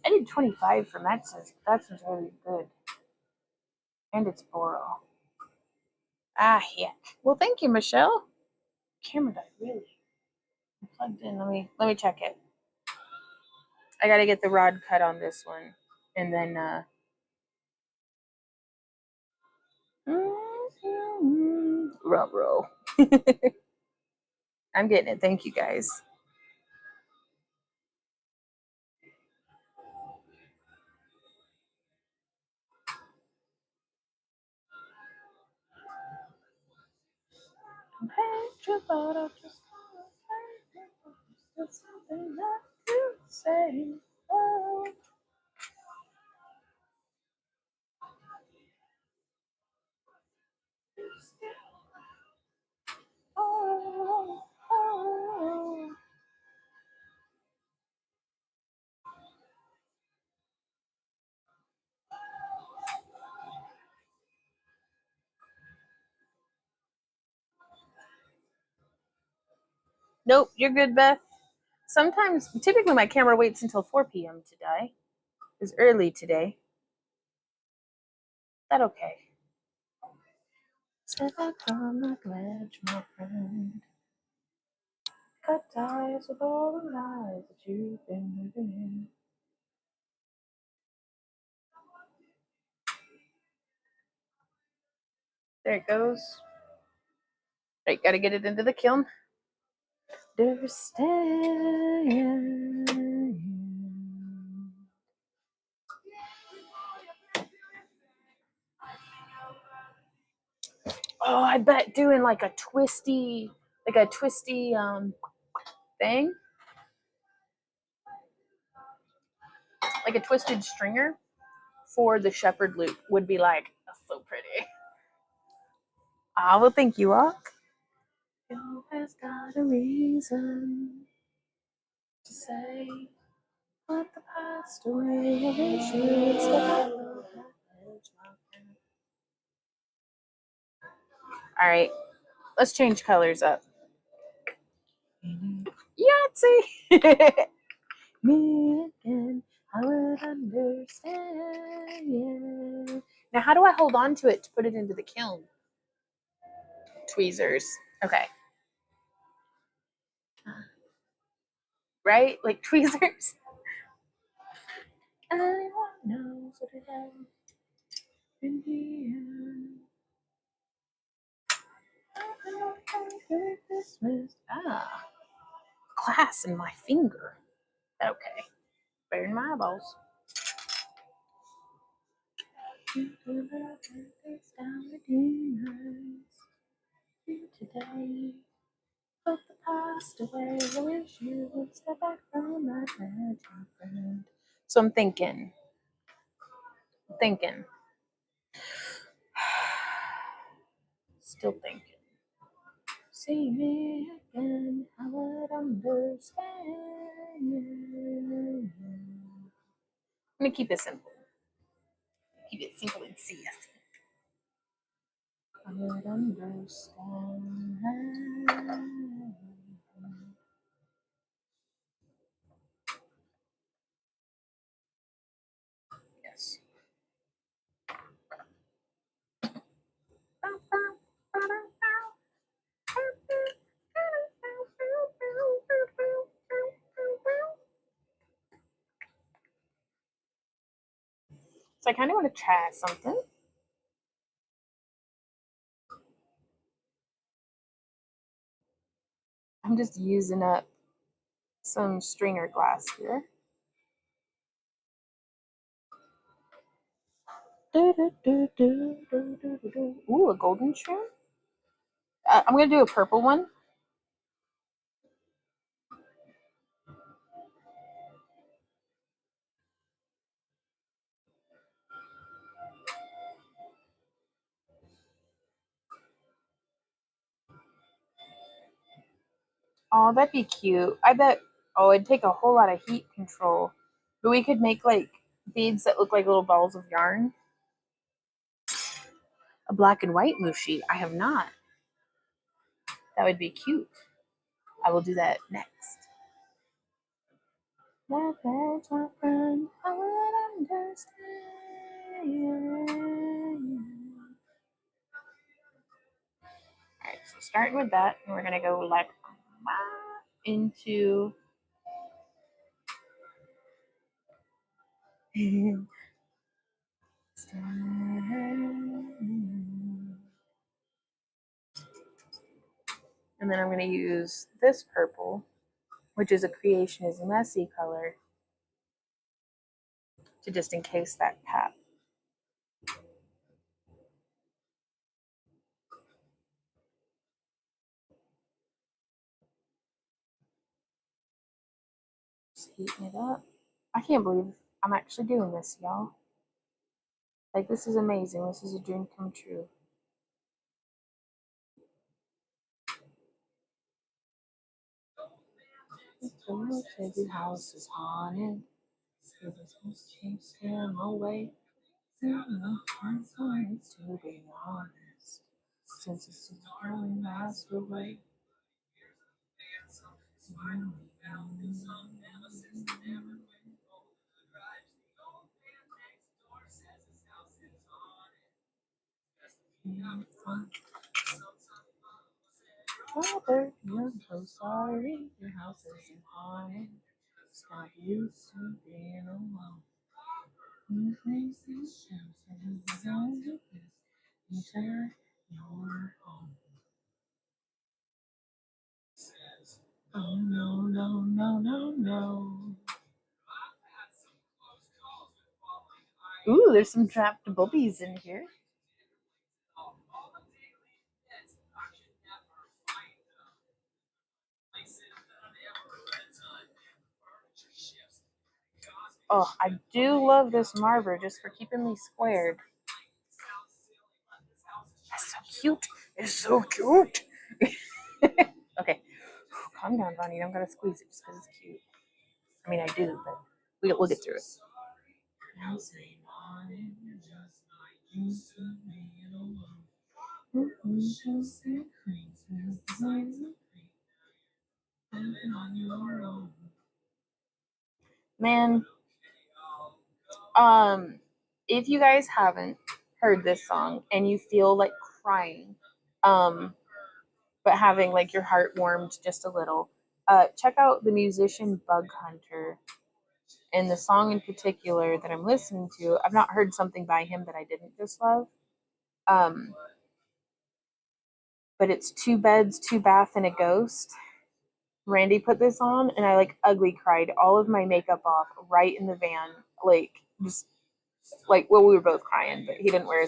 I did 25 for Metz's, but that sounds really good. And it's Boro. Ah, heck. Well, thank you, Michelle. Camera died, really. I'm plugged in. Let me check it. I gotta get the rod cut on this one, and then rub roll. I'm getting it. Thank you guys. Something left to say. Oh. Oh, oh. Nope, you're good, Beth. Sometimes, typically, my camera waits until 4 p.m. to die. It's early today. That okay? Step back from the ledge, my friend. Cut ties with all the lies that you've been living in. There it goes. Right, gotta get it into the kiln. understand. Oh, I bet doing like a twisty thing, like a twisted stringer for the shepherd loop would be like so pretty. I will think you are. You has got a reason to say what the past away. I wish you would step up. All right, let's change colors up. Yahtzee! Me again, I would understand. Yeah. Now, how do I hold on to it to put it into the kiln? Tweezers. Okay. Right? Like tweezers. Anyone knows what it is in here. Christmas. Ah, glass in my finger. Okay. Burn my eyeballs. Today, hope the past away. I wish you would step back from my bed, my friend. So I'm thinking. Still thinking. See me again, I would understand. I'm gonna keep it simple. Keep it simple and see. I would understand. Yes. So I kind of want to try something. I'm just using up some stringer glass here. Ooh, a golden shrimp. I'm gonna do a purple one. Oh, that'd be cute. I bet. Oh, it'd take a whole lot of heat control, but we could make like beads that look like little balls of yarn. A black and white mushi. I have not. That would be cute. I will do that next. My friend, I would understand. Alright, so starting with that, and we're gonna go like into and then I'm gonna use this purple, which is a Creation is Messy color, to just encase that cap. Just heating it up. I can't believe I'm actually doing this, y'all. Like, this is amazing. This is a dream come true. Every house is haunted. Christmas keeps him away. I'm sorry to be honest. Since it's going last away. Father, I'm so sorry. Your house isn't haunted. It's not used to being alone. You think it's your home. Oh no, no, no, no, no. Ooh, there's some trapped bubbies in here. Oh, I do love this Marver just for keeping me squared. That's so cute. It's so cute. Okay, calm down, Bonnie. You don't gotta squeeze it just because it's cute. I mean, I do, but we'll get through it. Man, if you guys haven't heard this song and you feel like crying, um, but having like your heart warmed just a little, check out the musician Bug Hunter. And the song in particular that I'm listening to, I've not heard something by him that I didn't just love. Um, but it's Two Beds, Two Bath, and a Ghost. Randy put this on, and I like ugly cried all of my makeup off right in the van, like just like well, we were both crying, but he didn't wear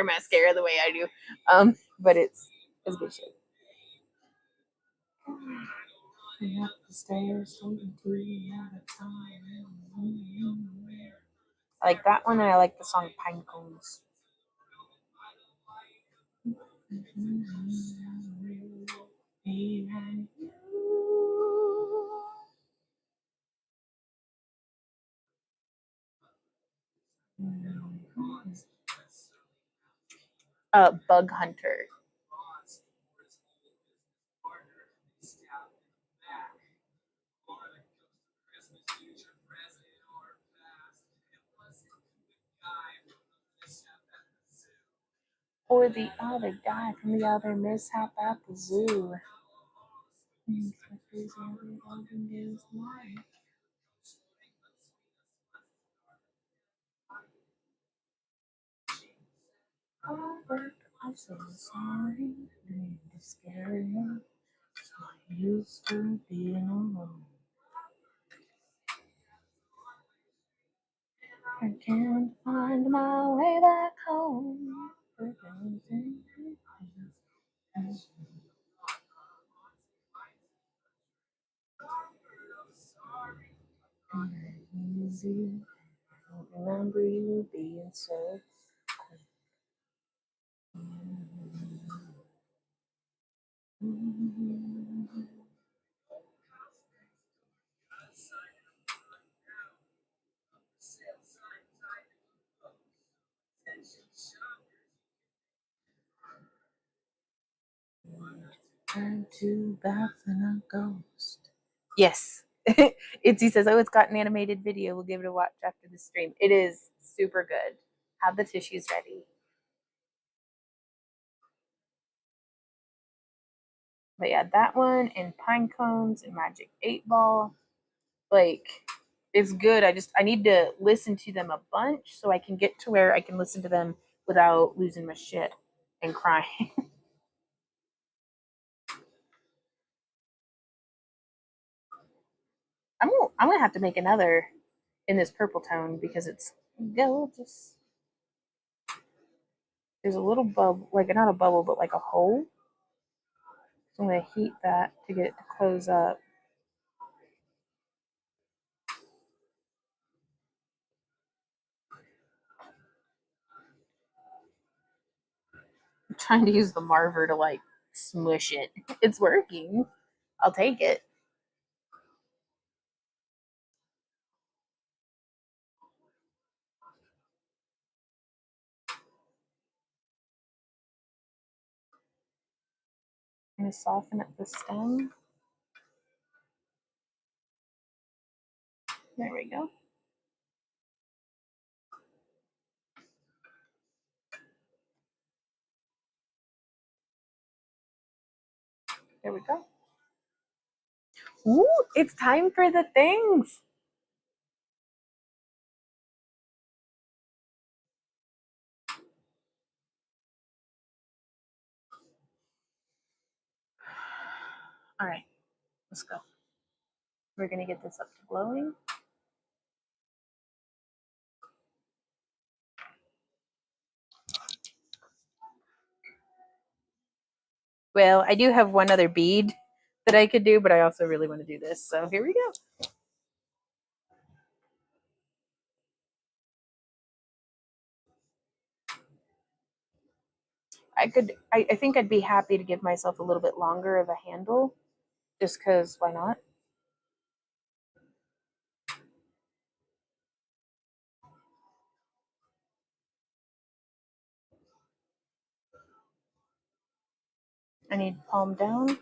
mascara the way I do. But it's good shit. Up the stairs, I like that one, and I like the song Pine Cones. Bug Hunter. Or the other guy from the other mishap at the zoo. Albert, I'm so sorry. It's scary. I used to be alone. I can't find my way back home. Easy. I don't remember you being so quick. And two baths and a ghost. Yes. Itzy says, oh, it's got an animated video. We'll give it a watch after the stream. It is super good. Have the tissues ready. But yeah, that one and Pine Cones and Magic 8 Ball. Like, it's good. I need to listen to them a bunch so I can get to where I can listen to them without losing my shit and crying. I'm gonna have to make another in this purple tone because it's gorgeous. There's a little bubble, like not a bubble, but like a hole. So I'm gonna heat that to get it to close up. I'm trying to use the Marver to like smush it. It's working. I'll take it. I'm gonna soften up the stem. There we go. There we go. Ooh, it's time for the things. All right. Let's go. We're going to get this up to glowing. Well, I do have one other bead that I could do, but I also really want to do this. So here we go. I think I'd be happy to give myself a little bit longer of a handle just because why not? I need palm down.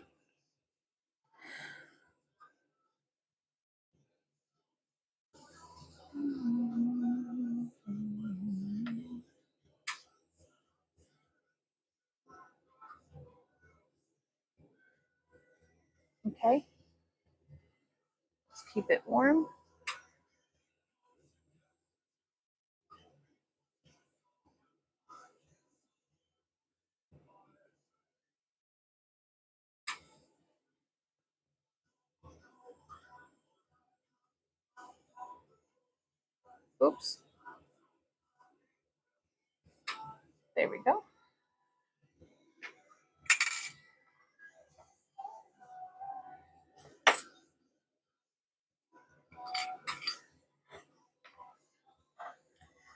Okay. Let's keep it warm. Oops. There we go.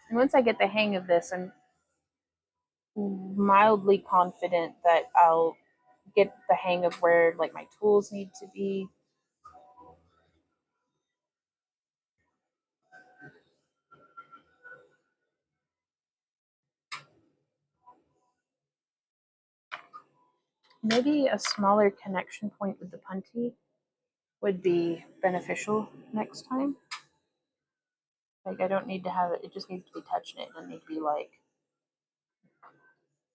And once I get the hang of this, I'm mildly confident that I'll get the hang of where like my tools need to be. Maybe a smaller connection point with the puntee would be beneficial next time. Like I don't need to have it, it just needs to be touching it. It doesn't need to be like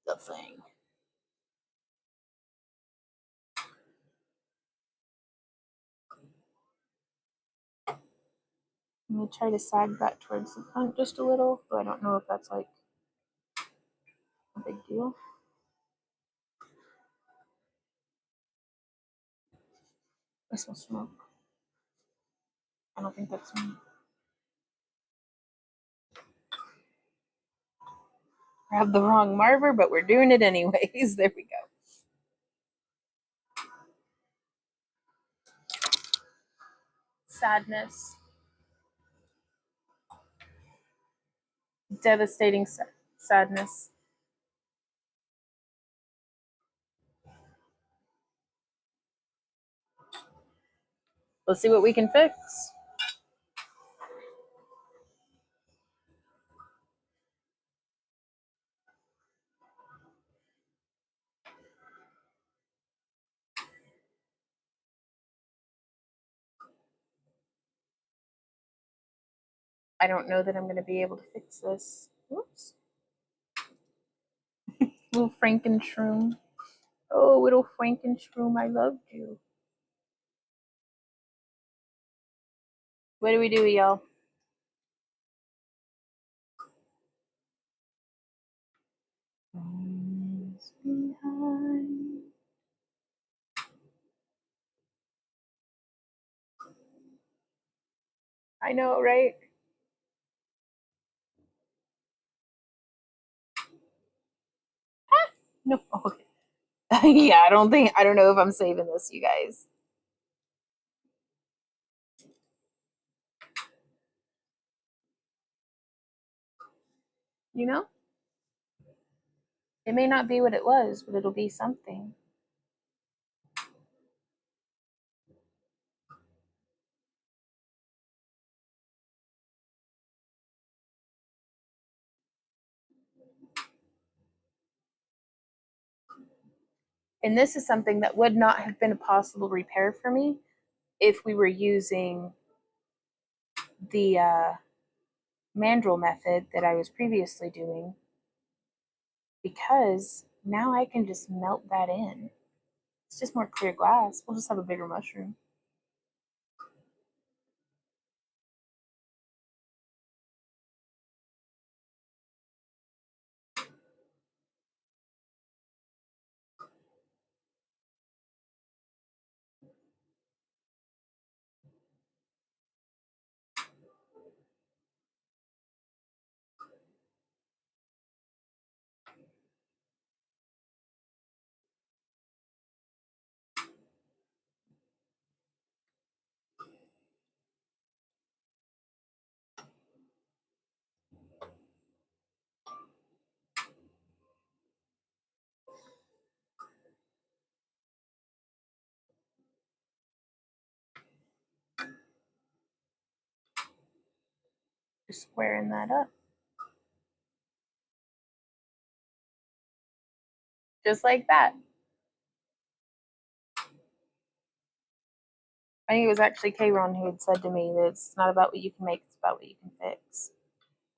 the thing. I'm gonna try to sag that towards the front just a little, but I don't know if that's like a big deal. I smell smoke. I don't think that's me. I have the wrong marver, but we're doing it anyways. There we go. Sadness. Devastating sadness. Let's see what we can fix. I don't know that I'm going to be able to fix this. Whoops. Little Frankenshroom. Oh, little Frankenshroom, I loved you. What do we do, y'all? I know, right? No. Okay. Yeah, I don't know if I'm saving this, you guys. You know? It may not be what it was, but it'll be something. And this is something that would not have been a possible repair for me if we were using the mandrel method that I was previously doing, because now I can just melt that in. It's just more clear glass. We'll just have a bigger mushroom. Just squaring that up. Just like that. I think it was actually Kayron who had said to me that it's not about what you can make, it's about what you can fix.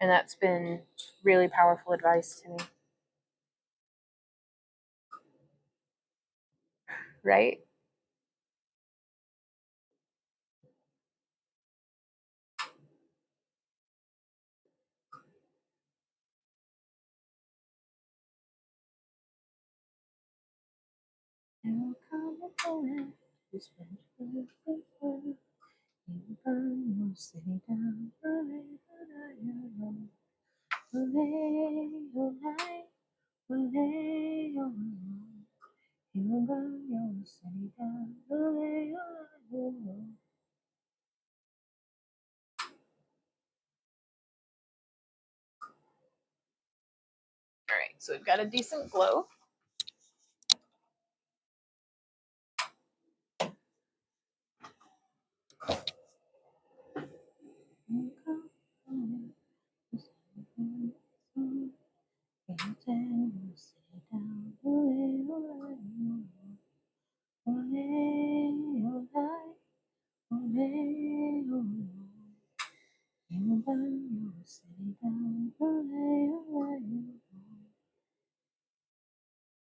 And that's been really powerful advice to me. Right? You come upon you spend your you burn your city down, your light, your you burn your city down, your All right, so we've got a decent glow.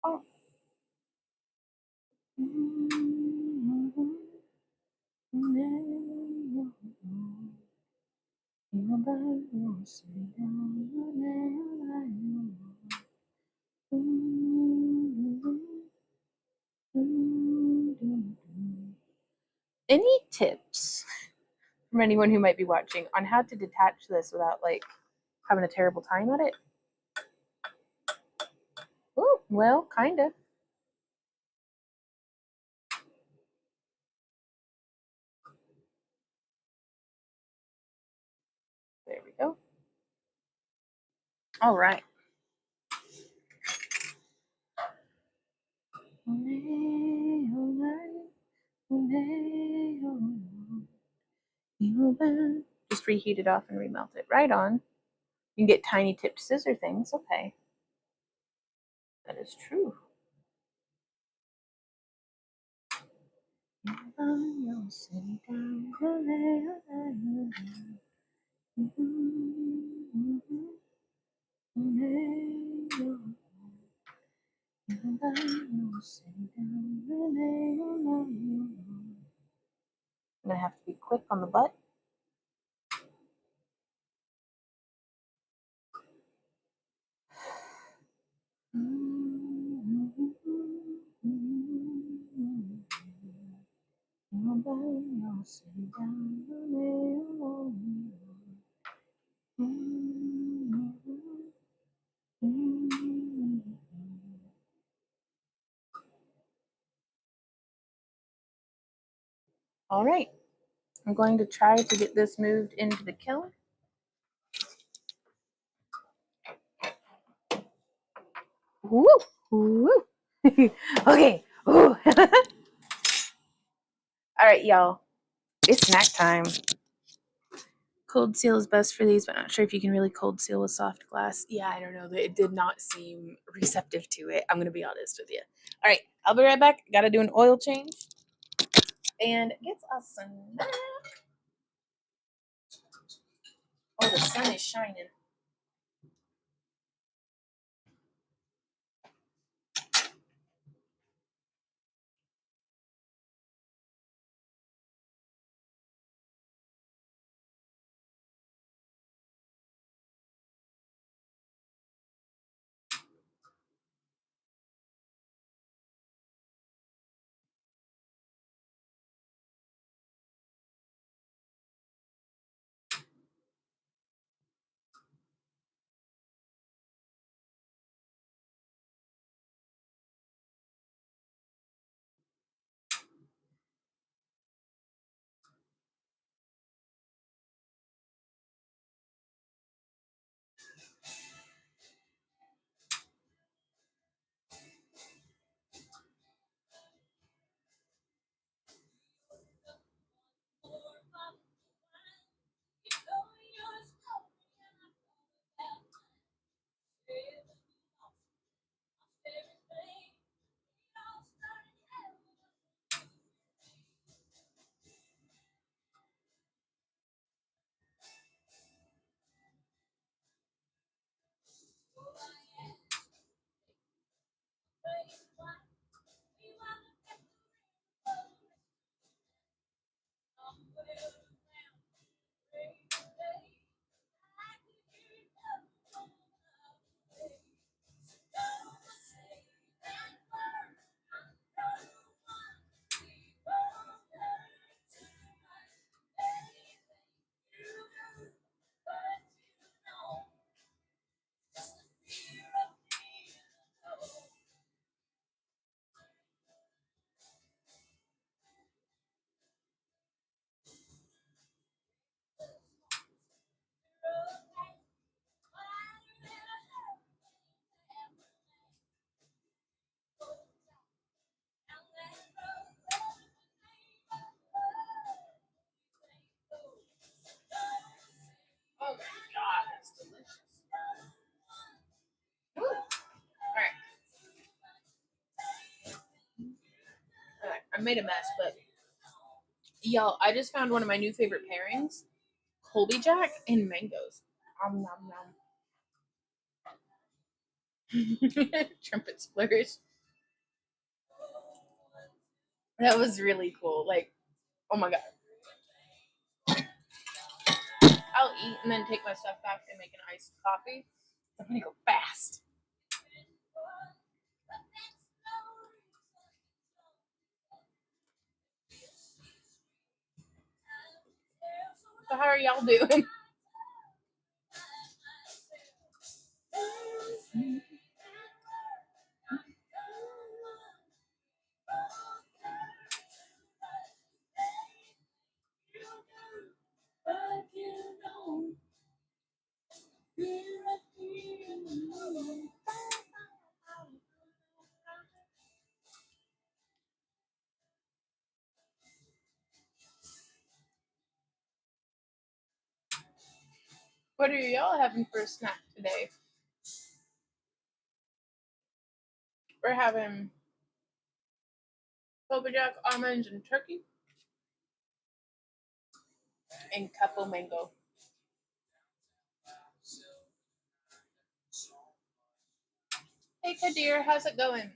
Oh. Any tips from anyone who might be watching on how to detach this without like having a terrible time at it? Oh, well, kind of. There we go. All right. Just reheat it off and remelt it. Right on. You can get tiny tipped scissor things. Okay. That is true. I'm gonna have to be quick on the butt. All right, I'm going to try to get this moved into the kiln. Woo! Woo! Okay. All right, y'all. It's snack time. Cold seal is best for these, but not sure if you can really cold seal with soft glass. Yeah, I don't know. It did not seem receptive to it. I'm going to be honest with you. All right, I'll be right back. Got to do an oil change. And gets us a snack. Oh, the sun is shining. I made a mess, but y'all, I just found one of my new favorite pairings: Colby Jack and mangoes. Nom nom nom. Trumpets flourish. That was really cool. Like, oh my god. I'll eat and then take my stuff back and make an iced coffee. I'm gonna go fast. So how are y'all doing? What are y'all having for a snack today? We're having Colby Jack almonds and turkey and couple mango. Hey Kadir, how's it going?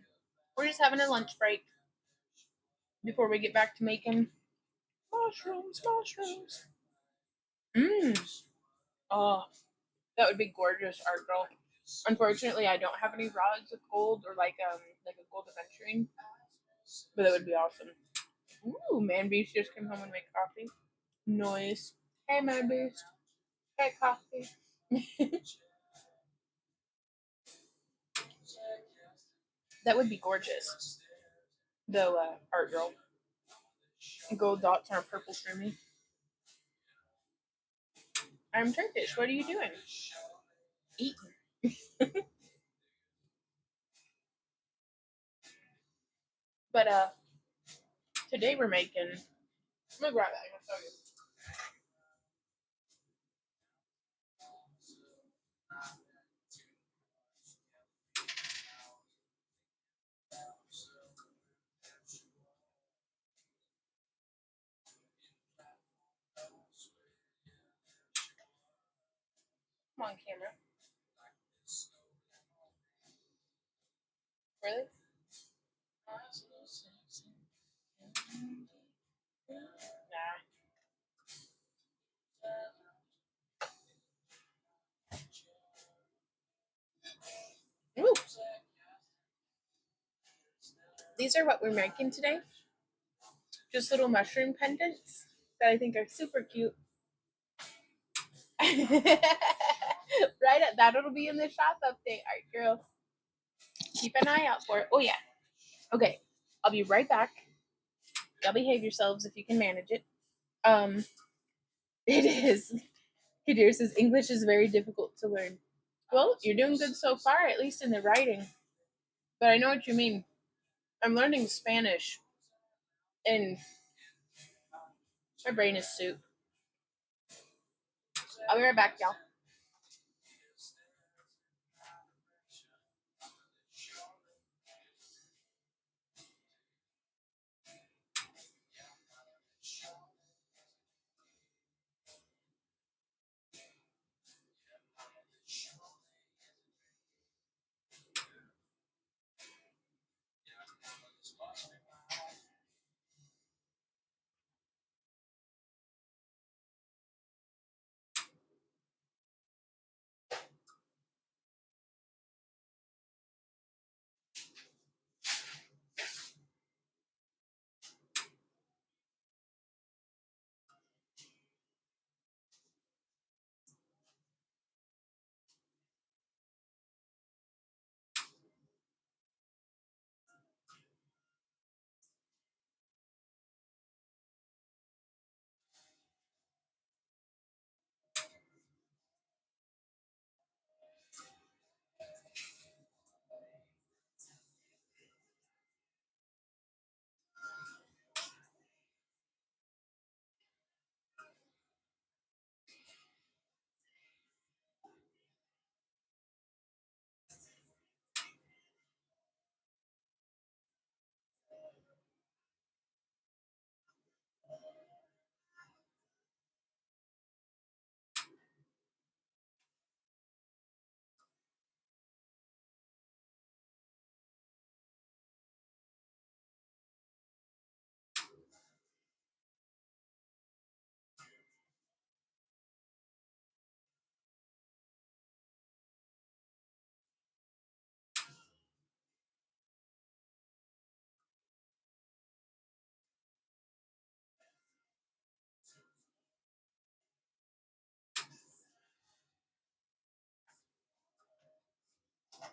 We're just having a lunch break before we get back to making mushrooms, mushrooms. Mmm. Oh, that would be gorgeous, art girl. Unfortunately, I don't have any rods of gold or like a gold aventurine, but that would be awesome. Ooh, Man Beast just came home and made coffee. Noise. Hey, Man Beast. Hey, coffee. That would be gorgeous. Though, art girl. Gold dots on a purple shroomy. I'm Turkish. What are you doing? Eating. But today we're making. Let me grab that. I'll show you. Come on, camera. Really? Nah. Ooh. These are what we're making today. Just little mushroom pendants that I think are super cute. Right? That'll be in the shop update, art girl. Keep an eye out for it. Oh, yeah. Okay. I'll be right back. Y'all behave yourselves if you can manage it. Um, it is. Kadir says English is very difficult to learn. Well, you're doing good so far, at least in the writing. But I know what you mean. I'm learning Spanish, and my brain is soup. I'll be right back, y'all.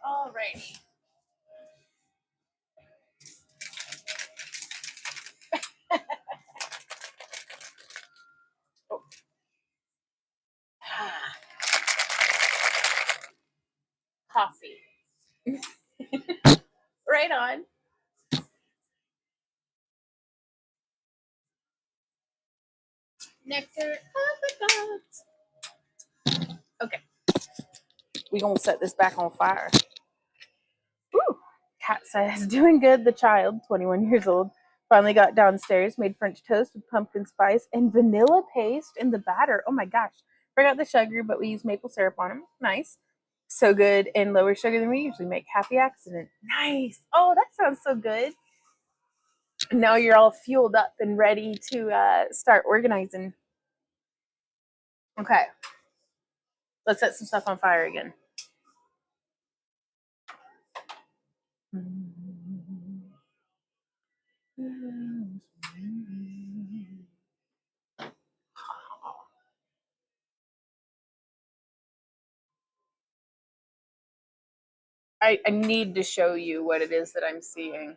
Alrighty. Oh. Coffee. Right on. Nectar of the gods. Okay. We're going to set this back on fire. Woo! Cat says, doing good. The child, 21 years old, finally got downstairs, made French toast with pumpkin spice and vanilla paste in the batter. Oh my gosh. Forgot the sugar, but we use maple syrup on them. Nice. So good and lower sugar than we usually make. Happy accident. Nice. Oh, that sounds so good. Now you're all fueled up and ready to start organizing. Okay. Let's set some stuff on fire again. I need to show you what it is that I'm seeing.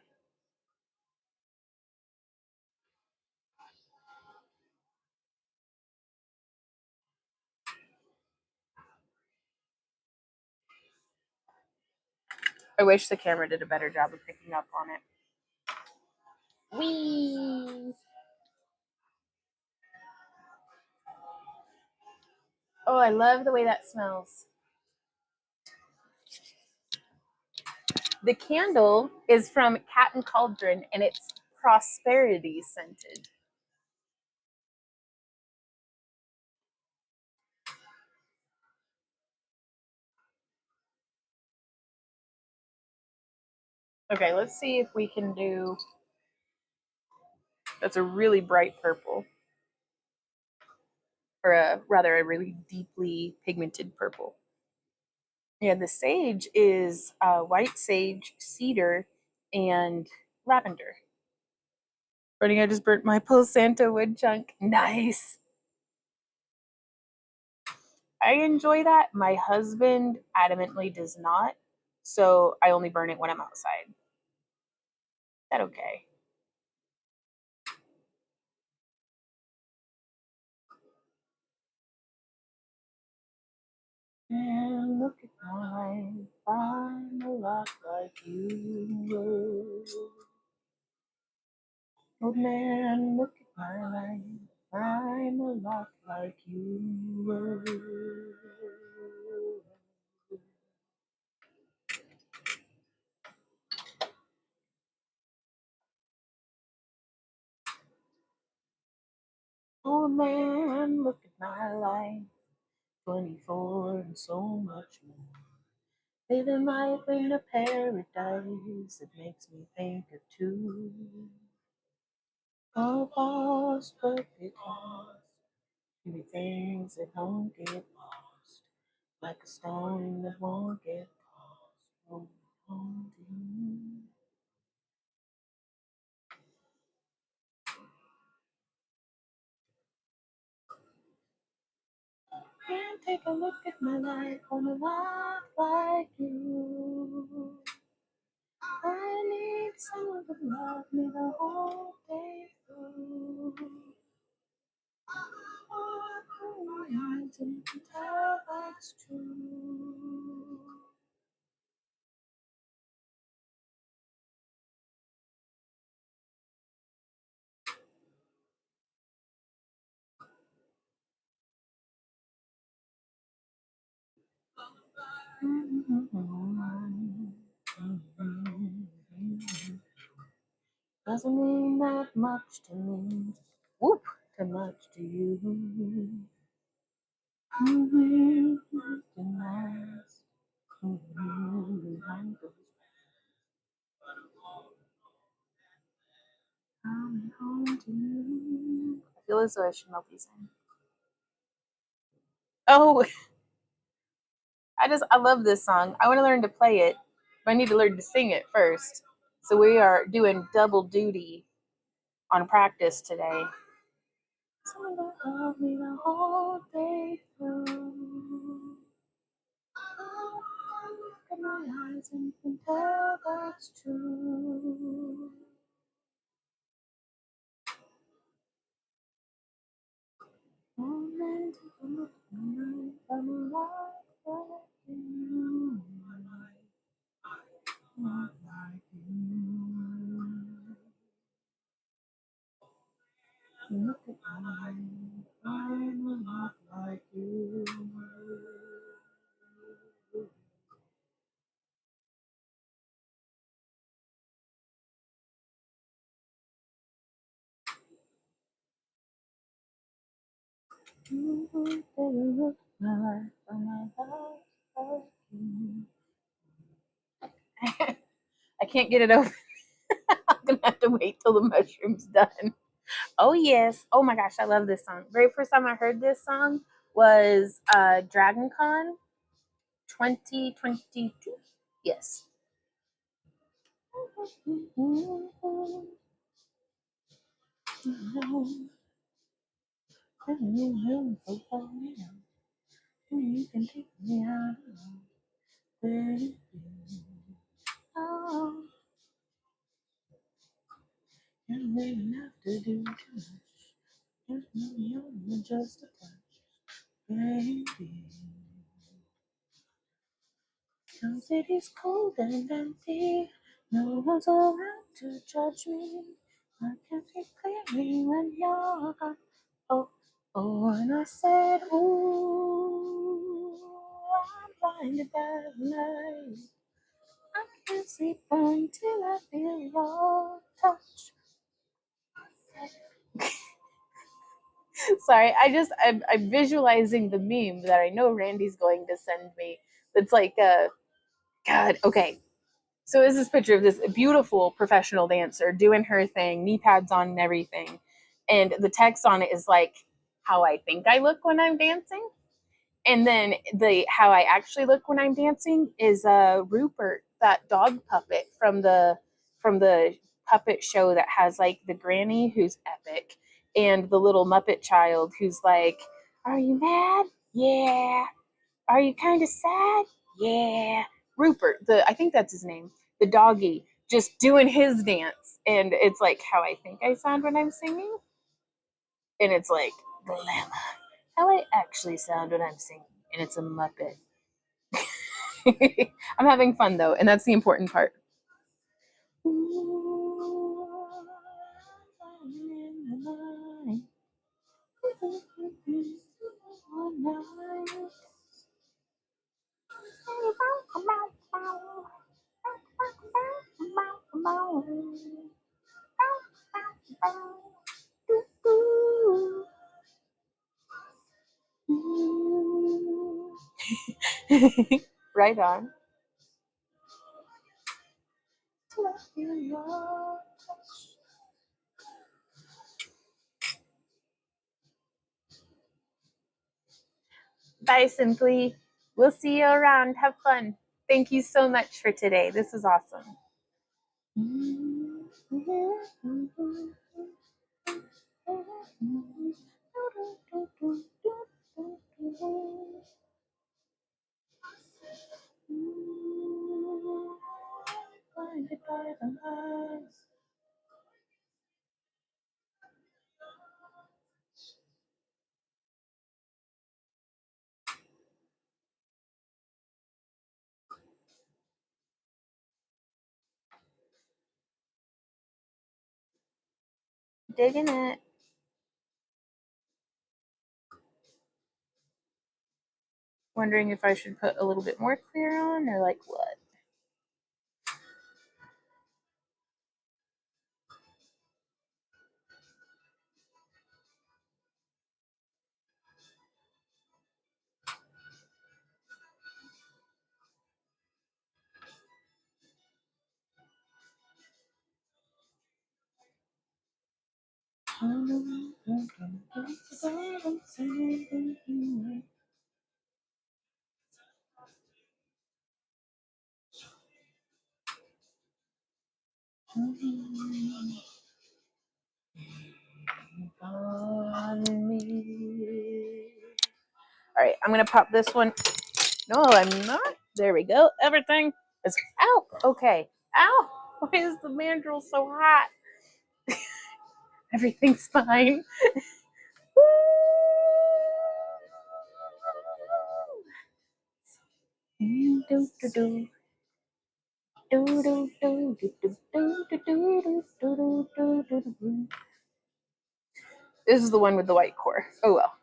I wish the camera did a better job of picking up on it. Whee! Oh, I love the way that smells. The candle is from Cat and Cauldron, and it's prosperity scented. Okay, let's see if we can do. That's a really bright purple, or rather, a really deeply pigmented purple. Yeah, the sage is white sage, cedar, and lavender. Running, I just burnt my Palo wood chunk. Nice. I enjoy that. My husband adamantly does not, so I only burn it when I'm outside. Is that okay? And look at my life, I'm a lot like you. Old man, look at my life, I'm a lot like you. Old man, look at my life, 24 and so much more. Living life in a paradise that makes me think of two. Of us, but because maybe things that won't get lost, like a stone that won't get tossed, won't haunt you. And take a look at my life on a lot like you. I need someone to love me the whole day through. And you can tell that's true. Doesn't mean that much to me. Whoop, too much to you. Can last. Behind those coming home to you. I feel as though I should melt these in. Oh, I love this song. I want to learn to play it, but I need to learn to sing it first. So we are doing double duty on practice today. Someone love me the whole day through. at my eyes and can tell that's true. I'm not like you. Look at me, I'm not like you. I can't get it open. I'm gonna have to wait till the mushroom's done. Oh yes. Oh my gosh, I love this song. Very first time I heard this song was Dragon Con 2022. Yes. You can take me out, baby. Oh, you don't even have to do too much. Just me on just a touch, baby. The city's cold and empty. No one's around to judge me. I can see clearly when you're gone. Oh, oh, and I said, ooh, I'm blinded by the light. I can't sleep until I feel your touch. Sorry, I'm visualizing the meme that I know Randy's going to send me. It's like God, okay. So is this picture of this beautiful professional dancer doing her thing, knee pads on and everything. And the text on it is like how I think I look when I'm dancing. And then the how I actually look when I'm dancing is Rupert, that dog puppet from the puppet show that has like the granny who's epic and the little Muppet child who's like, "Are you mad? Yeah. Are you kind of sad? Yeah." Rupert, the I think that's his name, the doggy, just doing his dance, and it's like how I think I sound when I'm singing, and it's like dilemma, how I actually sound when I'm singing, and it's a Muppet. I'm having fun though, and that's the important part. Right on. Bye, Simply. We'll see you around. Have fun. Thank you so much for today. This was awesome. Digging it. Wondering if I should put a little bit more clear on or like what? On me. All right, I'm gonna pop this one. No, I'm not There we go. Everything is out. Okay. Ow! Why is the mandrel so hot? Everything's fine. This is the one with the white core. Oh well.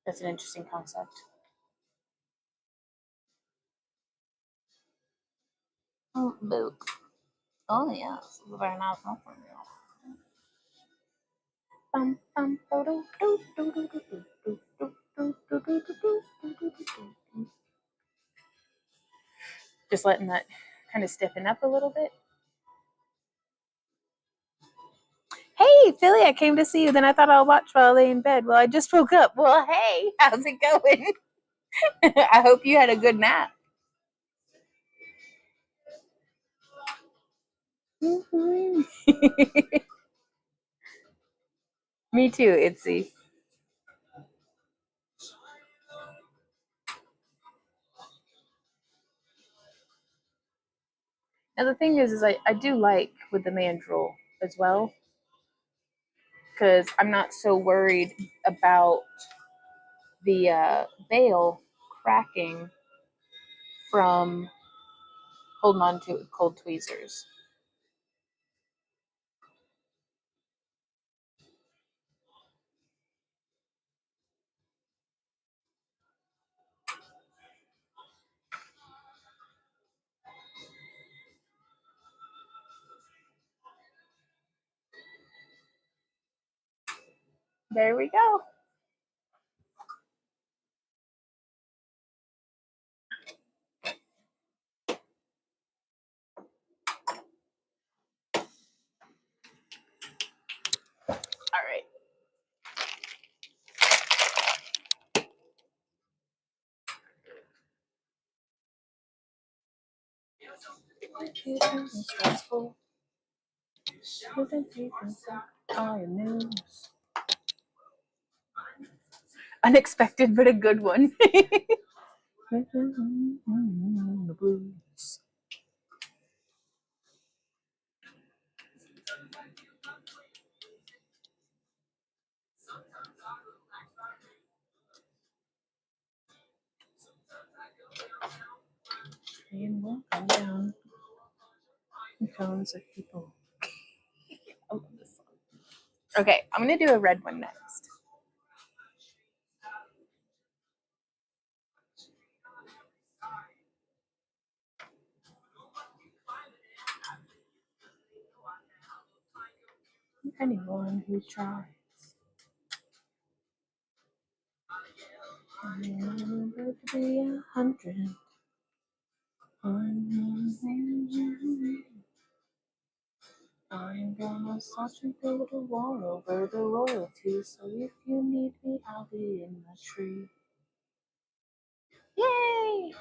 That's an interesting concept. Oh, boop. Oh, yeah. This is a very nice one for you. Just letting that kind of stiffen up a little bit. Hey, Philly, I came to see you. Then I thought I'll watch while I lay in bed. Well, I just woke up. Well, hey, how's it going? I hope you had a good nap. Me too, Itzy. Now the thing is I do like with the mandrel as well, because I'm not so worried about the veil cracking from holding on to it with cold tweezers. There we go. All right. Stressful. Unexpected, but a good one. The blues. And walking down the phones of people. I love this song. Okay, I'm gonna do a red one next. Anyone who tries. I remember to be 100. I'm gonna start to build a wall over the royalty, so if you need me, I'll be in the tree. Yay!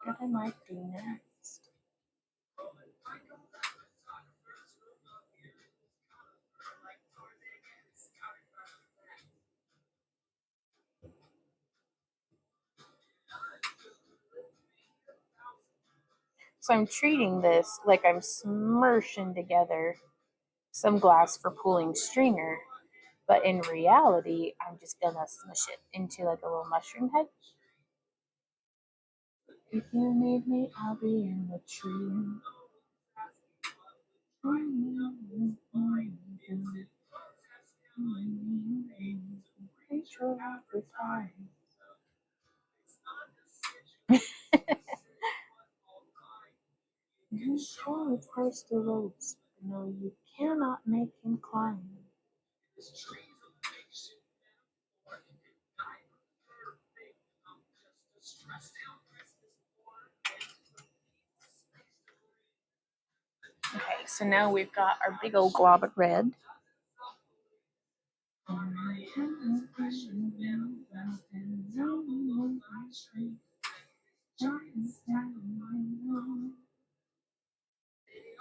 What I might do next. So I'm treating this like I'm smurshing together some glass for pulling stringer, but in reality, I'm just gonna smush it into like a little mushroom head. If you need me, I'll be in the tree. Sure, of course the ropes. No, you cannot make him climb. Okay, so now we've got our big old glob of red.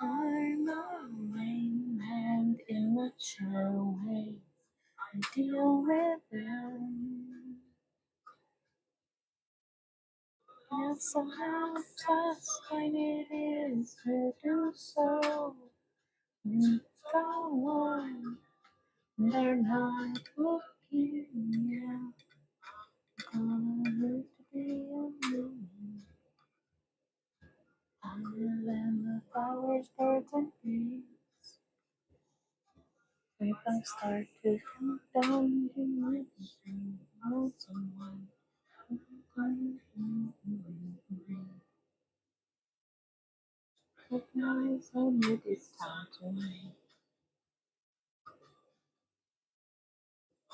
I'm a rain hand in whichever way I deal with them. If somehow just find it is to do so, go on. They're not looking out. Gonna live to be a million. Other than the flowers, birds, and bees. If I start to count down to missing, know someone. Recognize only this time to me.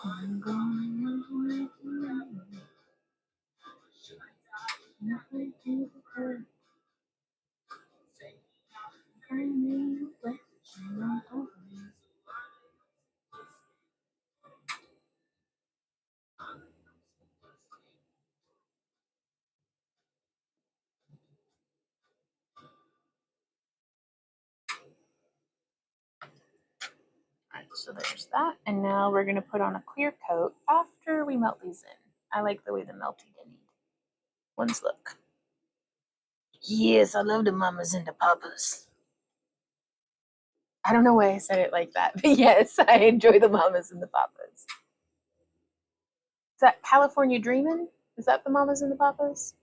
I'm going away from you. Nothing to hurt. I need you, but you're not always. Alright, so there's that. And now we're going to put on a clear coat after we melt these in. I like the way the melty didn't. One's look. Yes, I love the mamas and the papas. I don't know why I said it like that, but yes, I enjoy the mamas and the papas. Is that California Dreamin'? Is that the mamas and the papas?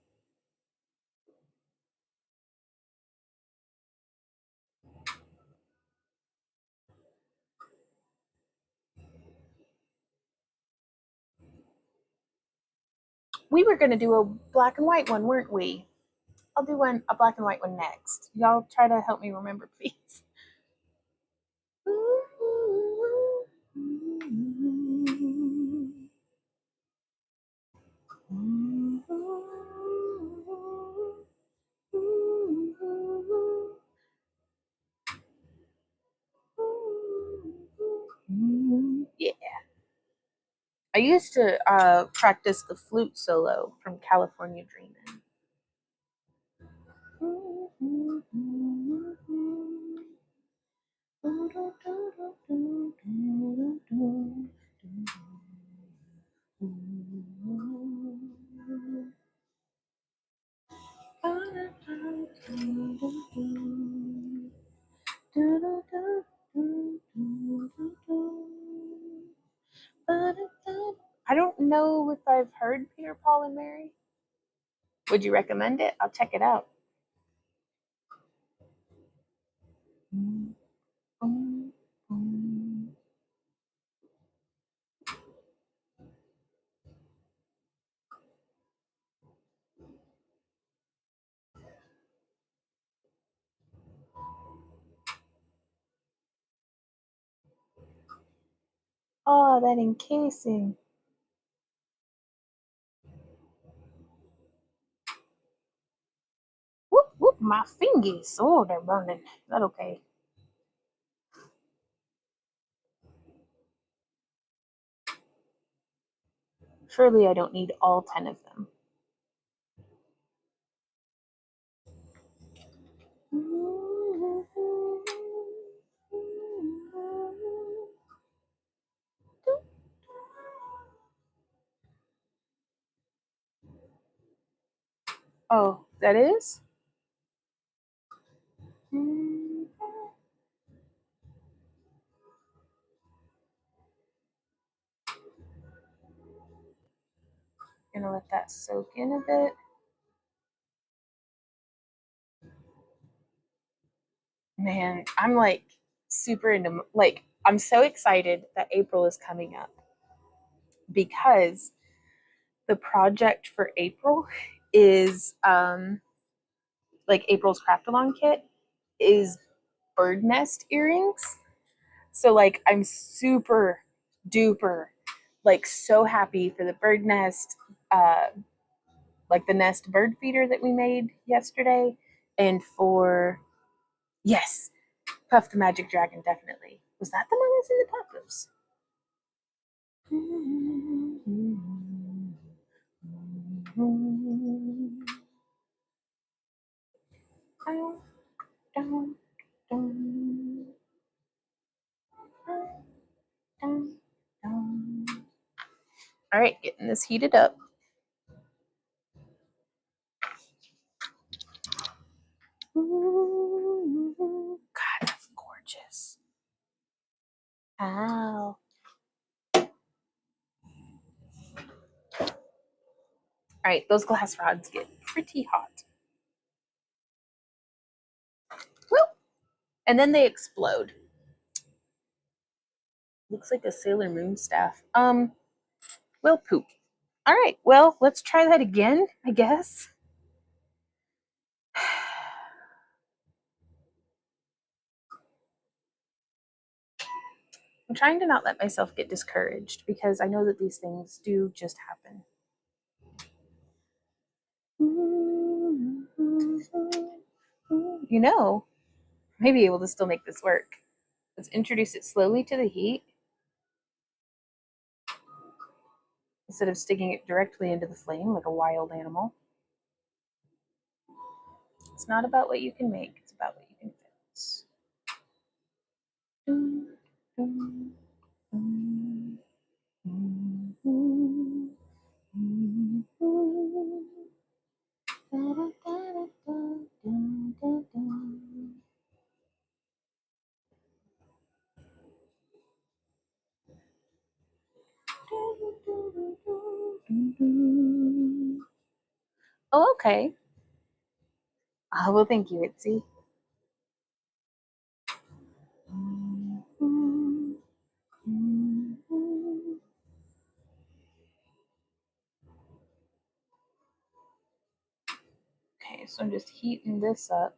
We were going to do a black and white one, weren't we? I'll do a black and white one next. Y'all try to help me remember, please. Yeah. I used to practice the flute solo from California Dreamin'. I don't know if I've heard Peter, Paul, and Mary. Would you recommend it? I'll check it out. Oh, that encasing. Whoop, whoop, my fingers. Oh, they're burning. Is that okay? Surely I don't need all 10 of them. Oh, that is? Gonna let that soak in a bit. Man, I'm like super into, like, I'm so excited that April is coming up because the project for April is like April's craft along kit. is bird nest earrings. So like I'm super duper like so happy for the bird nest, uh like the nest bird feeder that we made yesterday, and for yes, Puff the Magic Dragon definitely. Was that the one that's in the pockets? All right, getting this heated up. God, that's gorgeous. Ow. All right, those glass rods get pretty hot. Whoop. And then they explode. Looks like a Sailor Moon staff. Well, poop. All right, well, let's try that again, I guess. I'm trying to not let myself get discouraged because I know that these things do just happen. You know, I may be able to still make this work. Let's introduce it slowly to the heat instead of sticking it directly into the flame like a wild animal. It's not about what you can make, it's about what you can fix. Oh, okay. Oh, well, thank you, Itzy. Okay, so I'm just heating this up.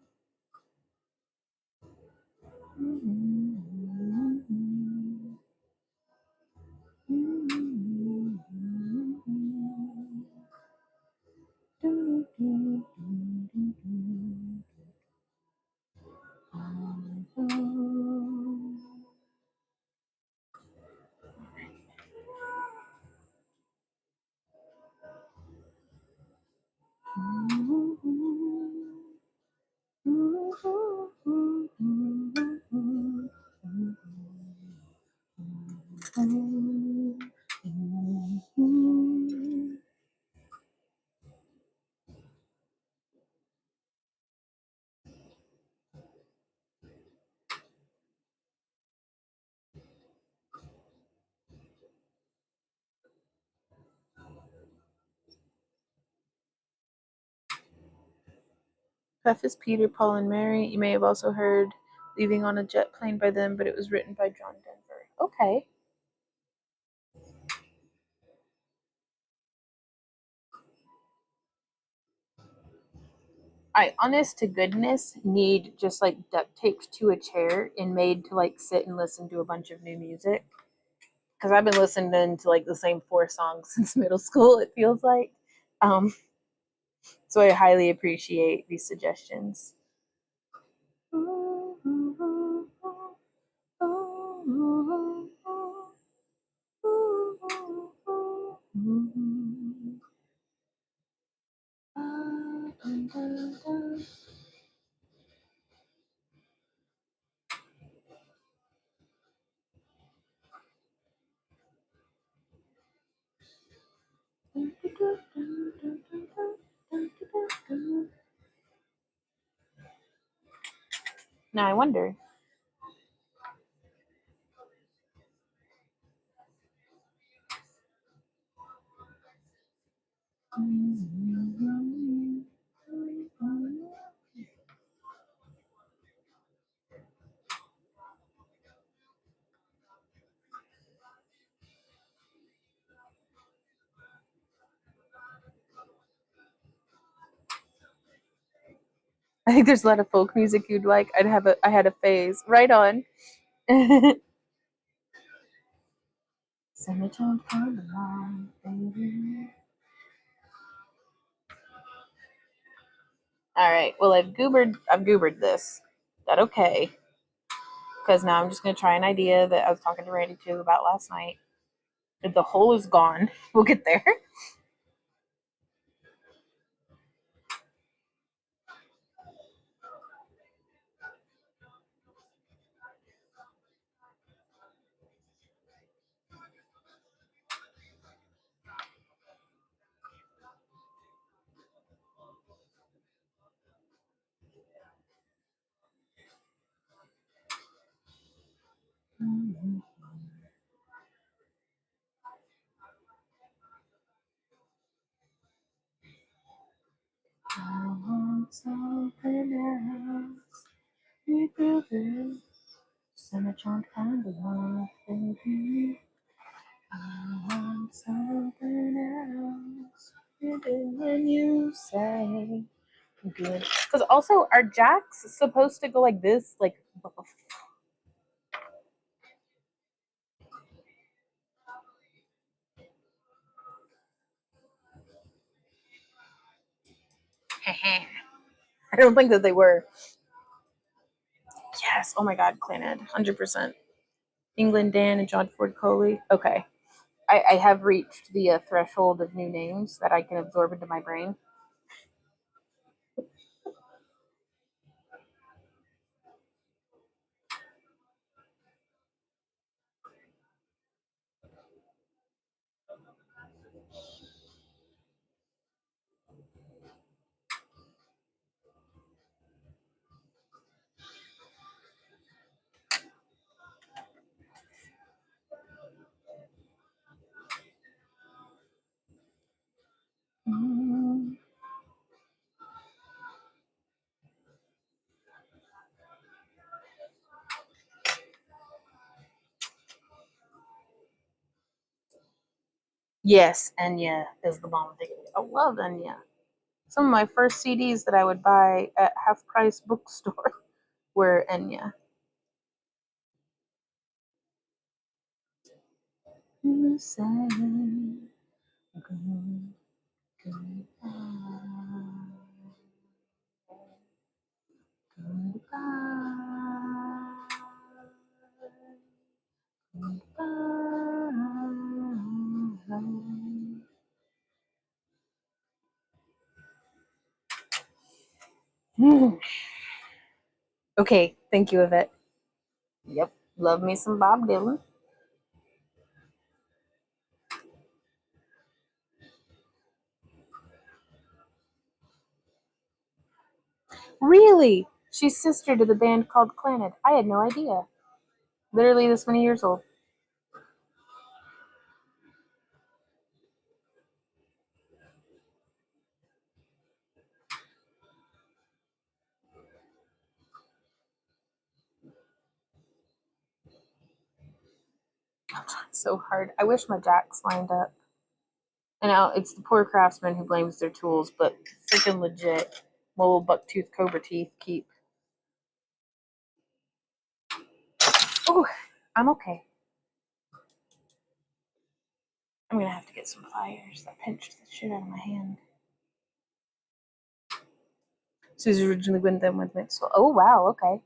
Puff is Peter, Paul, and Mary. You may have also heard Leaving on a Jet Plane by them, but it was written by John Denver. Okay. I, honest to goodness, need just like duct taped to a chair and made to like sit and listen to a bunch of new music. Because I've been listening to like the same 4 songs since middle school, it feels like. Um, so I highly appreciate these suggestions. Now I wonder. I think there's a lot of folk music you'd like. I had a phase. Right on. Summertime come along, baby. All right. Well, I've goobered this. Is that okay? Because now I'm just gonna try an idea that I was talking to Randy too about last night. If the hole is gone, we'll get there. I want something else. We do this. Summertime kind of love, baby. I want something else. You do when you say good. Because also, are jacks supposed to go like this? Like, I don't think that they were. Yes. Oh my God, Clan 100%. England Dan and John Ford Coley. Okay. I have reached the threshold of new names that I can absorb into my brain. Mm. Yes, Enya is the bomb thing. I love Enya. Some of my first CDs that I would buy at half price bookstore were Enya. You say good, goodbye, goodbye. Okay, thank you, Yvette. Yep, love me some Bob Dylan. Really? She's sister to the band called Clannad. I had no idea. Literally this many years old. I'm trying so hard. I wish my jacks lined up. And now it's the poor craftsman who blames their tools, but freaking legit. My little bucktooth cobra teeth keep. Oh, I'm okay. I'm gonna have to get some pliers. That pinched the shit out of my hand. Susie originally went them with me. So, oh wow, okay.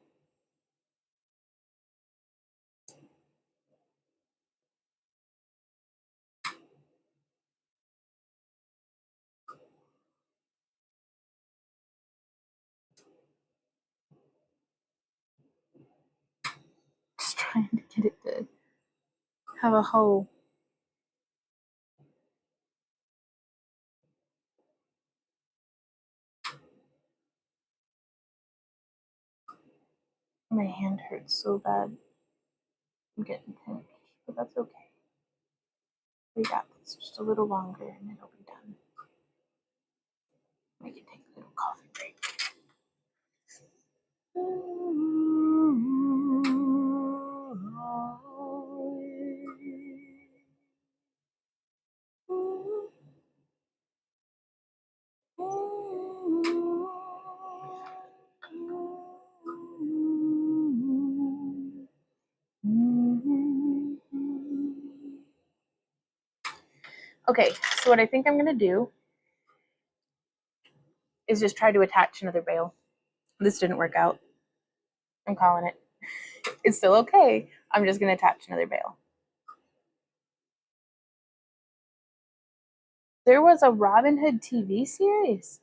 Just trying to get it to have a hole. My hand hurts so bad. I'm getting pinched, but that's okay. We got this just a little longer and it'll be done. We can take a little coffee break. Okay, so what I think I'm gonna do is just try to attach another bail. This didn't work out. I'm calling it. It's still okay. I'm just gonna attach another bail. There was a Robin Hood TV series.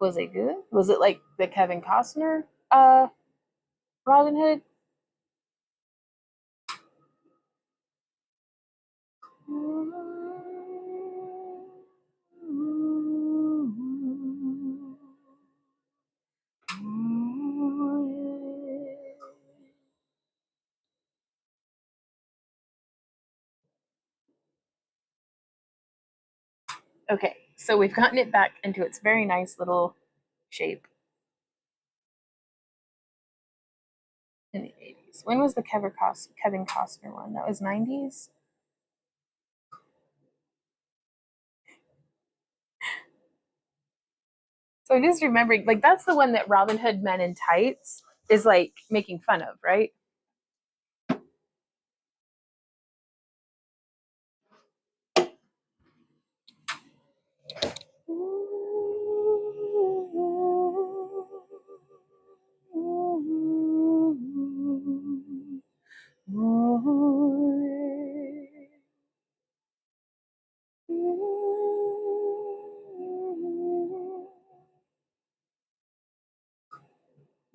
Was it good? Was it like the Kevin Costner Robin Hood? Okay, so we've gotten it back into its very nice little shape in the 80s. When was the Kevin Costner one? That was 90s? So I'm just remembering, like, that's the one that Robin Hood Men in Tights is like making fun of, right?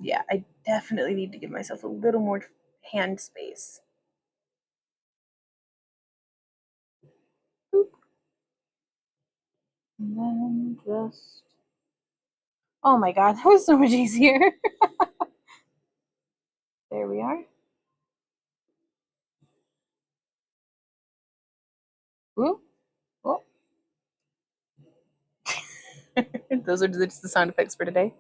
Yeah, I definitely need to give myself a little more hand space. And then just. Oh my god, that was so much easier. There we are. Ooh, oh. Those are just the sound effects for today.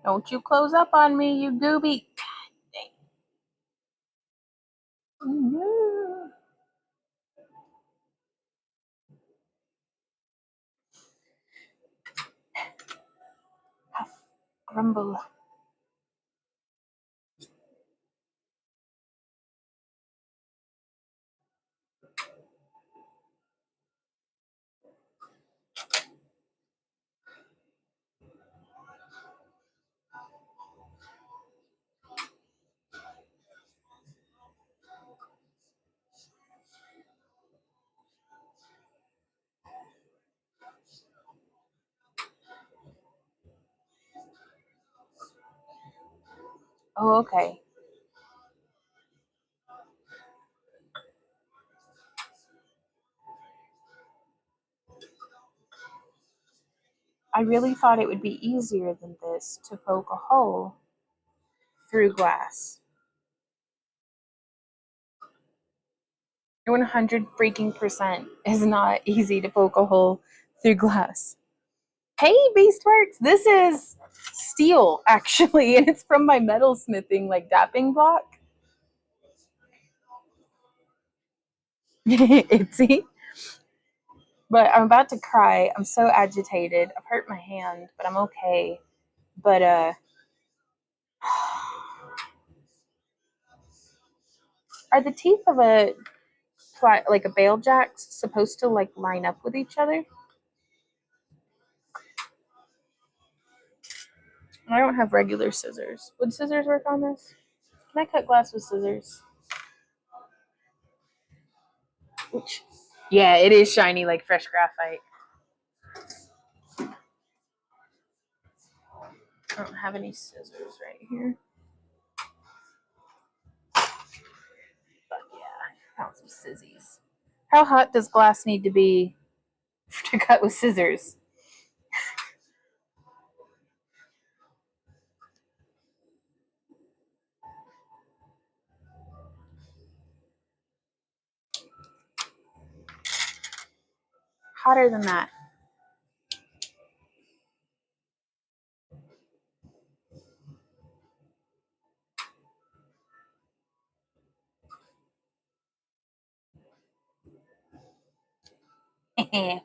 Don't you close up on me, you gooby. Huff, grumble. Oh, okay. I really thought it would be easier than this to poke a hole through glass. 100 freaking percent is not easy to poke a hole through glass. Hey, Beastworks, this is steel actually, and it's from my metalsmithing like dapping block. Itsy. But I'm about to cry. I'm so agitated. I've hurt my hand, but I'm okay. But are the teeth of a like a bale jack supposed to like line up with each other? I don't have regular scissors. Would scissors work on this? Can I cut glass with scissors? Which, yeah, it is shiny like fresh graphite. I don't have any scissors right here. But yeah, found some scissors. How hot does glass need to be to cut with scissors? Hotter than that. Yeah.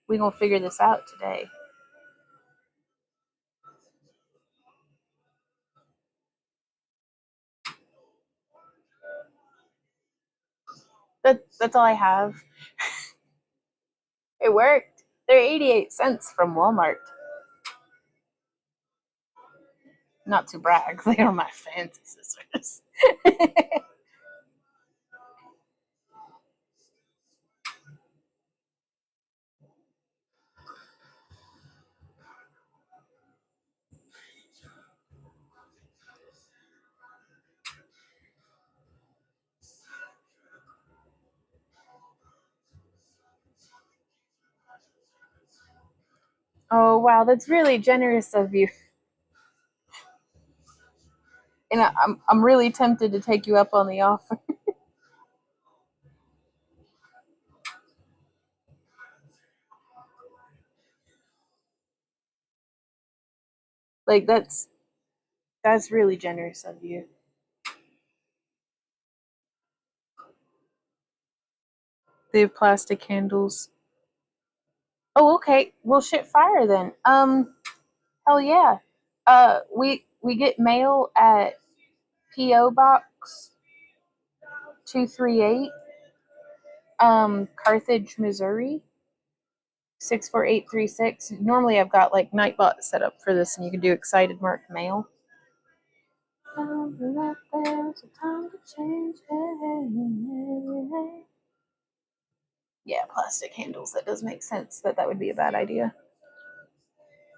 We're going to figure this out today. That's all I have. It worked. They're 88 cents from Walmart. Not to brag, they are my fancy scissors. Oh, wow, that's really generous of you. And I'm really tempted to take you up on the offer. Like that's really generous of you. They have plastic handles. Oh, okay. Well, shit, fire then. Hell yeah. We get mail at PO Box 238, Carthage, Missouri 64836. Normally, I've got like Nightbot set up for this, and you can do excited marked mail. There's a time to change. Yeah, plastic handles. That does make sense that that would be a bad idea.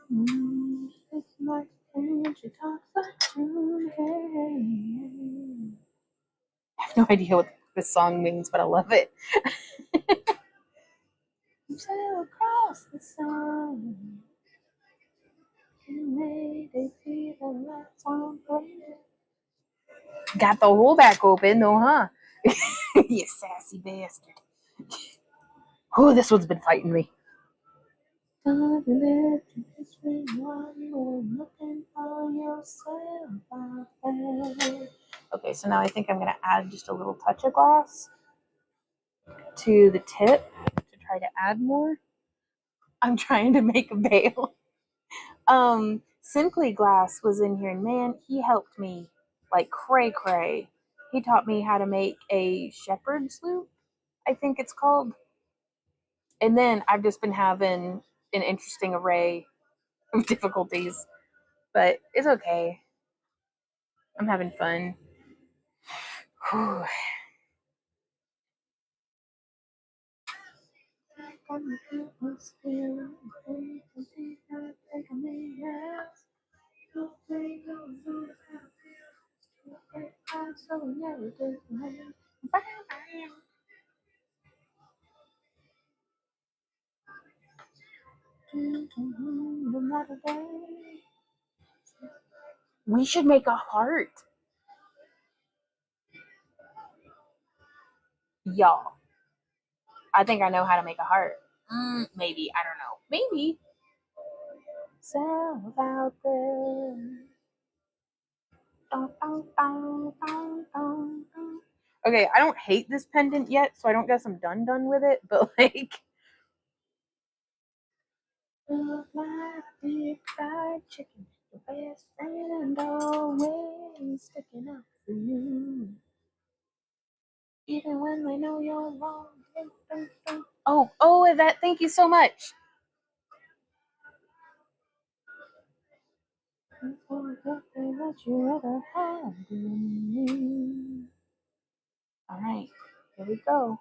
It's like when she talks like I have no idea what this song means, but I love it. Sail across the sun, and they feel the lights on fire. Got the hole back open though, huh? You sassy bastard. Oh, this one's been fighting me. Okay, so now I think I'm going to add just a little touch of gloss to the tip to try to add more. I'm trying to make a bail. Simply Glass was in here, and man, he helped me like cray cray. He taught me how to make a shepherd's loop, I think it's called. And then I've just been having an interesting array of difficulties, but it's okay. I'm having fun. Whew. We should make a heart. Y'all, I think I know how to make a heart. Maybe. I don't know. Maybe. Self out there. Okay, I don't hate this pendant yet, so I don't guess I'm done with it, but like my big fried chicken, the best friend always sticking up for you. Even when they know you're wrong. Oh, Yvette, thank you so much. All right, here we go.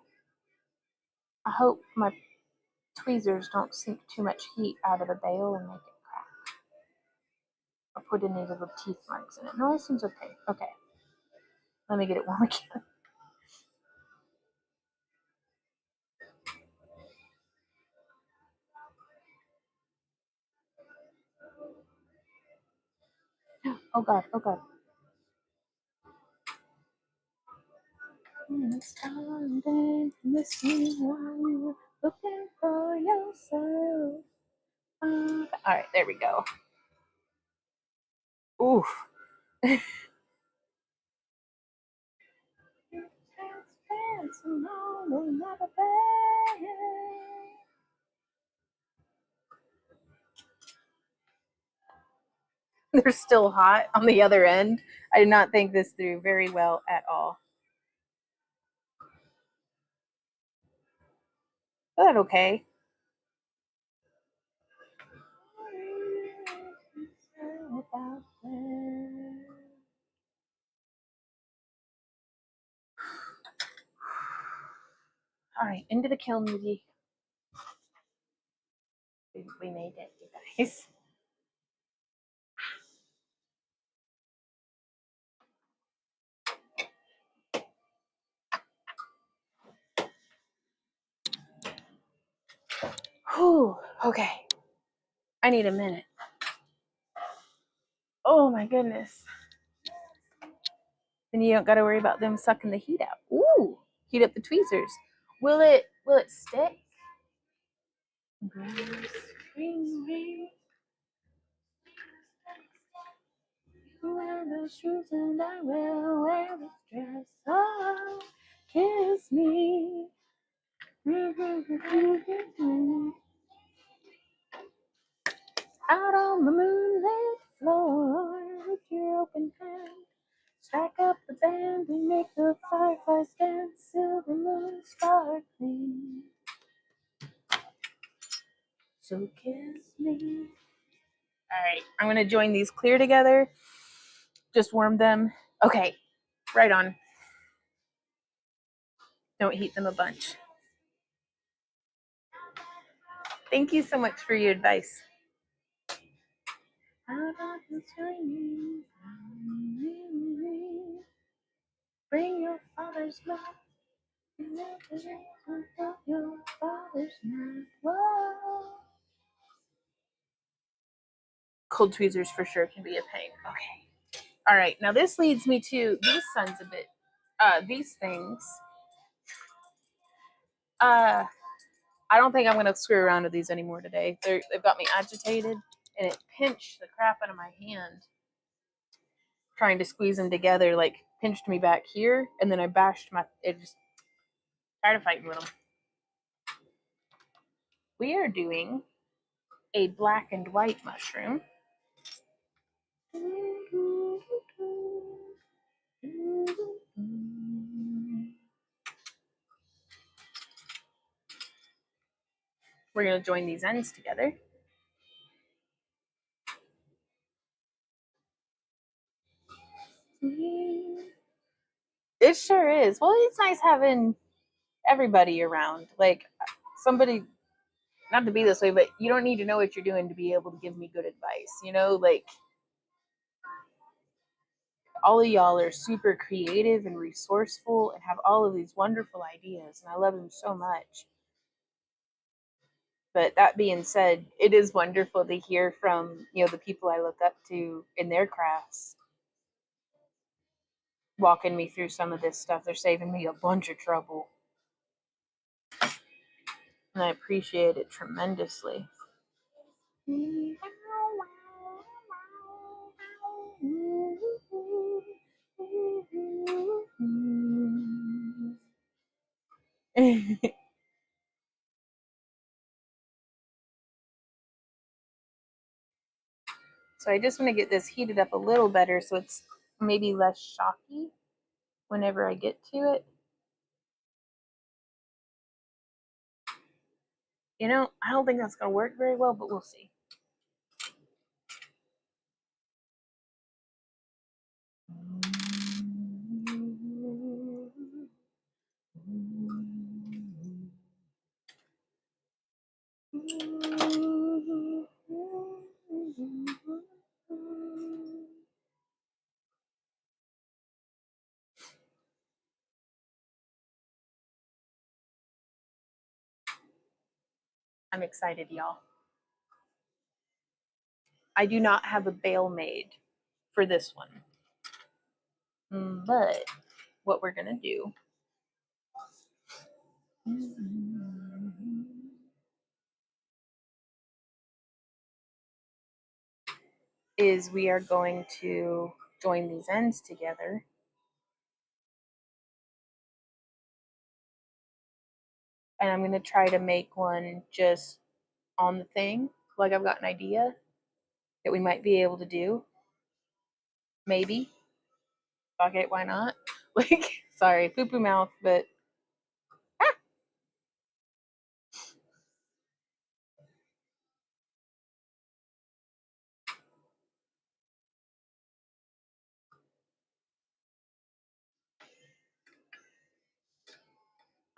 I hope my tweezers don't sink too much heat out of the bail and make it crack or put any little teeth marks in it. No, it seems okay. Okay, let me get it warm again. Oh God, oh God. Standing, missing while you were looking for yourself. All right, there we go. Oof. They're still hot on the other end. I did not think this through very well at all. But okay. All right, into the kiln with you. We made it, you guys. Whew, okay. I need a minute. Oh my goodness. Then you don't got to worry about them sucking the heat out. Ooh, heat up the tweezers. Will it stick? Wear the shoes and I will wear the dress. Oh, kiss me. Out on the moonlit floor with your open hand. Stack up the band and make the fireflies dance. Silver moon sparkling. So kiss me. All right, I'm gonna join these clear together. Just warm them. Okay, right on. Don't heat them a bunch. Thank you so much for your advice. Bring your father's love. Your father's love. Cold tweezers for sure can be a pain. Okay. All right. Now this leads me to these sons of it. These things. I don't think I'm gonna screw around with these anymore today. They've got me agitated, and it pinched the crap out of my hand trying to squeeze them together. Like pinched me back here, and then I bashed my. It just tired of fighting with them. We are doing a black and white mushroom. We're going to join these ends together. It sure is. Well, it's nice having everybody around. Like somebody, not to be this way, but you don't need to know what you're doing to be able to give me good advice. You know, like all of y'all are super creative and resourceful and have all of these wonderful ideas, and I love them so much. But that being said, it is wonderful to hear from, the people I look up to in their crafts walking me through some of this stuff. They're saving me a bunch of trouble. And I appreciate it tremendously. So I just want to get this heated up a little better so it's maybe less shocky whenever I get to it. I don't think that's going to work very well, but we'll see. I'm excited, y'all. I do not have a bail made for this one. But what we're going to do is we are going to join these ends together. And I'm going to try to make one just on the thing. Like I've got an idea that we might be able to do. Maybe. Okay, why not? Like, sorry, poo poo mouth, but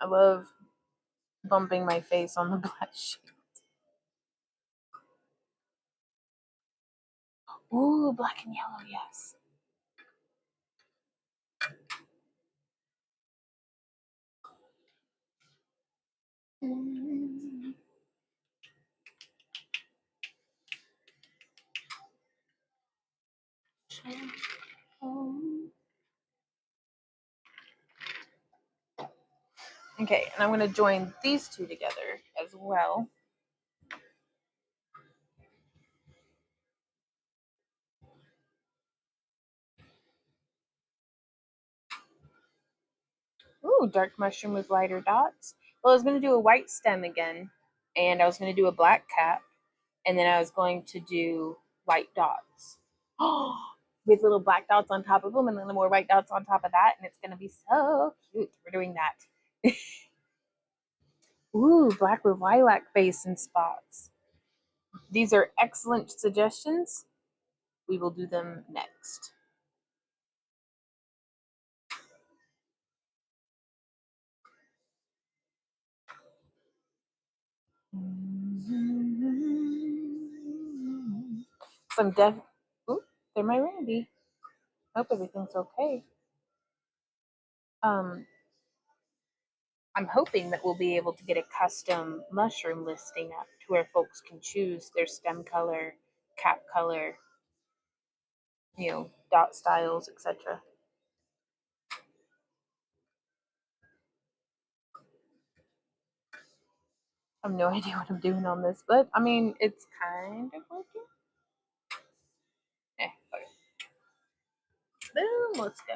I love bumping my face on the black sheet. Ooh, black and yellow, yes. Okay, and I'm going to join these two together as well. Ooh, dark mushroom with lighter dots. Well, I was going to do a white stem again, and I was going to do a black cap, and then I was going to do white dots. Oh, with little black dots on top of them, and then more white dots on top of that, and it's going to be so cute. We're doing that. Ooh, black with lilac base and spots. These are excellent suggestions. We will do them next. Some def. Ooh, there's my Randy. Hope everything's okay. Um, I'm hoping that we'll be able to get a custom mushroom listing up to where folks can choose their stem color, cap color, dot styles, etc. I have no idea what I'm doing on this, but I mean, it's kind of working. Okay. Boom, let's go.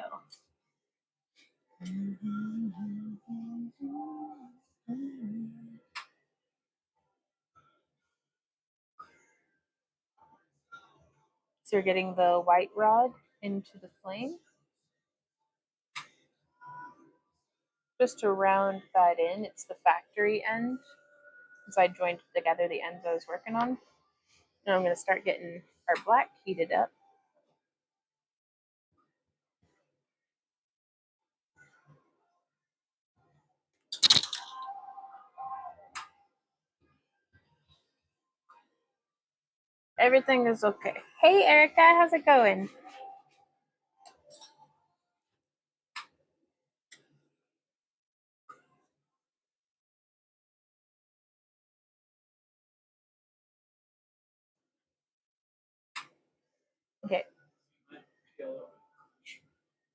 So you're getting the white rod into the flame. Just to round that in, it's the factory end. So I joined together the ends I was working on. And I'm going to start getting our black heated up. Everything is okay. Hey, Erica, how's it going? Okay.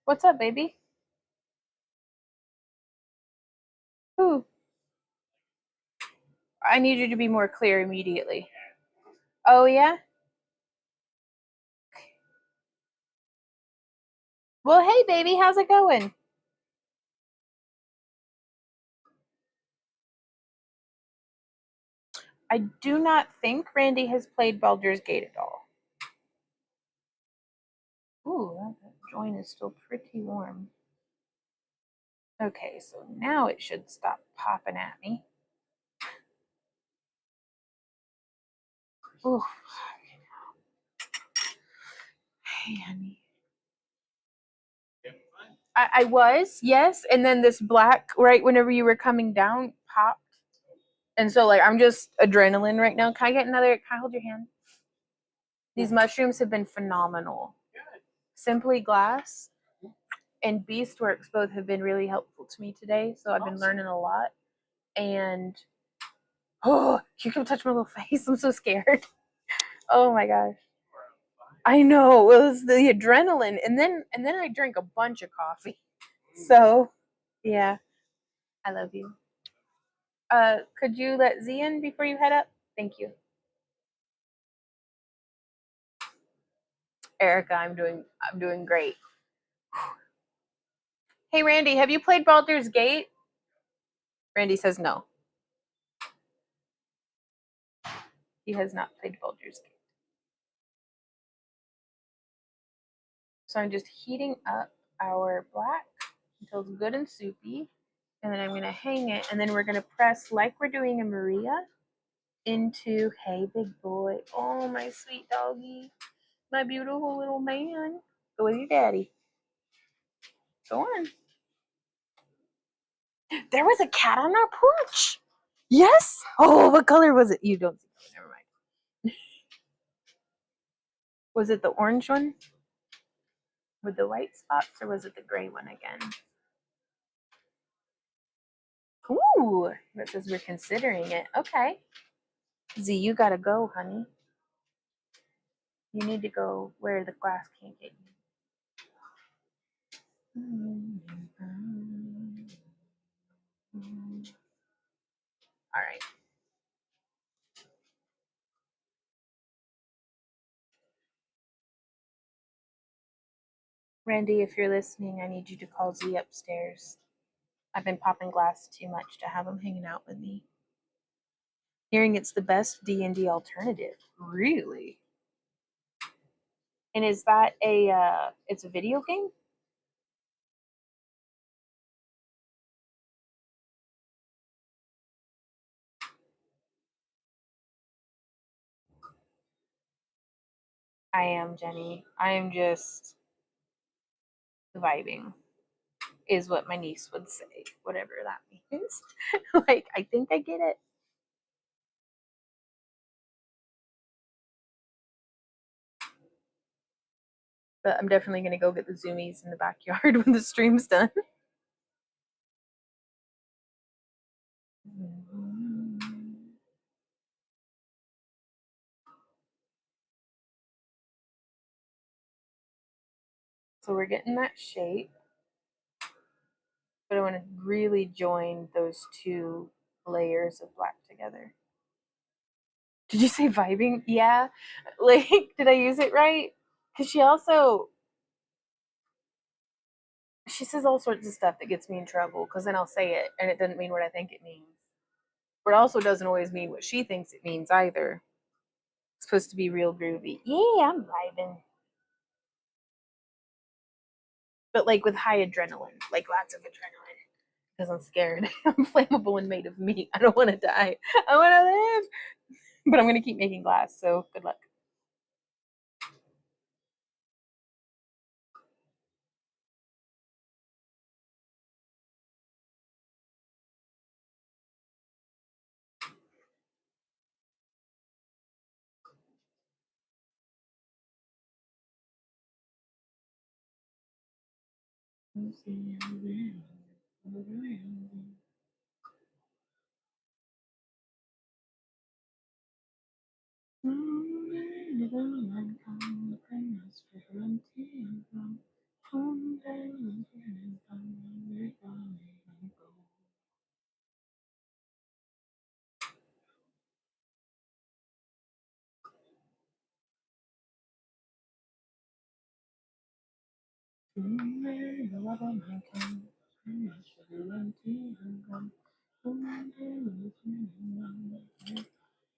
What's up, baby? Ooh, I need you to be more clear immediately. Oh, yeah? Well, hey, baby, how's it going? I do not think Randy has played Baldur's Gate at all. Ooh, that joint is still pretty warm. Okay, so now it should stop popping at me. Ooh. Hey, honey. I was, yes, and then this black, right whenever you were coming down, popped. And so, like, I'm just adrenaline right now. Can I get another? Can I hold your hand? These mushrooms have been phenomenal. Simply Glass and Beastworks both have been really helpful to me today. So I've been learning a lot. And oh, you can touch my little face. I'm so scared. Oh my gosh. I know. It was the adrenaline. And then I drank a bunch of coffee. So yeah. I love you. Could you let Z in before you head up? Thank you. Erica, I'm doing great. Hey Randy, have you played Baldur's Gate? Randy says no. He has not played Baldur's Gate. So I'm just heating up our black until it's good and soupy. And then I'm going to hang it. And then we're going to press, like we're doing in Maria, into, hey, big boy. Oh, my sweet doggy. My beautiful little man. Go with your daddy. Go on. There was a cat on our porch. Yes. Oh, what color was it? You don't see color. Never mind. Was it the orange one with the white spots, or was it the gray one again? Ooh, that says we're considering it. Okay. Z, you gotta go, honey. You need to go where the glass can't get you. All right. Randy, if you're listening, I need you to call Z upstairs. I've been popping glass too much to have him hanging out with me. Hearing it's the best D&D alternative. Really? And is that it's a video game? I am, Jenny. I am just vibing, is what my niece would say, whatever that means. Like, I think I get it. But I'm definitely going to go get the zoomies in the backyard when the stream's done. So we're getting that shape. But I want to really join those two layers of black together. Did you say vibing? Yeah. Like, did I use it right? Because she says all sorts of stuff that gets me in trouble because then I'll say it and it doesn't mean what I think it means. But it also doesn't always mean what she thinks it means either. It's supposed to be real groovy. Yeah, I'm vibing. But like with high adrenaline, like lots of adrenaline. Because I'm scared. I'm flammable and made of meat. I don't want to die. I want to live. But I'm going to keep making glass, so good luck.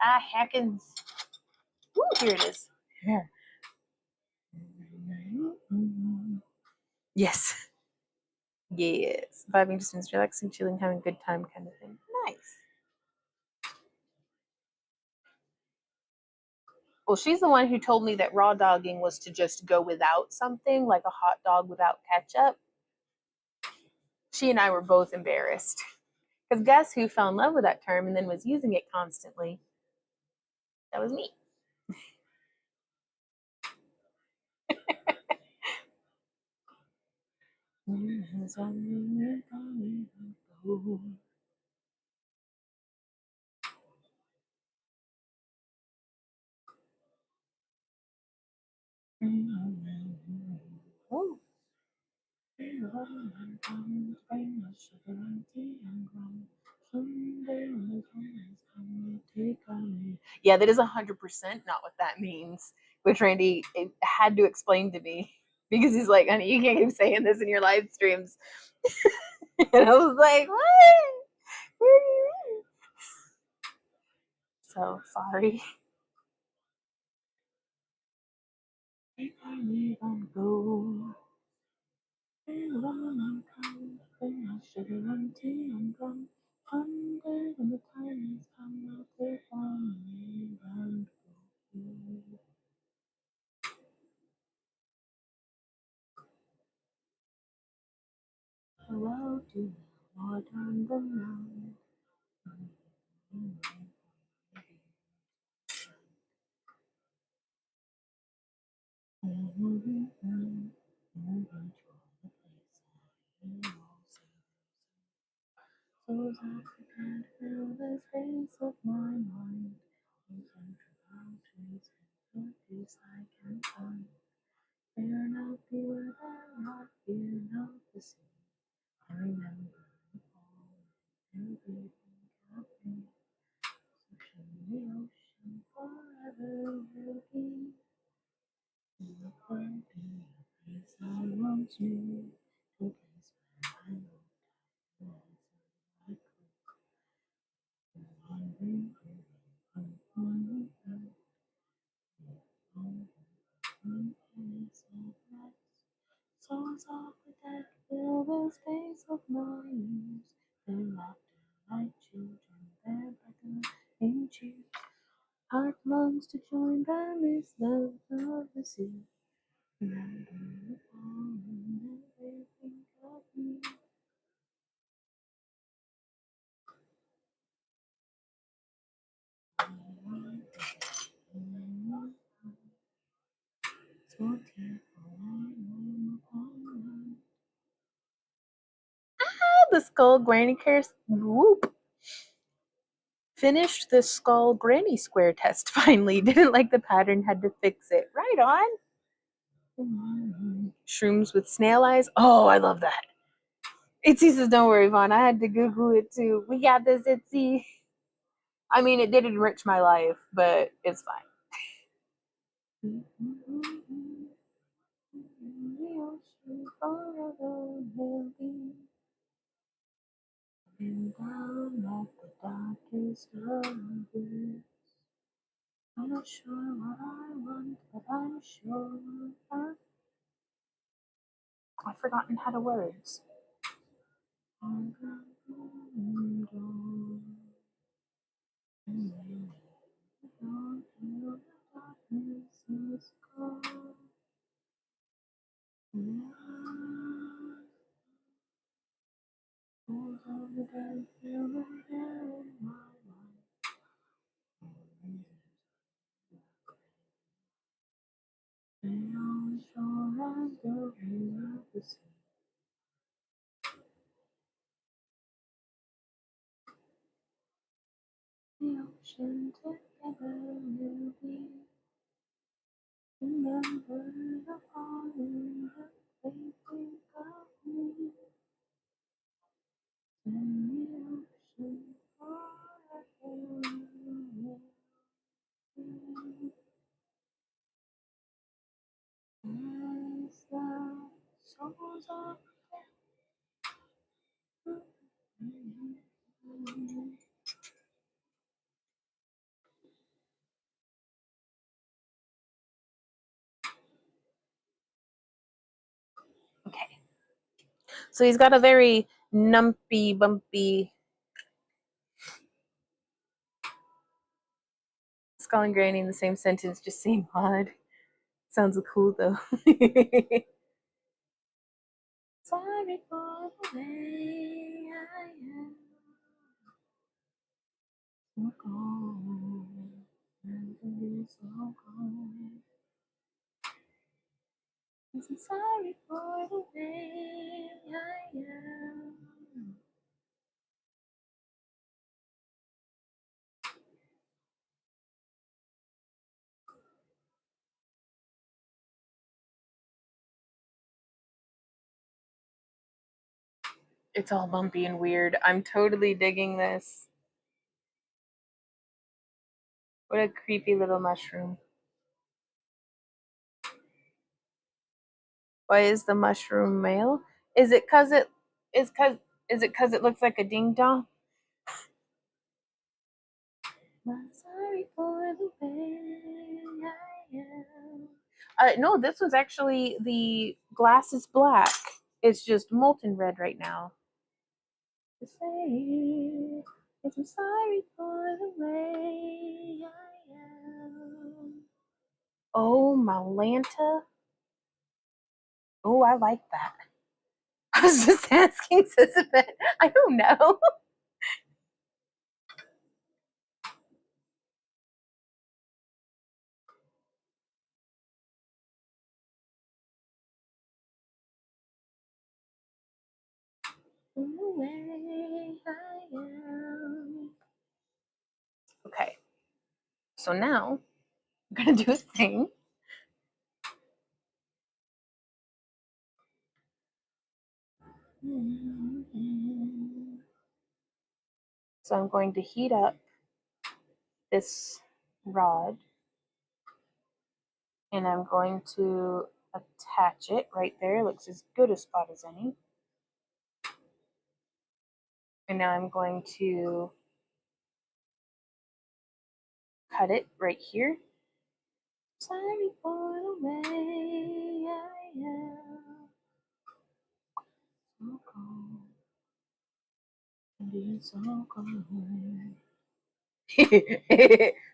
Ah, heckins. Ooh, here it is. Here. Yes. Yes. Vibing just means relaxing, chilling, having a good time kind of thing. Nice. Well, she's the one who told me that raw dogging was to just go without something, like a hot dog without ketchup. She and I were both embarrassed. Because guess who fell in love with that term and then was using it constantly? That was me. Someday when the time has come to take on me. Yeah, that is 100% not what that means. Which Randy had to explain to me because he's like, honey, you can't keep saying this in your live streams. And I was like, what? What do you mean? So sorry. Take me on go. And when I come, bring my sugar and tea and rum. One day when the time has come, I'll take on me and go. Hello to more than the night. So that I can't fill the space of my mind. Concentrate mountains and the peace I can find. Fear not the weather, not fear not the sea. I remember the fall and everything kept me. Ocean, the ocean forever will be. In the world, in the place I want you. To place where I know time is wandering, wandering, Songs of the dead fill the space of my ears. Their laughter like children, their beckoning cheers. Heart longs to join them is the of the sea. Remember the fallen, everything of me. So tearful, I know upon the skull granny cares. Whoop. Finished the skull granny square test finally. Didn't like the pattern, had to fix it. Right on. Shrooms with snail eyes. Oh, I love that. Itsy says, don't worry, Vaughn. I had to Google it too. We got this, Itsy. I mean, it did enrich my life, but it's fine. The ocean forever will be. Looking down at the darkest of the I'm not sure what I want, but I'm sure I've forgotten how to words. The ocean together will be. Remember the falling that they think of me. And the ocean forever will be. As the souls of okay. So he's got a very numpy, bumpy skull and granny in the same sentence, just seem odd. Sounds cool though. Sorry for the way I am. So cold, and so cold. I'm sorry for the way I am. It's all bumpy and weird. I'm totally digging this. What a creepy little mushroom. Why is the mushroom male? Is it cause it is cause is it cause it looks like a ding dong? I'm sorry for the way I am. No, this was actually the glass is black. It's just molten red right now. To say I'm sorry for the way I am. Oh, Malanta. Oh, I like that. I was just asking Sisyphus. I don't know. The way I am. Okay, so now I'm gonna do a thing. So I'm going to heat up this rod and I'm going to attach it right there. It looks as good a spot as any. And now I'm going to cut it right here. Sorry for the way I am. So cold. So cold.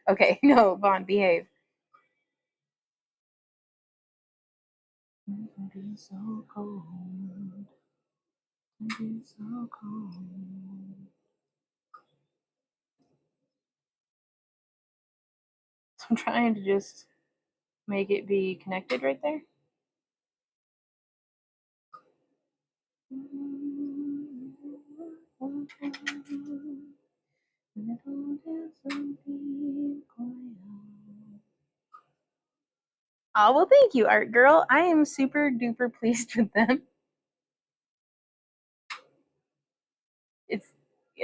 Okay, no, Vaughn, behave. Be so cold. Be so cold. So I'm trying to just make it be connected right there. Oh, well, thank you, Art Girl. I am super duper pleased with them. It's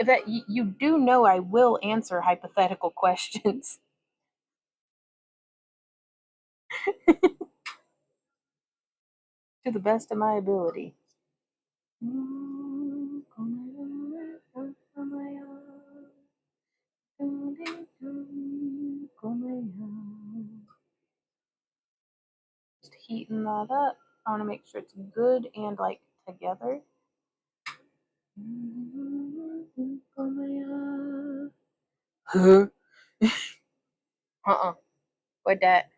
that you do know I will answer hypothetical questions to the best of my ability. Just heating that up. I want to make sure it's good and like together. Huh? Uh-uh. What that?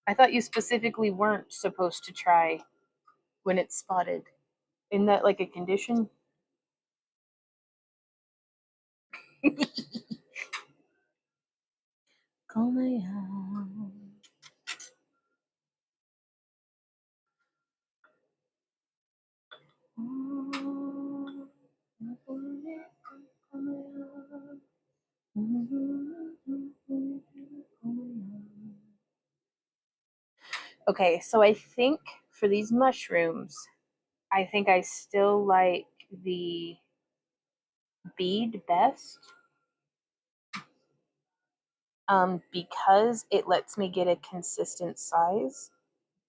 I thought you specifically weren't supposed to try when it's spotted. Isn't that like a condition? Okay, so I think for these mushrooms, I think I still like the bead best, because it lets me get a consistent size.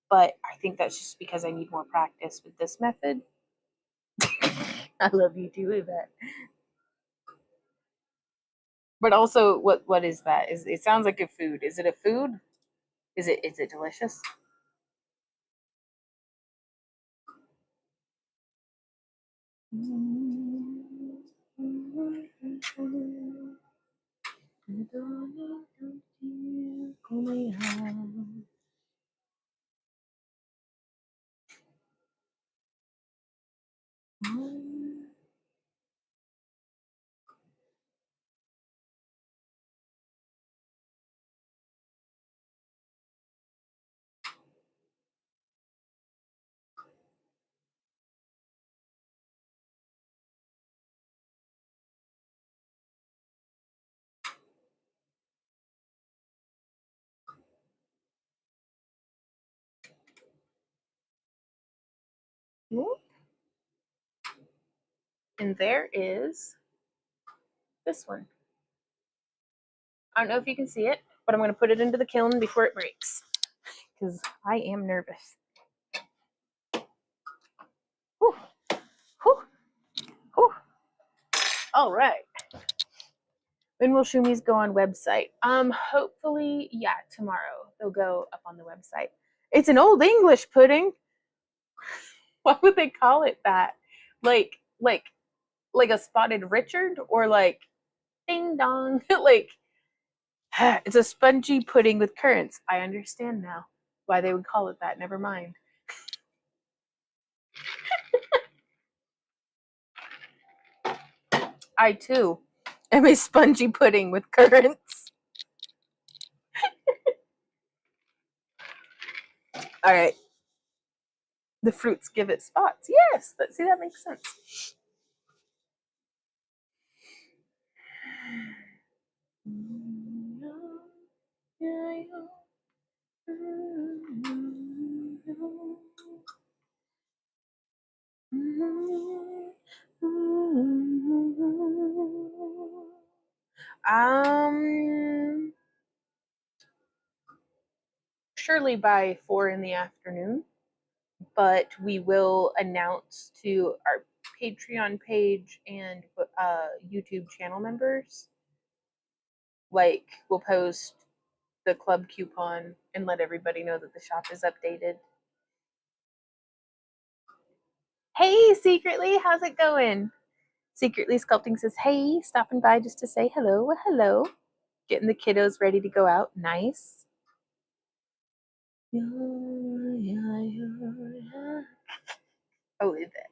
But I think that's just because I need more practice with this method. I love you too, Yvette. But also, what is that? Is it sounds like a food? Is it a food? Is it delicious? And there is this one. I don't know if you can see it, but I'm going to put it into the kiln before it breaks because I am nervous. Whew. Whew. Whew. All right. When will Shumi's go on website? Hopefully, yeah, tomorrow they'll go up on the website. It's an old English pudding. Why would they call it that? Like, like a spotted Richard or like ding dong? Like, it's a spongy pudding with currants. I understand now why they would call it that. Never mind. I too am a spongy pudding with currants. All right. The fruits give it spots. Yes, see, that makes sense. Um, Surely by 4 in the afternoon, but we will announce to our Patreon page and YouTube channel members. Like, we'll post the club coupon and let everybody know that the shop is updated. Hey, Secretly, how's it going? Secretly Sculpting says, hey, stopping by just to say hello. Well, hello. Getting the kiddos ready to go out. Nice. Oh, is it?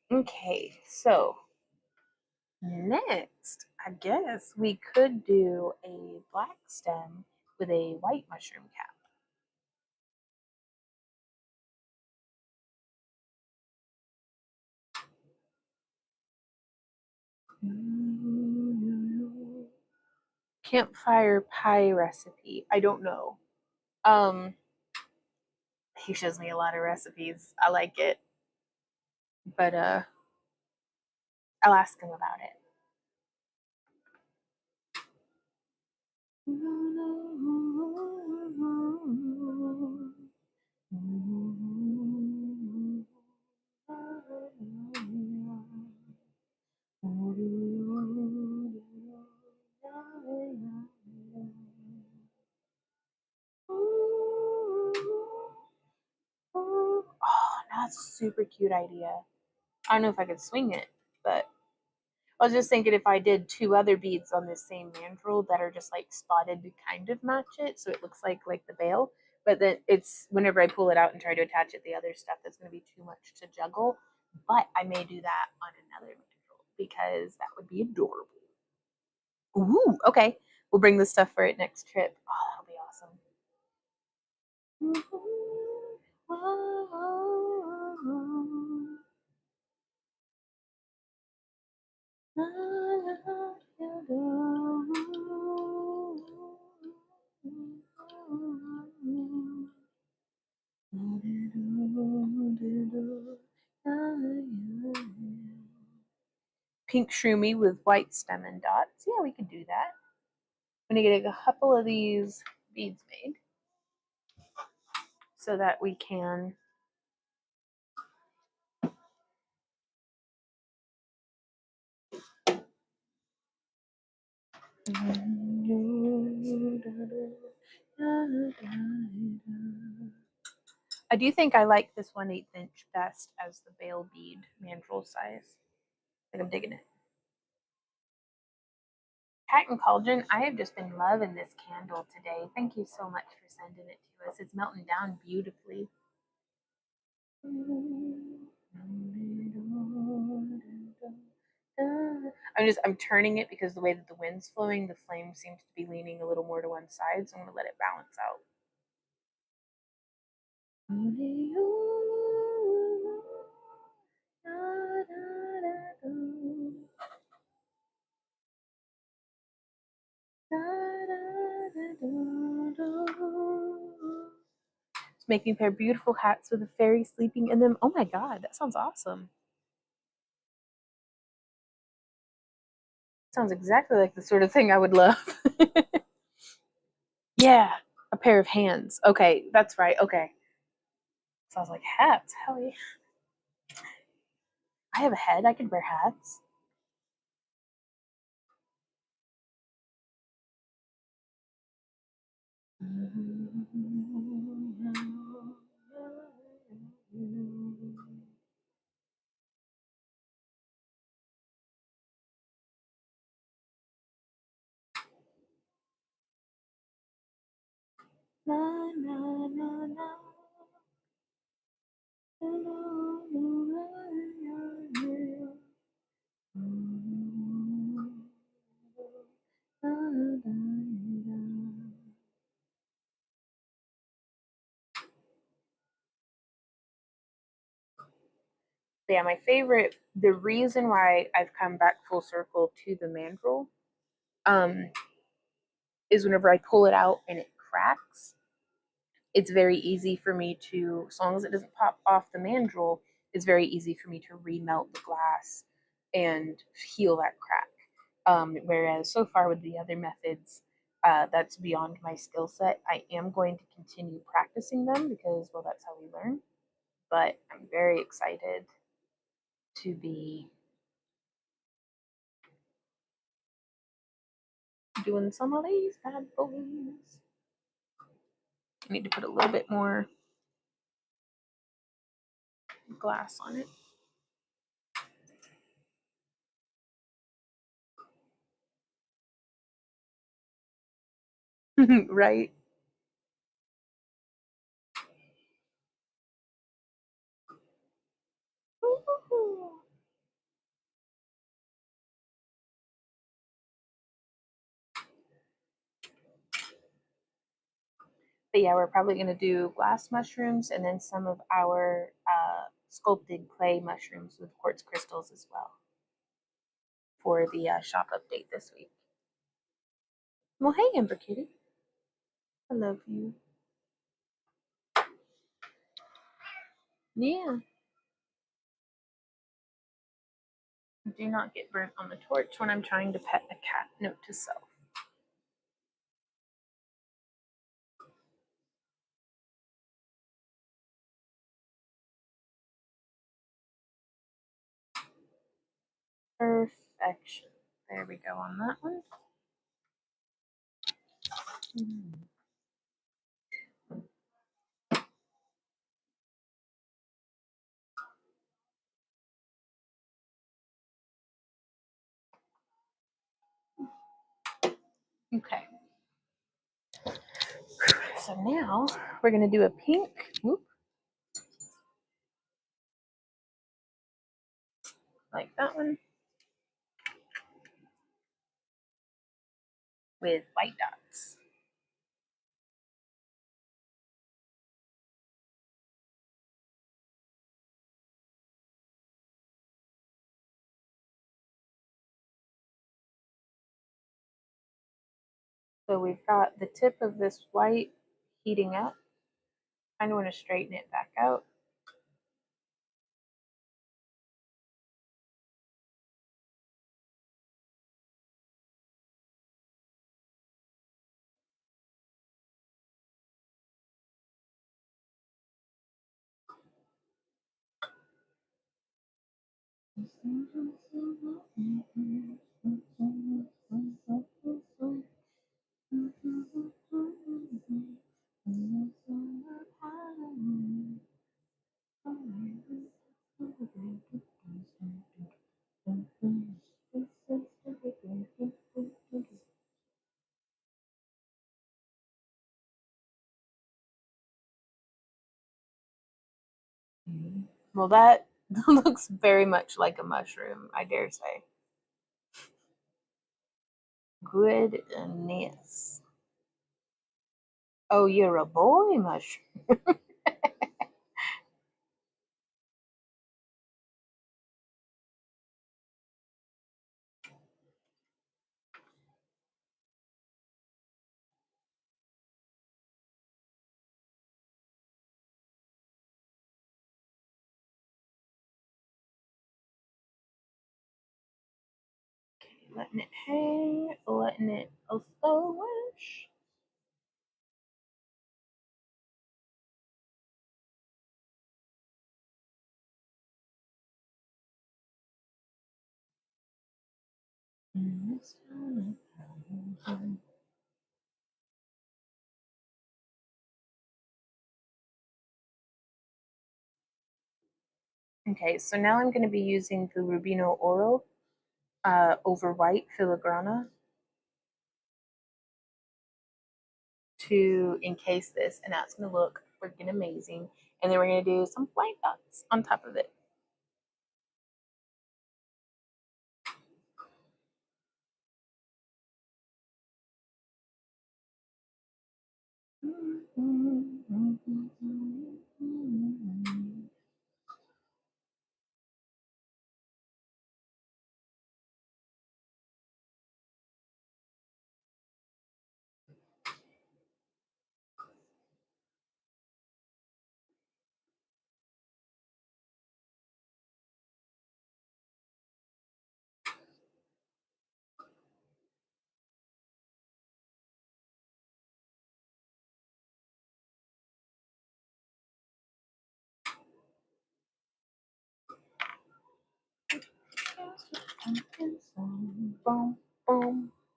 Okay, so next, I guess we could do a black stem with a white mushroom cap. Campfire pie recipe. I don't know. He shows me a lot of recipes. I like it, but I'll ask him about it. Oh, that's a super cute idea. I don't know if I could swing it, but I was just thinking if I did 2 other beads on this same mandrel that are just like spotted to kind of match it, so it looks like the bail. But then it's whenever I pull it out and try to attach it, the other stuff that's going to be too much to juggle. But I may do that on another mandrel because that would be adorable. Ooh, okay. We'll bring the stuff for it next trip. Oh, that'll be awesome. Pink shroomy with white stem and dots. Yeah, we can do that. I'm going to get a couple of these beads made so that we can I do think I like this 1/8 inch best as the bail bead mandrel size. Like, I'm digging it. Cat and Cauldron, I have just been loving this candle today. Thank you so much for sending it to us. It's melting down beautifully. I'm turning it because the way that the wind's flowing, the flame seems to be leaning a little more to one side, so I'm gonna let it balance out. It's making a pair of beautiful hats with a fairy sleeping in them. Oh my god, that sounds awesome. Sounds exactly like the sort of thing I would love. Yeah, a pair of hands. Okay, that's right. Okay. Sounds like hats. Hell yeah. I have a head. I could wear hats. Na, na, na, na. Yeah, my favorite, the reason why I've come back full circle to the mandrel, um, is whenever I pull it out and it cracks, it's very easy for me to, as long as it doesn't pop off the mandrel, it's very easy for me to remelt the glass and heal that crack. Whereas so far with the other methods, that's beyond my skill set. I am going to continue practicing them because, well, that's how we learn. But I'm very excited to be doing some of these bad boys. I need to put a little bit more glass on it. Right? But yeah, we're probably going to do glass mushrooms and then some of our sculpted clay mushrooms with quartz crystals as well for the shop update this week. Well, hey, Amber Kitty. I love you. Yeah. Do not get burnt on the torch when I'm trying to pet a cat. Note to self. Perfection. There we go on that one. Okay. So now we're going to do a pink. Whoop. Like that one. With white dots. So we've got the tip of this white heating up. Kind of want to straighten it back out. Well, that looks very much like a mushroom, I dare say. Goodness. Oh, you're a boy, mushroom. Okay, letting it hang, letting it flourish. Okay, so now I'm going to be using the Rubino Oro over white filigrana to encase this, and that's going to look freaking amazing. And then we're going to do some white dots on top of it. Boom, boom, boom, boom,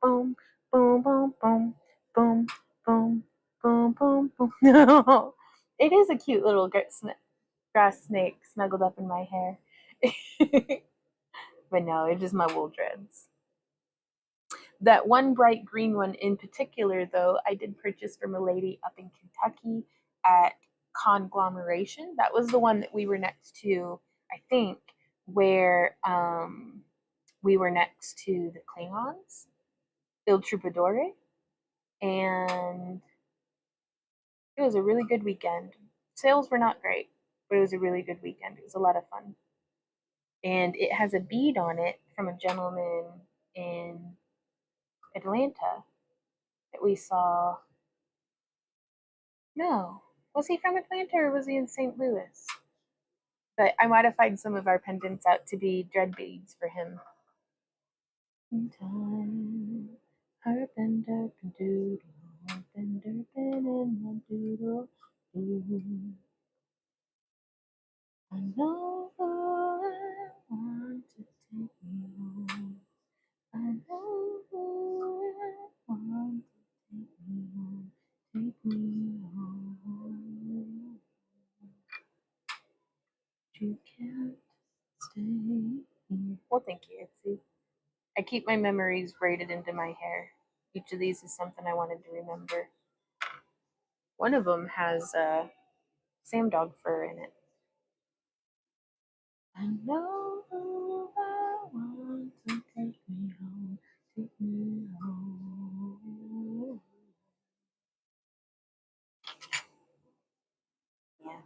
boom, boom, boom, boom, boom, boom, boom. No, it is a cute little grass snake snuggled up in my hair. But no, it's just my wool dreads. That one bright green one in particular, though, I did purchase from a lady up in Kentucky at Conglomeration. That was the one that we were next to, I think, where we were next to the Klingons, Il Troubadour, and it was a really good weekend. Sales were not great, but it was a really good weekend. It was a lot of fun. And it has a bead on it from a gentleman in Atlanta that we saw. No. Was he from Atlanta or was he in St. Louis? But I modified some of our pendants out to be dread beads for him. Time, herpin derpin doodle, herpin derpin in the doodle doo. I know I want to take me home. I know I want to take me home. Take me home. You can't stay here. Well, thank you, Itsy. I keep my memories braided into my hair. Each of these is something I wanted to remember. One of them has Sam Dog fur in it. I know I want to take me home, take me home. Yeah.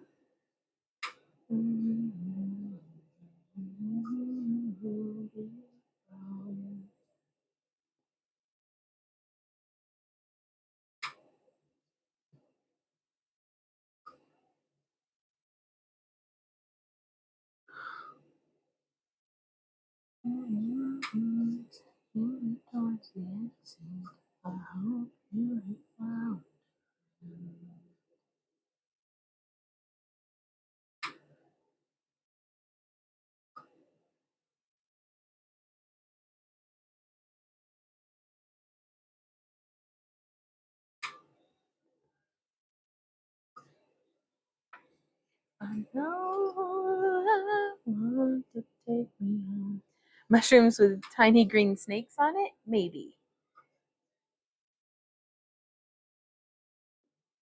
Towards the exit, I hope you have found. I know I want to take me home. Mushrooms with tiny green snakes on it? Maybe.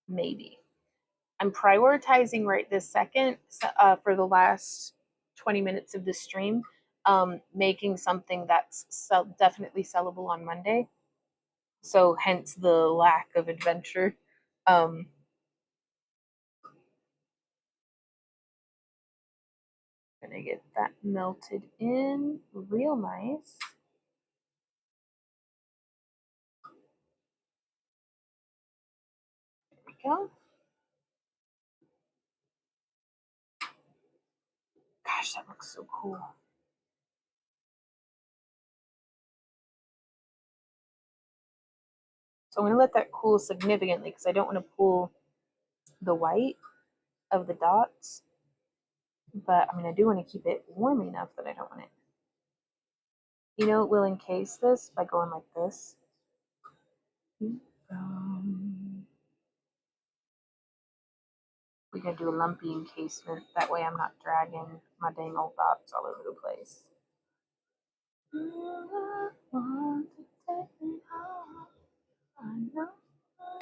Maybe. I'm prioritizing right this second for the last 20 minutes of the stream, making something that's definitely sellable on Monday. So hence the lack of adventure. Um, Gonna get that melted in real nice. There we go. Gosh, that looks so cool. So I'm gonna let that cool significantly because I don't want to pull the white of the dots, but I mean I do want to keep it warm enough that I don't want it. You know, we'll encase this by going like this. We're gonna do a lumpy encasement. That way I'm not dragging my dang old dots all over the place. I want to take me home. I know I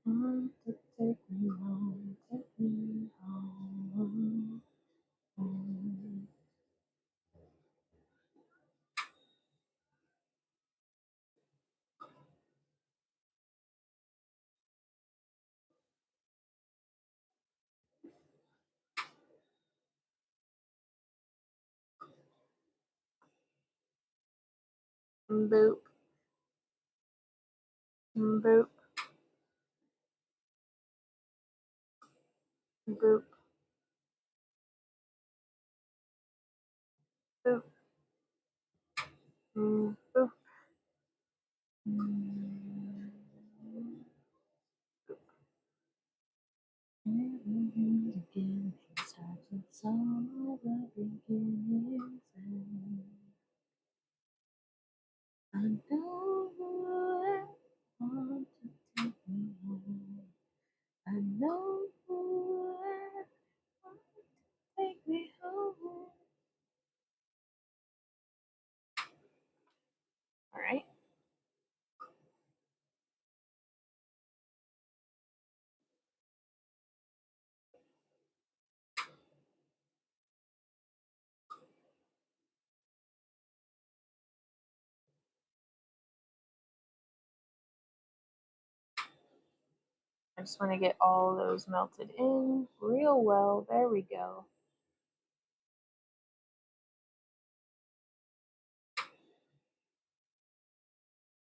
want to take me home, take me home. Boop, boop, boop, boop, boop. Again, starts all the beginnings. I know I want to take me home. I know I want to take me home. All right. I just want to get all those melted in real well. There we go.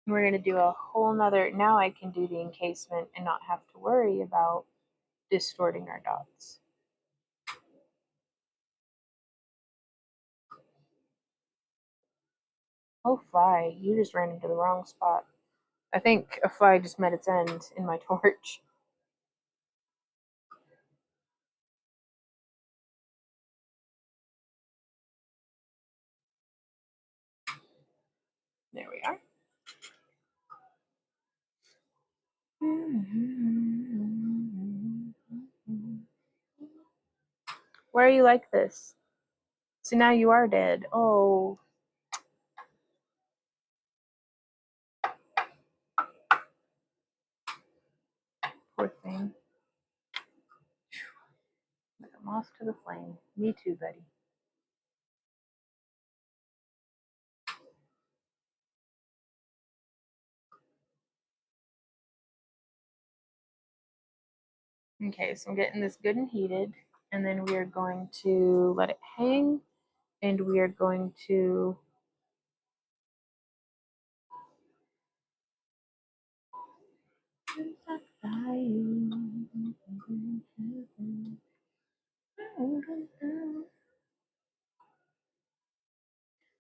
We're going to do a whole nother, now I can do the encasement and not have to worry about distorting our dots. Oh, fly, you just ran into the wrong spot. I think a fly just met its end in my torch. There we are. Why are you like this? So now you are dead. Oh. Poor thing. Like a moth to the flame. Me too, buddy. Okay, so I'm getting this good and heated, and then we are going to let it hang, and we are going to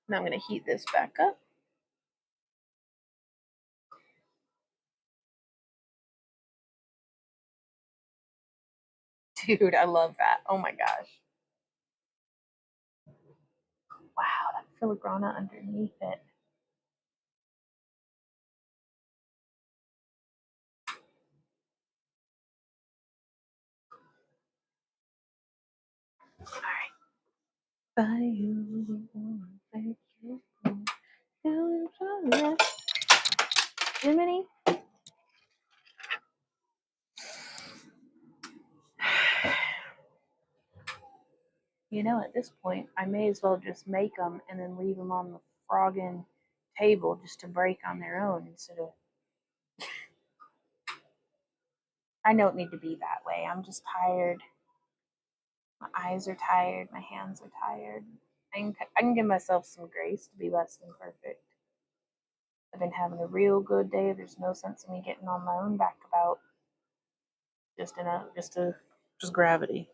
now I'm going to heat this back up. Dude, I love that. Oh my gosh. Wow, that filigrana underneath it. All right. Jiminy. You know, at this point, I may as well just make them and then leave them on the frogging table just to break on their own instead of. I don't need to be that way. I'm just tired. My eyes are tired. My hands are tired. I can give myself some grace to be less than perfect. I've been having a real good day. There's no sense in me getting on my own back about just gravity.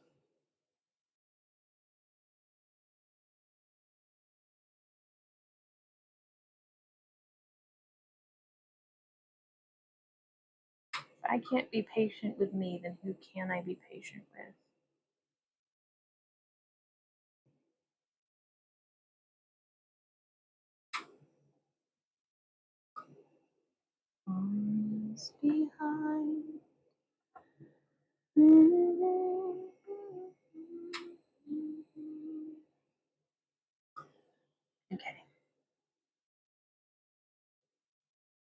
If I can't be patient with me, then who can I be patient with? Arms behind. Okay.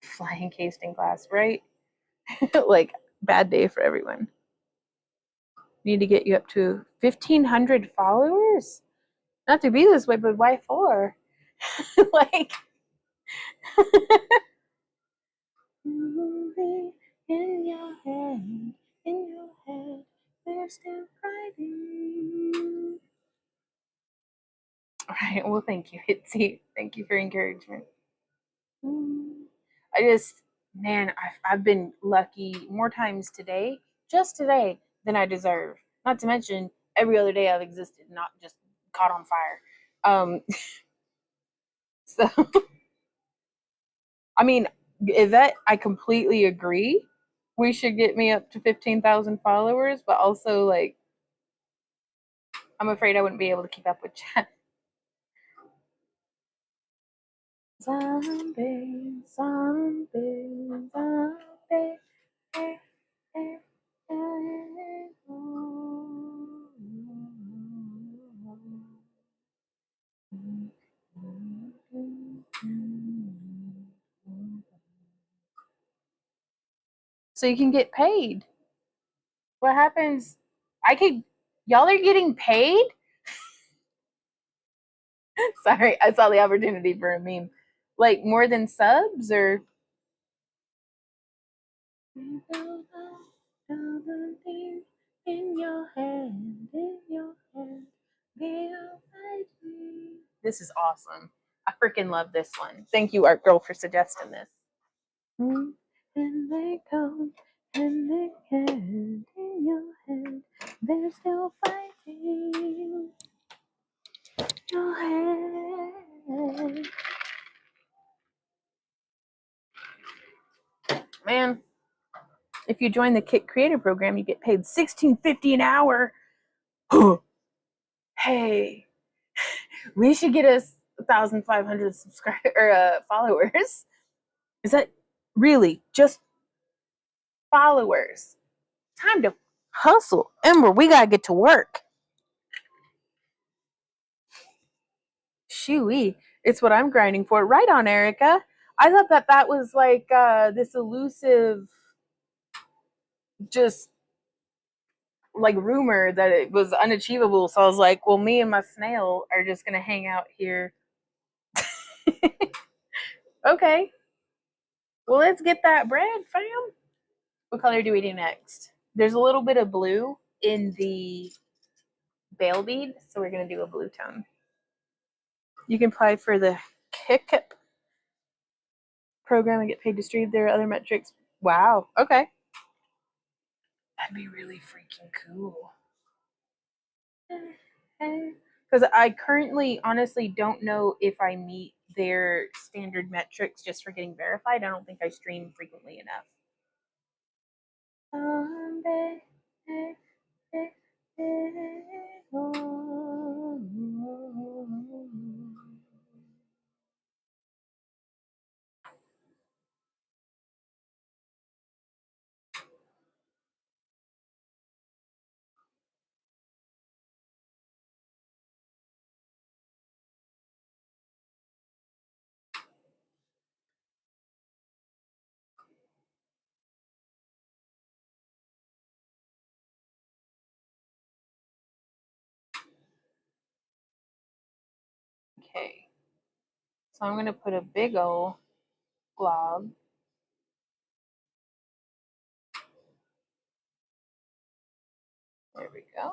Flying cased in glass, right? Like, bad day for everyone. Need to get you up to 1,500 followers? Not to be this way, but why for? Like, moving in your head, they're still fighting. All right, well, thank you, Itzy. Thank you for encouragement. I just, man, I've been lucky more times today, just today, than I deserve. Not to mention every other day I've existed, not just caught on fire. So, I mean, Yvette, I completely agree. We should get me up to 15,000 followers, but also, like, I'm afraid I wouldn't be able to keep up with chat. Zombie, zombie, zombie. So you can get paid. What happens? I could. Y'all are getting paid? Sorry, I saw the opportunity for a meme. Like more than subs or. In your hand, in your hand, this is awesome. I freaking love this one. Thank you, Art Girl, for suggesting this. And they come and they can't in your head. They're still fighting your head. Man, if you join the Kit Creator program, you get paid $16.50 an hour. Hey, we should get us 1,500 subscribers or followers. Is that really just followers? Time to hustle, Ember. We gotta get to work. Shooey, it's what I'm grinding for. Right on, Erica. I thought that was like this elusive, just like rumor that it was unachievable. So I was like, well, me and my snail are just gonna hang out here. Okay. Well, let's get that bread, fam. What color do we do next? There's a little bit of blue in the bale bead, so we're gonna do a blue tone. You can apply for the kick program and get paid to stream their other metrics. Wow. Okay. That'd be really freaking cool. Because I currently honestly don't know if I meet their standard metrics just for getting verified. I don't think I stream frequently enough. Okay. So I'm going to put a big old glob. There we go.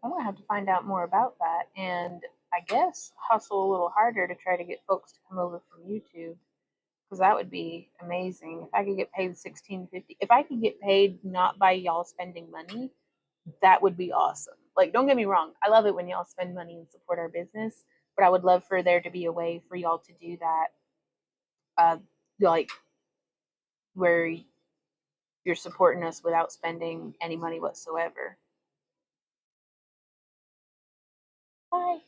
I'm going to have to find out more about that and I guess hustle a little harder to try to get folks to come over from YouTube because that would be amazing if I could get paid 16.50. If I could get paid not by y'all spending money, that would be awesome. Like, don't get me wrong, I love it when y'all spend money and support our business, but I would love for there to be a way for y'all to do that, uh, like where you're supporting us without spending any money whatsoever. Bye.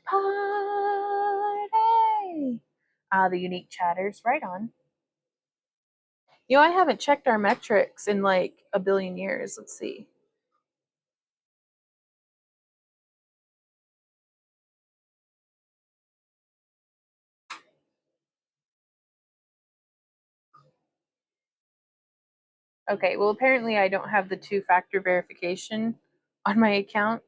Party. The unique chatters, right on. You know, I haven't checked our metrics in like a billion years. Let's see. Okay, well, apparently I don't have the two-factor verification on my account.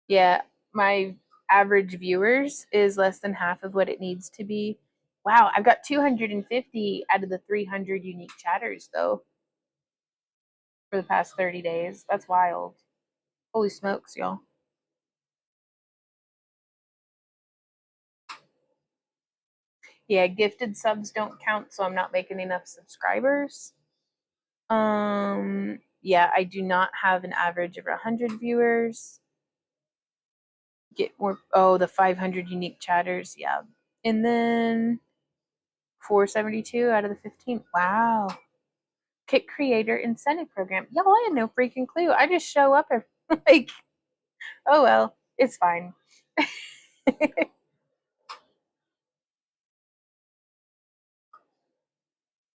Yeah, my average viewers is less than half of what it needs to be. Wow, I've got 250 out of the 300 unique chatters, though, for the past 30 days. That's wild. Holy smokes, y'all. Yeah, gifted subs don't count, so I'm not making enough subscribers. Yeah, I do not have an average of 100 viewers. Get more, oh, the 500 unique chatters, yeah. And then 472 out of the 15. Wow. Kit creator incentive program. Y'all, I had no freaking clue. I just show up and like, oh well, it's fine.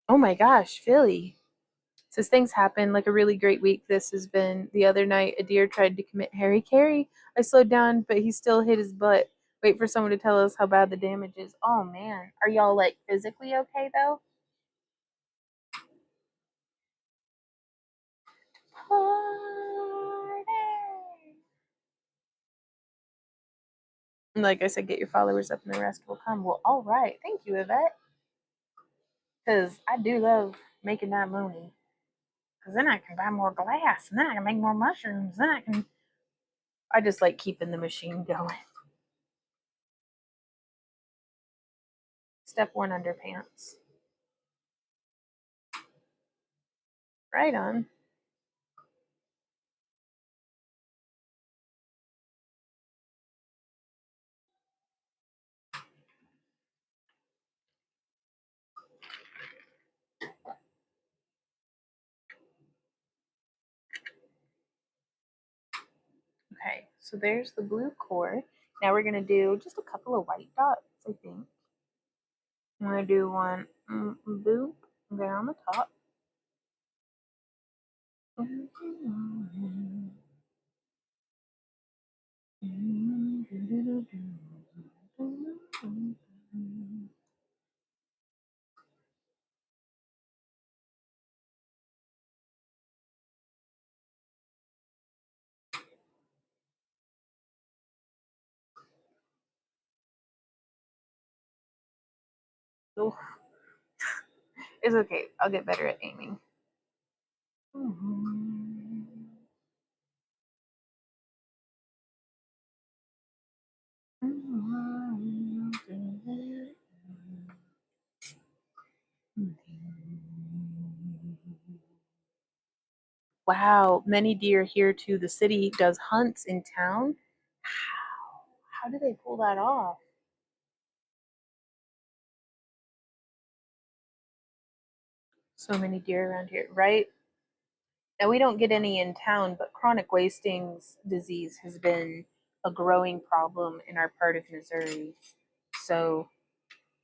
Oh my gosh, Philly. Says things happen like a really great week. This has been the other night. A deer tried to commit Harry Carry. I slowed down, but he still hit his butt. Wait for someone to tell us how bad the damage is. Oh man, are y'all like physically okay though? Party. Like I said, get your followers up and the rest will come. Well, all right. Thank you, Yvette. Because I do love making that money. Because then I can buy more glass, and then I can make more mushrooms. Then I can. I just like keeping the machine going. Step one, underpants. Right on. Okay, so there's the blue core. Now we're gonna do just a couple of white dots, I think. I'm gonna do one boop there on the top. Oof. It's okay. I'll get better at aiming. Wow, many deer here too. The city does hunts in town. How do they pull that off? So many deer around here, right? Now we don't get any in town, but chronic wasting's disease has been a growing problem in our part of Missouri. So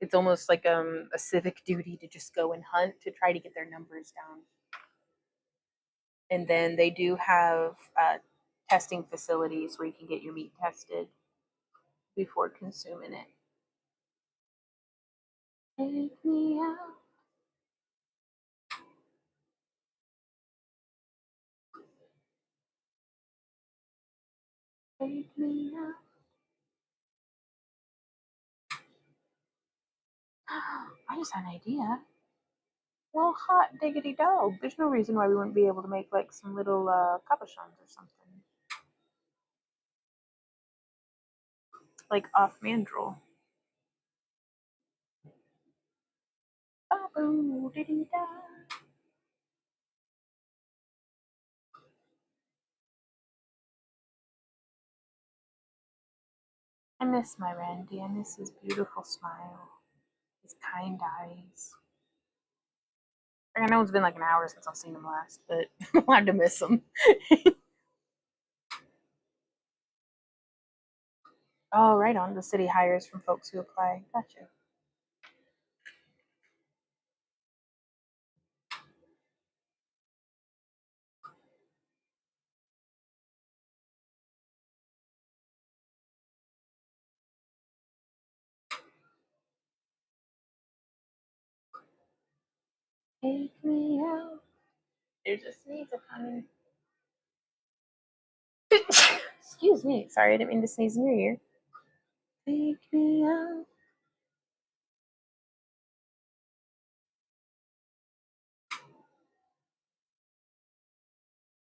it's almost like a civic duty to just go and hunt to try to get their numbers down. And then they do have testing facilities where you can get your meat tested before consuming it. Take me out. Take me out. I just had an idea. Well, hot diggity dog. There's no reason why we wouldn't be able to make like some little capuchons or something. Like off mandrel. Ba-boo, diddy da. I miss my Randy. I miss his beautiful smile, his kind eyes. I know it's been like an hour since I've seen him last, but I'm glad to miss him. Oh, right on. The city hires from folks who apply. Gotcha. Take me out. There's a sneeze coming. Excuse me. Sorry, I didn't mean to sneeze in your ear. Take me out.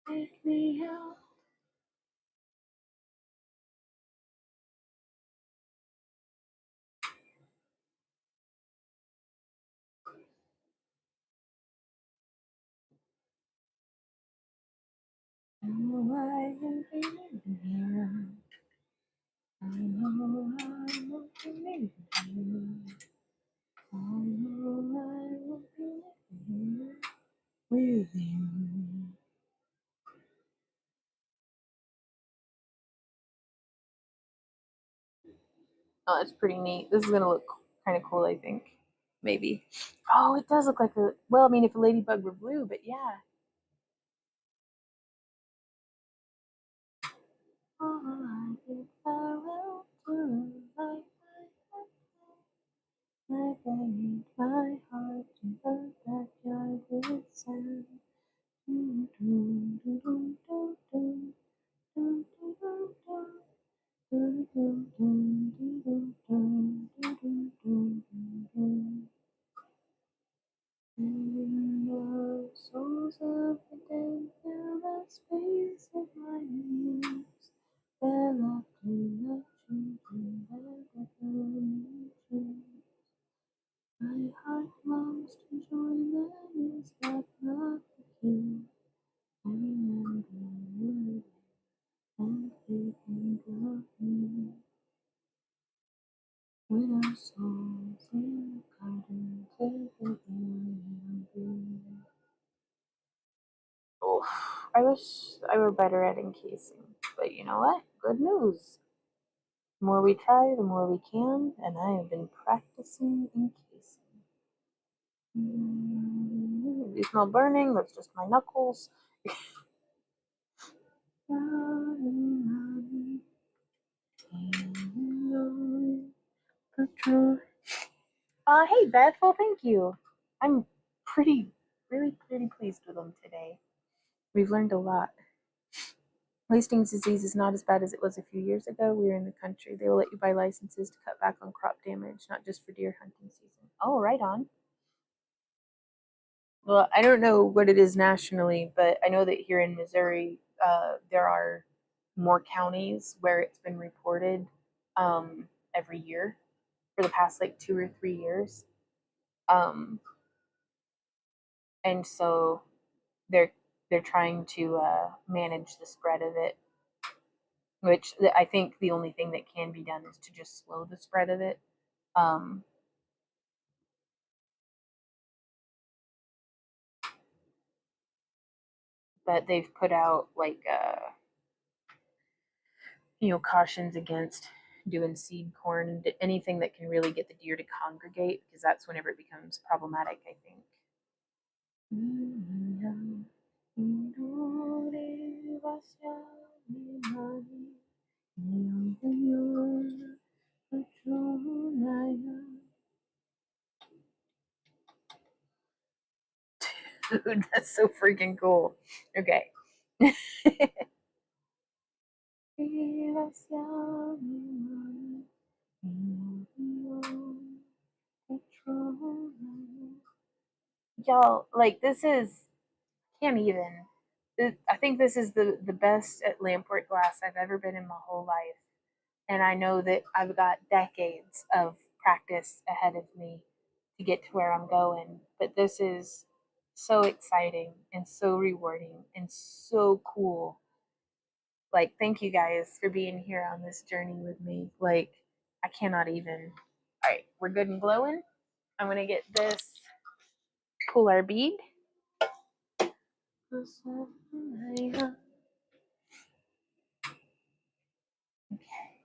Take me out. Oh, I won't be living here. I know I won't be living here. I know I won't be living here with you. Oh, it's pretty neat. This is gonna look kind of cool, I think. Maybe. Oh, it does look like a. Well, I mean, if a ladybug were blue, but yeah. Oh, I bid farewell to life. I buried my heart in the backyard with sand. Doo, doo, doo, doo, doo, doo. Doo, doo, doo, doo. Doo, doo, doo, doo, doo, doo. Doo, doo, doo, doo, doo. And the souls of the dead fill the space of my ears. They're locked in the children that echo. My heart longs to join them, is that not the key? I remember you and they think of me. When our souls in the garden together and breathe. Oh, I wish I were better at encasing, but you know what? Good news. The more we try, the more we can, and I have been practicing encasing. You smell burning? That's just my knuckles. Hey Beth, well thank you. I'm really pretty pleased with them today. We've learned a lot. Hastings disease is not as bad as it was a few years ago. We were in the country. They will let you buy licenses to cut back on crop damage, not just for deer hunting season. Oh, right on. Well, I don't know what it is nationally, but I know that here in Missouri, there are more counties where it's been reported every year for the past like 2 or 3 years. Um, and so they're they're trying to manage the spread of it, which I think the only thing that can be done is to just slow the spread of it. Um, but they've put out like cautions against doing seed corn and anything that can really get the deer to congregate because that's whenever it becomes problematic, I think. Dude, that's so freaking cool. Okay. Y'all, like this is can't even. I think this is the best at Lampwork glass I've ever been in my whole life, and I know that I've got decades of practice ahead of me to get to where I'm going. But this is so exciting and so rewarding and so cool. Like, thank you guys for being here on this journey with me. Like, I cannot even. All right, we're good and glowing. I'm gonna get this pull our bead. Okay.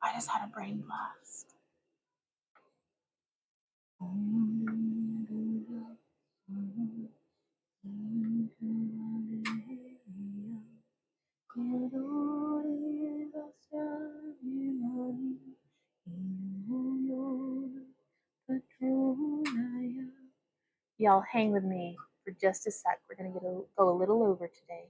I just had a brain blast. Y'all hang with me for just a sec. We're going to go a little over today.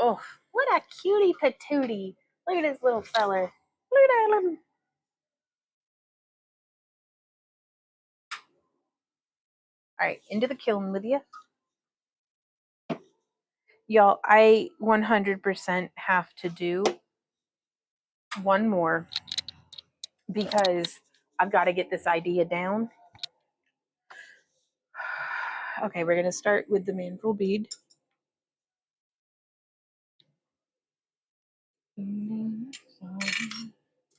Oh, what a cutie patootie. Look at this little feller. Look at that little. All right, into the kiln with you. Y'all, I 100% have to do one more because I've got to get this idea down. Okay, we're going to start with the mandrel bead.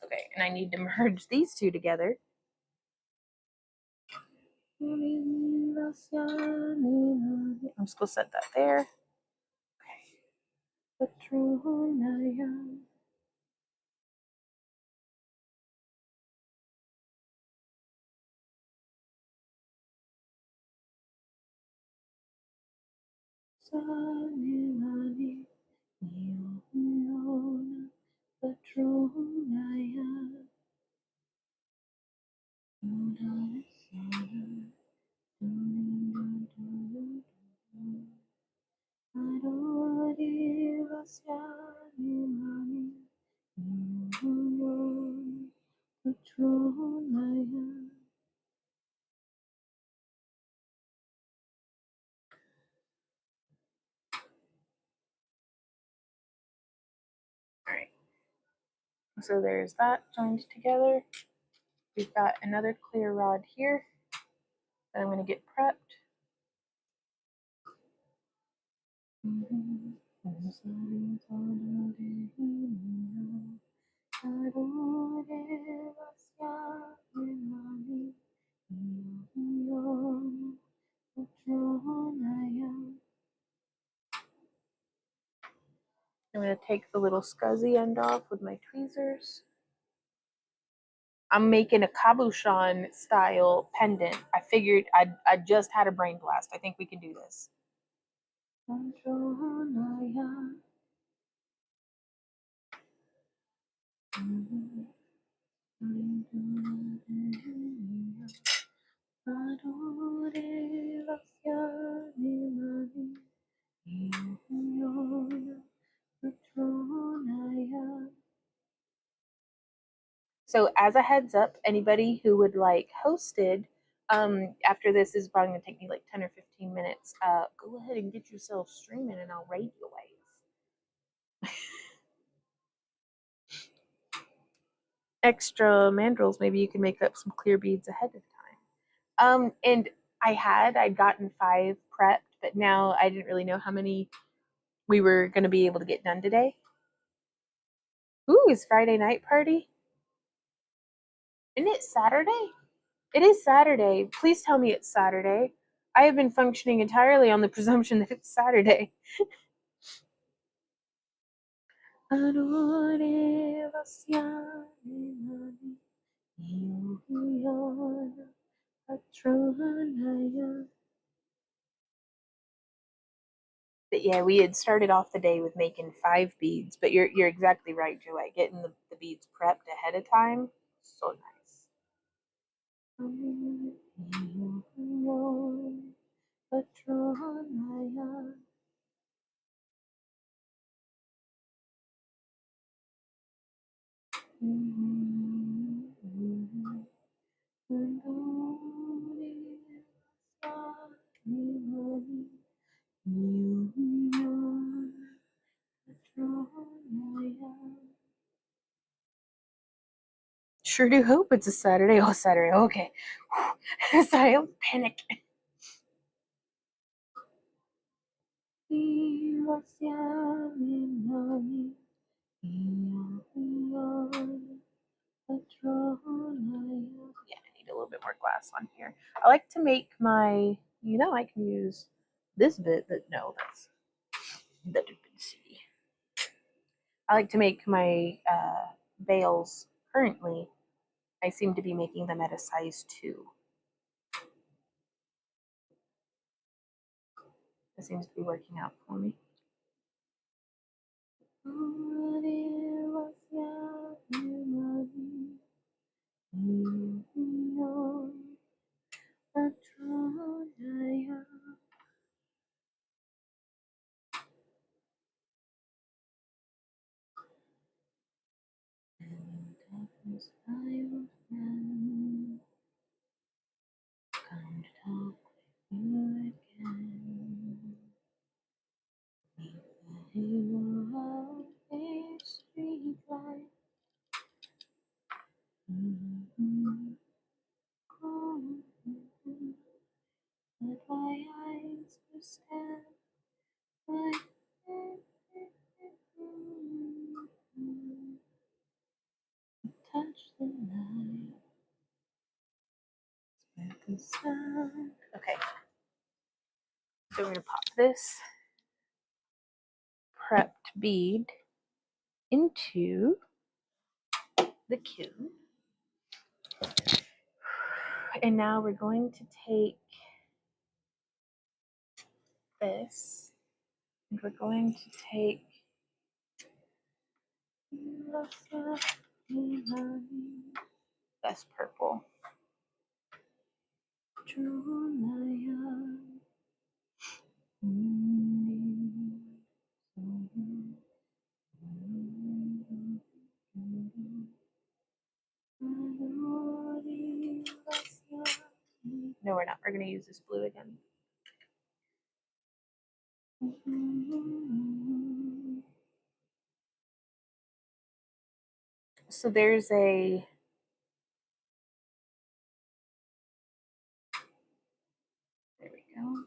Okay, and I need to merge these two together. I'm just going to set that there. Okay. All right, so there's that joined together. We've got another clear rod here that I'm going to get prepped. I'm going to take the little scuzzy end off with my tweezers. I'm making a cabochon style pendant. I figured I just had a brain blast. I think we can do this. So as a heads up, anybody who would like hosted, After this is probably gonna take me like 10 or 15 minutes. Go ahead and get yourself streaming and I'll raid your ways. Extra mandrels, maybe you can make up some clear beads ahead of time. And I'd gotten 5 prepped, but now I didn't really know how many we were gonna be able to get done today. Ooh, is Friday night party? Isn't it Saturday? It is Saturday. Please tell me it's Saturday. I have been functioning entirely on the presumption that it's Saturday. But yeah, we had started off the day with making 5 beads, but you're exactly right, Joette. Getting the beads prepped ahead of time, so nice. Sure do hope it's a Saturday. Oh, Saturday. Okay. Sorry, I'm panicking. Yeah, I need a little bit more glass on here. I like to make my, I can use this bit, but no, that didn't see. I like to make my bales currently. I seem to be making them at a size 2. It seems to be working out for me. Okay, so we're going to pop this prepped bead into the kiln. And now we're going to take this and we're going to take this purple. No, we're not. We're going to use this blue again. So there's a there we go.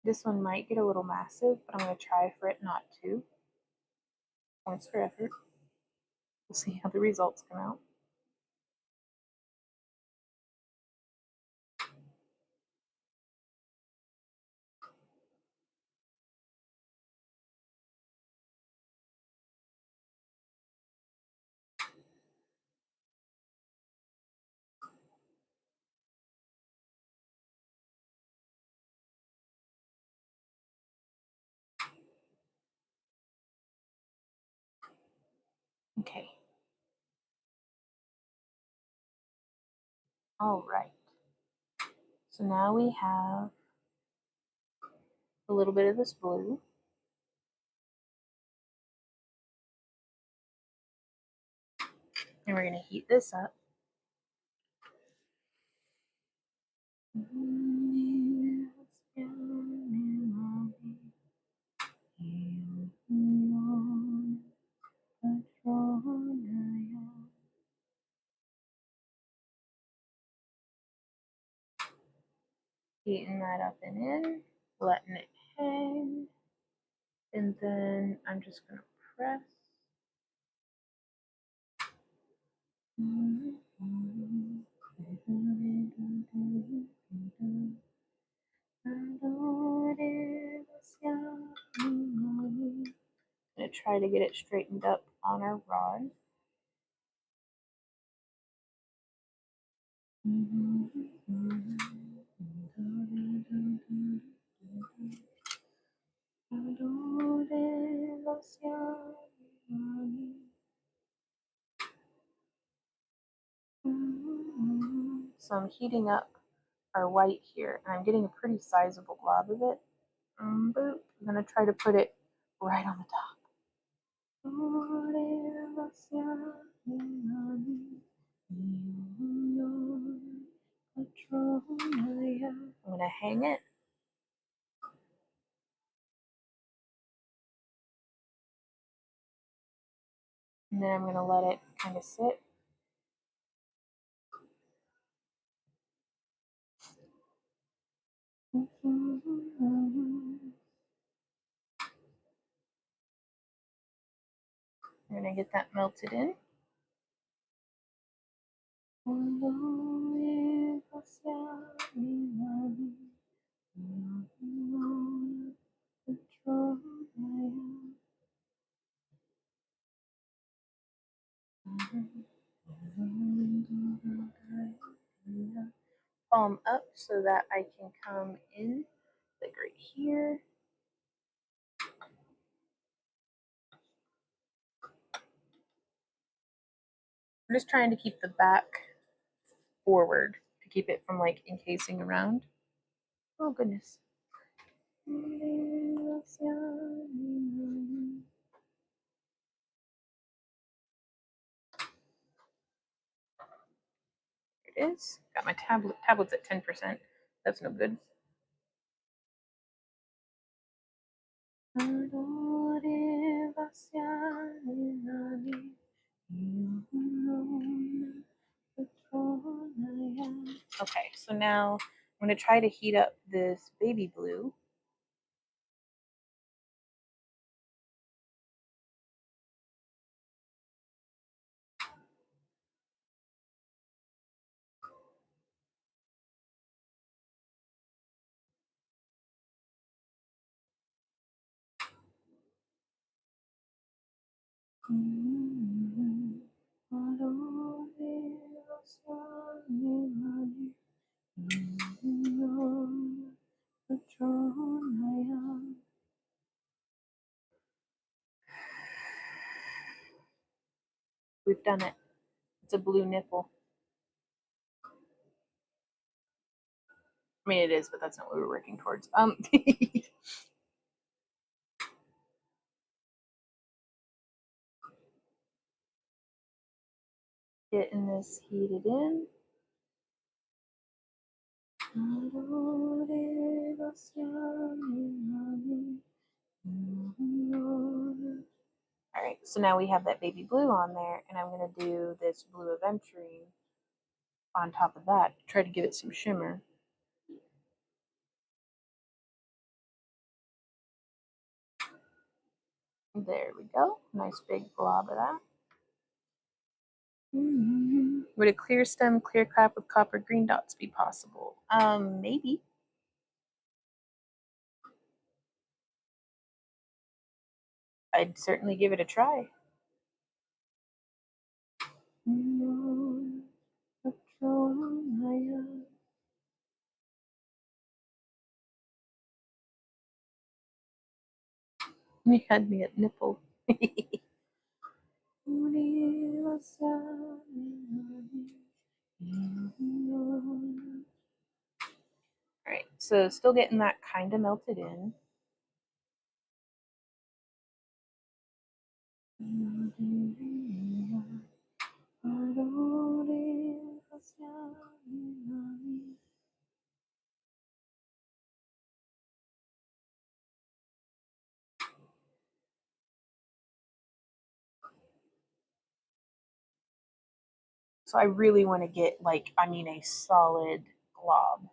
This one might get a little massive, but I'm going to try for it not to. Points for effort. We'll see how the results come out. Okay. All right. So now we have a little bit of this blue. And we're going to heat this up. Heating that up and in, letting it hang. And then I'm just going to press. I'm going to try to get it straightened up on our rod. So I'm heating up our white here, and I'm getting a pretty sizable glob of it. Boop. I'm going to try to put it right on the top. I'm going to hang it. And then I'm going to let it kind of sit. I'm going to get that melted in. Palm up so that I can come in, like right here. I'm just trying to keep the back forward to keep it from like encasing around. Oh goodness. It is. Got my tablet's at 10%. That's no good. Okay, so now I'm going to try to heat up this baby blue. We've done it. It's a blue nipple. I mean, it is, but that's not what we were working towards. Getting this heated in. All right, so now we have that baby blue on there, and I'm going to do this blue aventurine on top of that, try to give it some shimmer. There we go. Nice big glob of that. Would a clear stem, clear cap with copper green dots be possible? Maybe. I'd certainly give it a try. You had me at nipple. All right, so still getting that kind of melted in. So I really want to get like, I mean, a solid glob.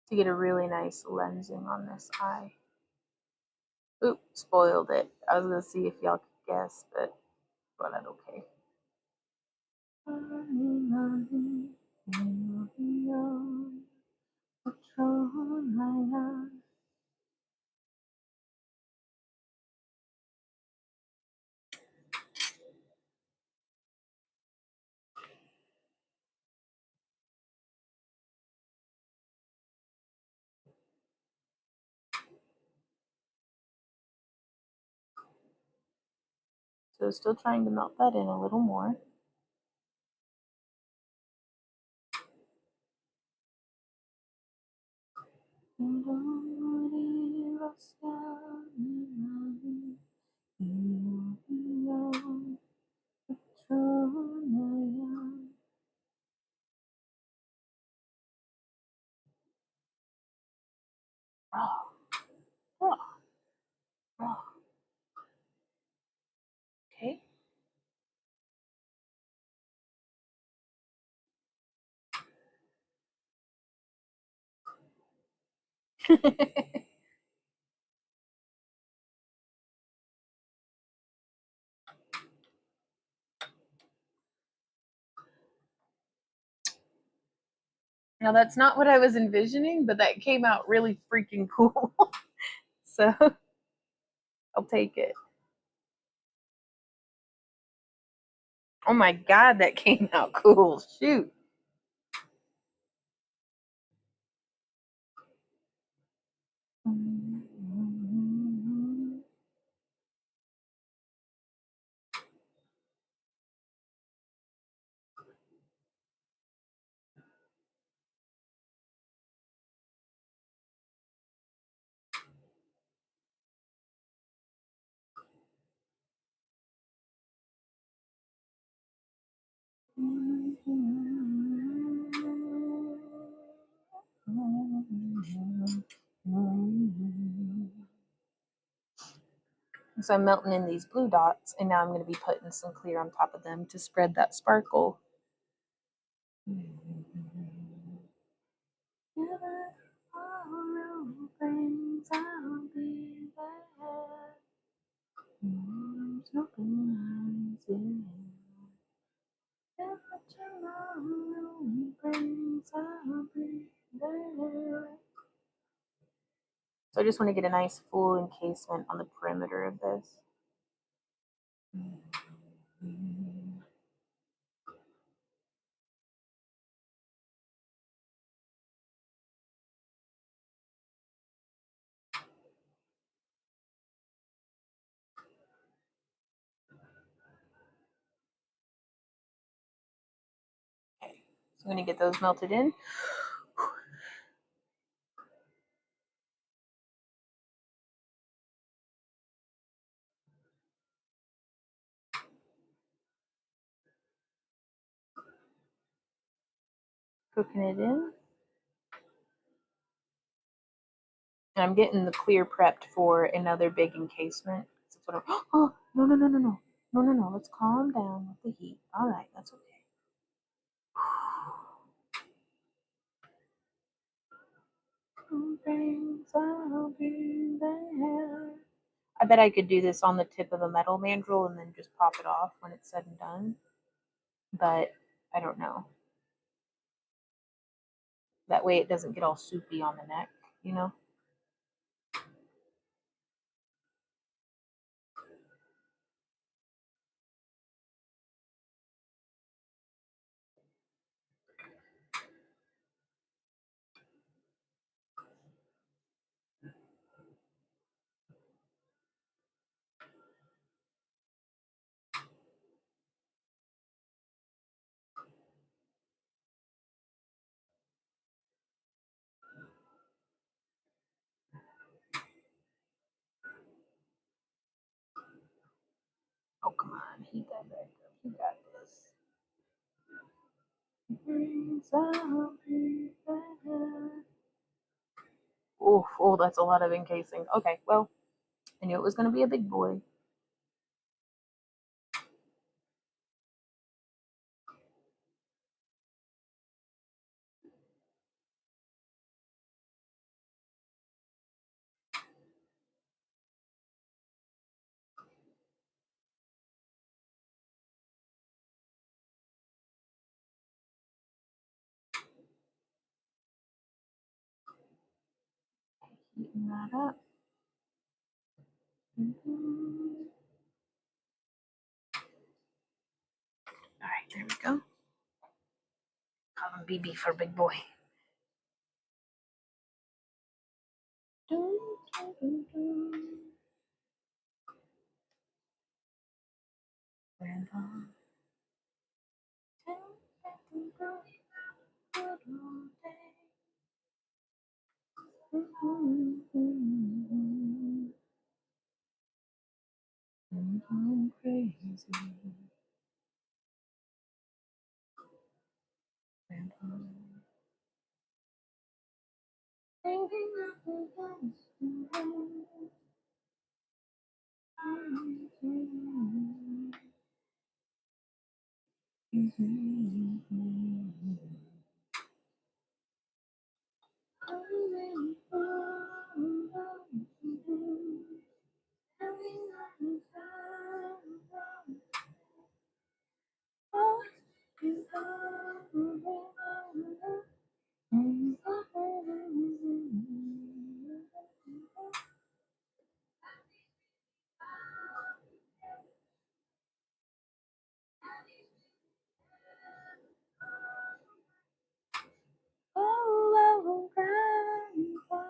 To get a really nice lensing on this eye. Oop, spoiled it. I was gonna see if y'all could guess, but that's okay. So still trying to melt that in a little more. Oh, oh, oh. Okay. Now that's not what I was envisioning, but that came out really freaking cool. So I'll take it. Oh my god, that came out cool. Shoot. So I'm melting in these blue dots, and now I'm going to be putting some clear on top of them to spread that sparkle. So I just want to get a nice full encasement on the perimeter of this. Okay, so I'm going to get those melted in. Cooking it in. And I'm getting the clear prepped for another big encasement. Oh, no, no, no, no, no. No, no, no. Let's calm down with the heat. All right, that's okay. I'll be there. I bet I could do this on the tip of a metal mandrel and then just pop it off when it's said and done. But I don't know. That way it doesn't get all soupy on the neck, you know? Oh, that's a lot of encasing. Okay, well, I knew it was going to be a big boy. Heating that up. All right, there we go. Call him BB for big boy. Grandpa. I'm crazy. Grandpa. Oh, Grandpa,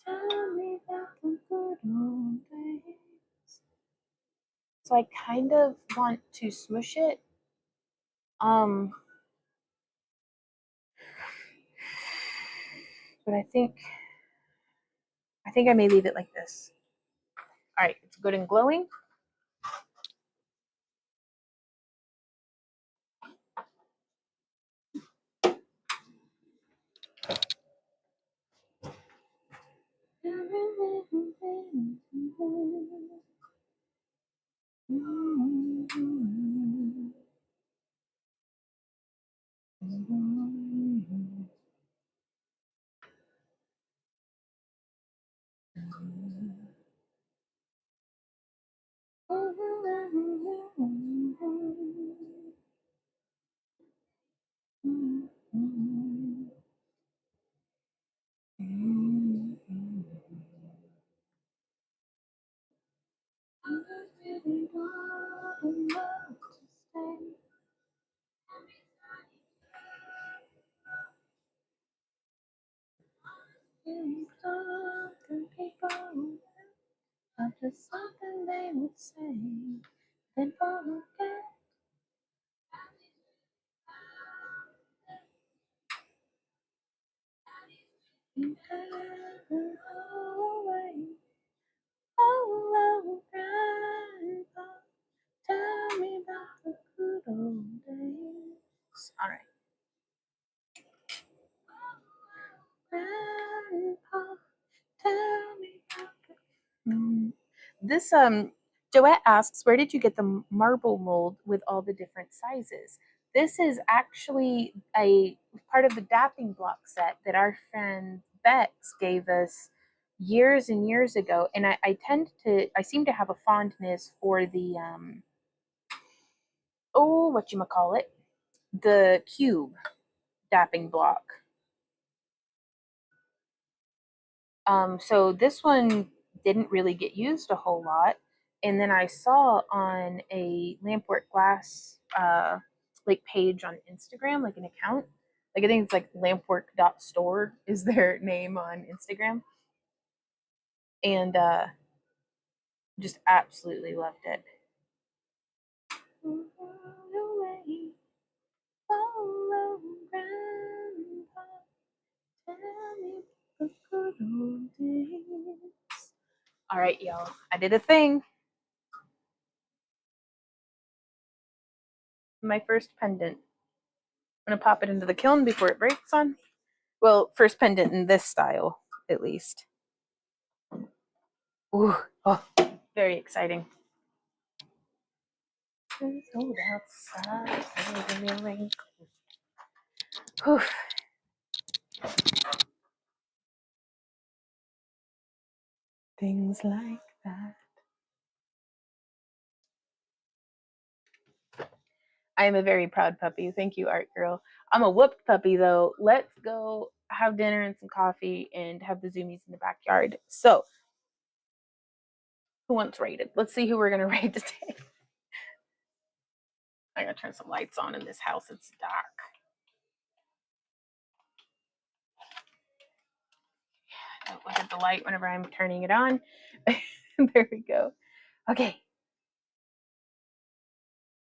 tell me about the good old days. So I kind of want to smush it. But I think I may leave it like this. All right, it's good and glowing. Just something they would say, then forget. You have her away. Oh, Grandpa, tell me about the good old days. All right. Grandpa, tell me about this Joette asks, where did you get the marble mold with all the different sizes? This is actually a part of the dapping block set that our friend Bex gave us years and years ago. And I seem to have a fondness for the what you call it, the cube dapping block. So this one didn't really get used a whole lot. And then I saw on a Lampwork glass like page on Instagram, like an account. Like I think it's like lampwork.store is their name on Instagram. And just absolutely loved it. All right, y'all. I did a thing. My first pendant. I'm going to pop it into the kiln before it breaks on me. Well, first pendant in this style, at least. Ooh, oh, very exciting. It's cold outside. Give me a rain. Whew. Things like that. I am a very proud puppy. Thank you, Art Girl. I'm a whooped puppy, though. Let's go have dinner and some coffee and have the zoomies in the backyard. So, who wants raided? Let's see who we're going to raid today. I got to turn some lights on in this house. It's dark. Don't look at the light whenever I'm turning it on. There we go. Okay.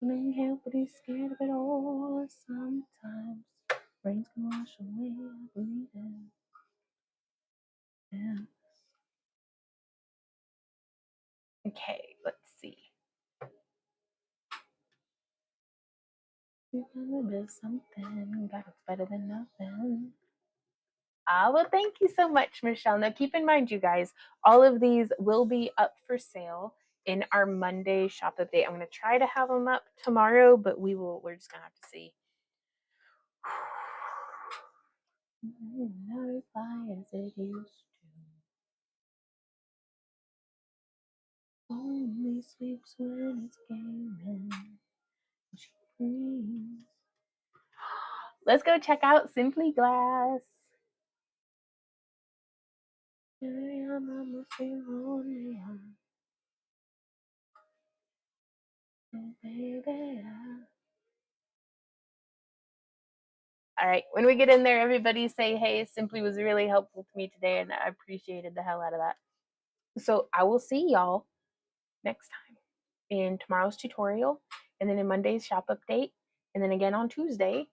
Can't help but be scared of it all sometimes. Rains can wash away, I believe in. Yeah. Okay, let's see. There's something, but it's better than nothing. Well, thank you so much, Michelle. Now, keep in mind, you guys, all of these will be up for sale in our Monday shop update. I'm going to try to have them up tomorrow, but we're just going to have to see. Not fly as it used to. Only sleeps when it's gaming. She breathes. Let's go check out Simply Glass. All right, when we get in there, everybody say, hey, Simply was really helpful to me today, and I appreciated the hell out of that. So I will see y'all next time in tomorrow's tutorial, and then in Monday's shop update, and then again on Tuesday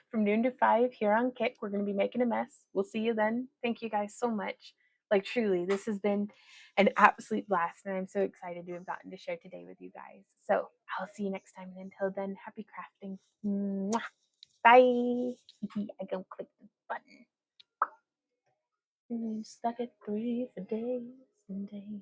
from noon to 5 here on Kick. We're going to be making a mess. We'll see you then. Thank you guys so much. Like, truly, this has been an absolute blast, and I'm so excited to have gotten to share today with you guys. So I'll see you next time, and until then, happy crafting. Mwah. Bye. I go click the button. Stuck at 3 for days and days.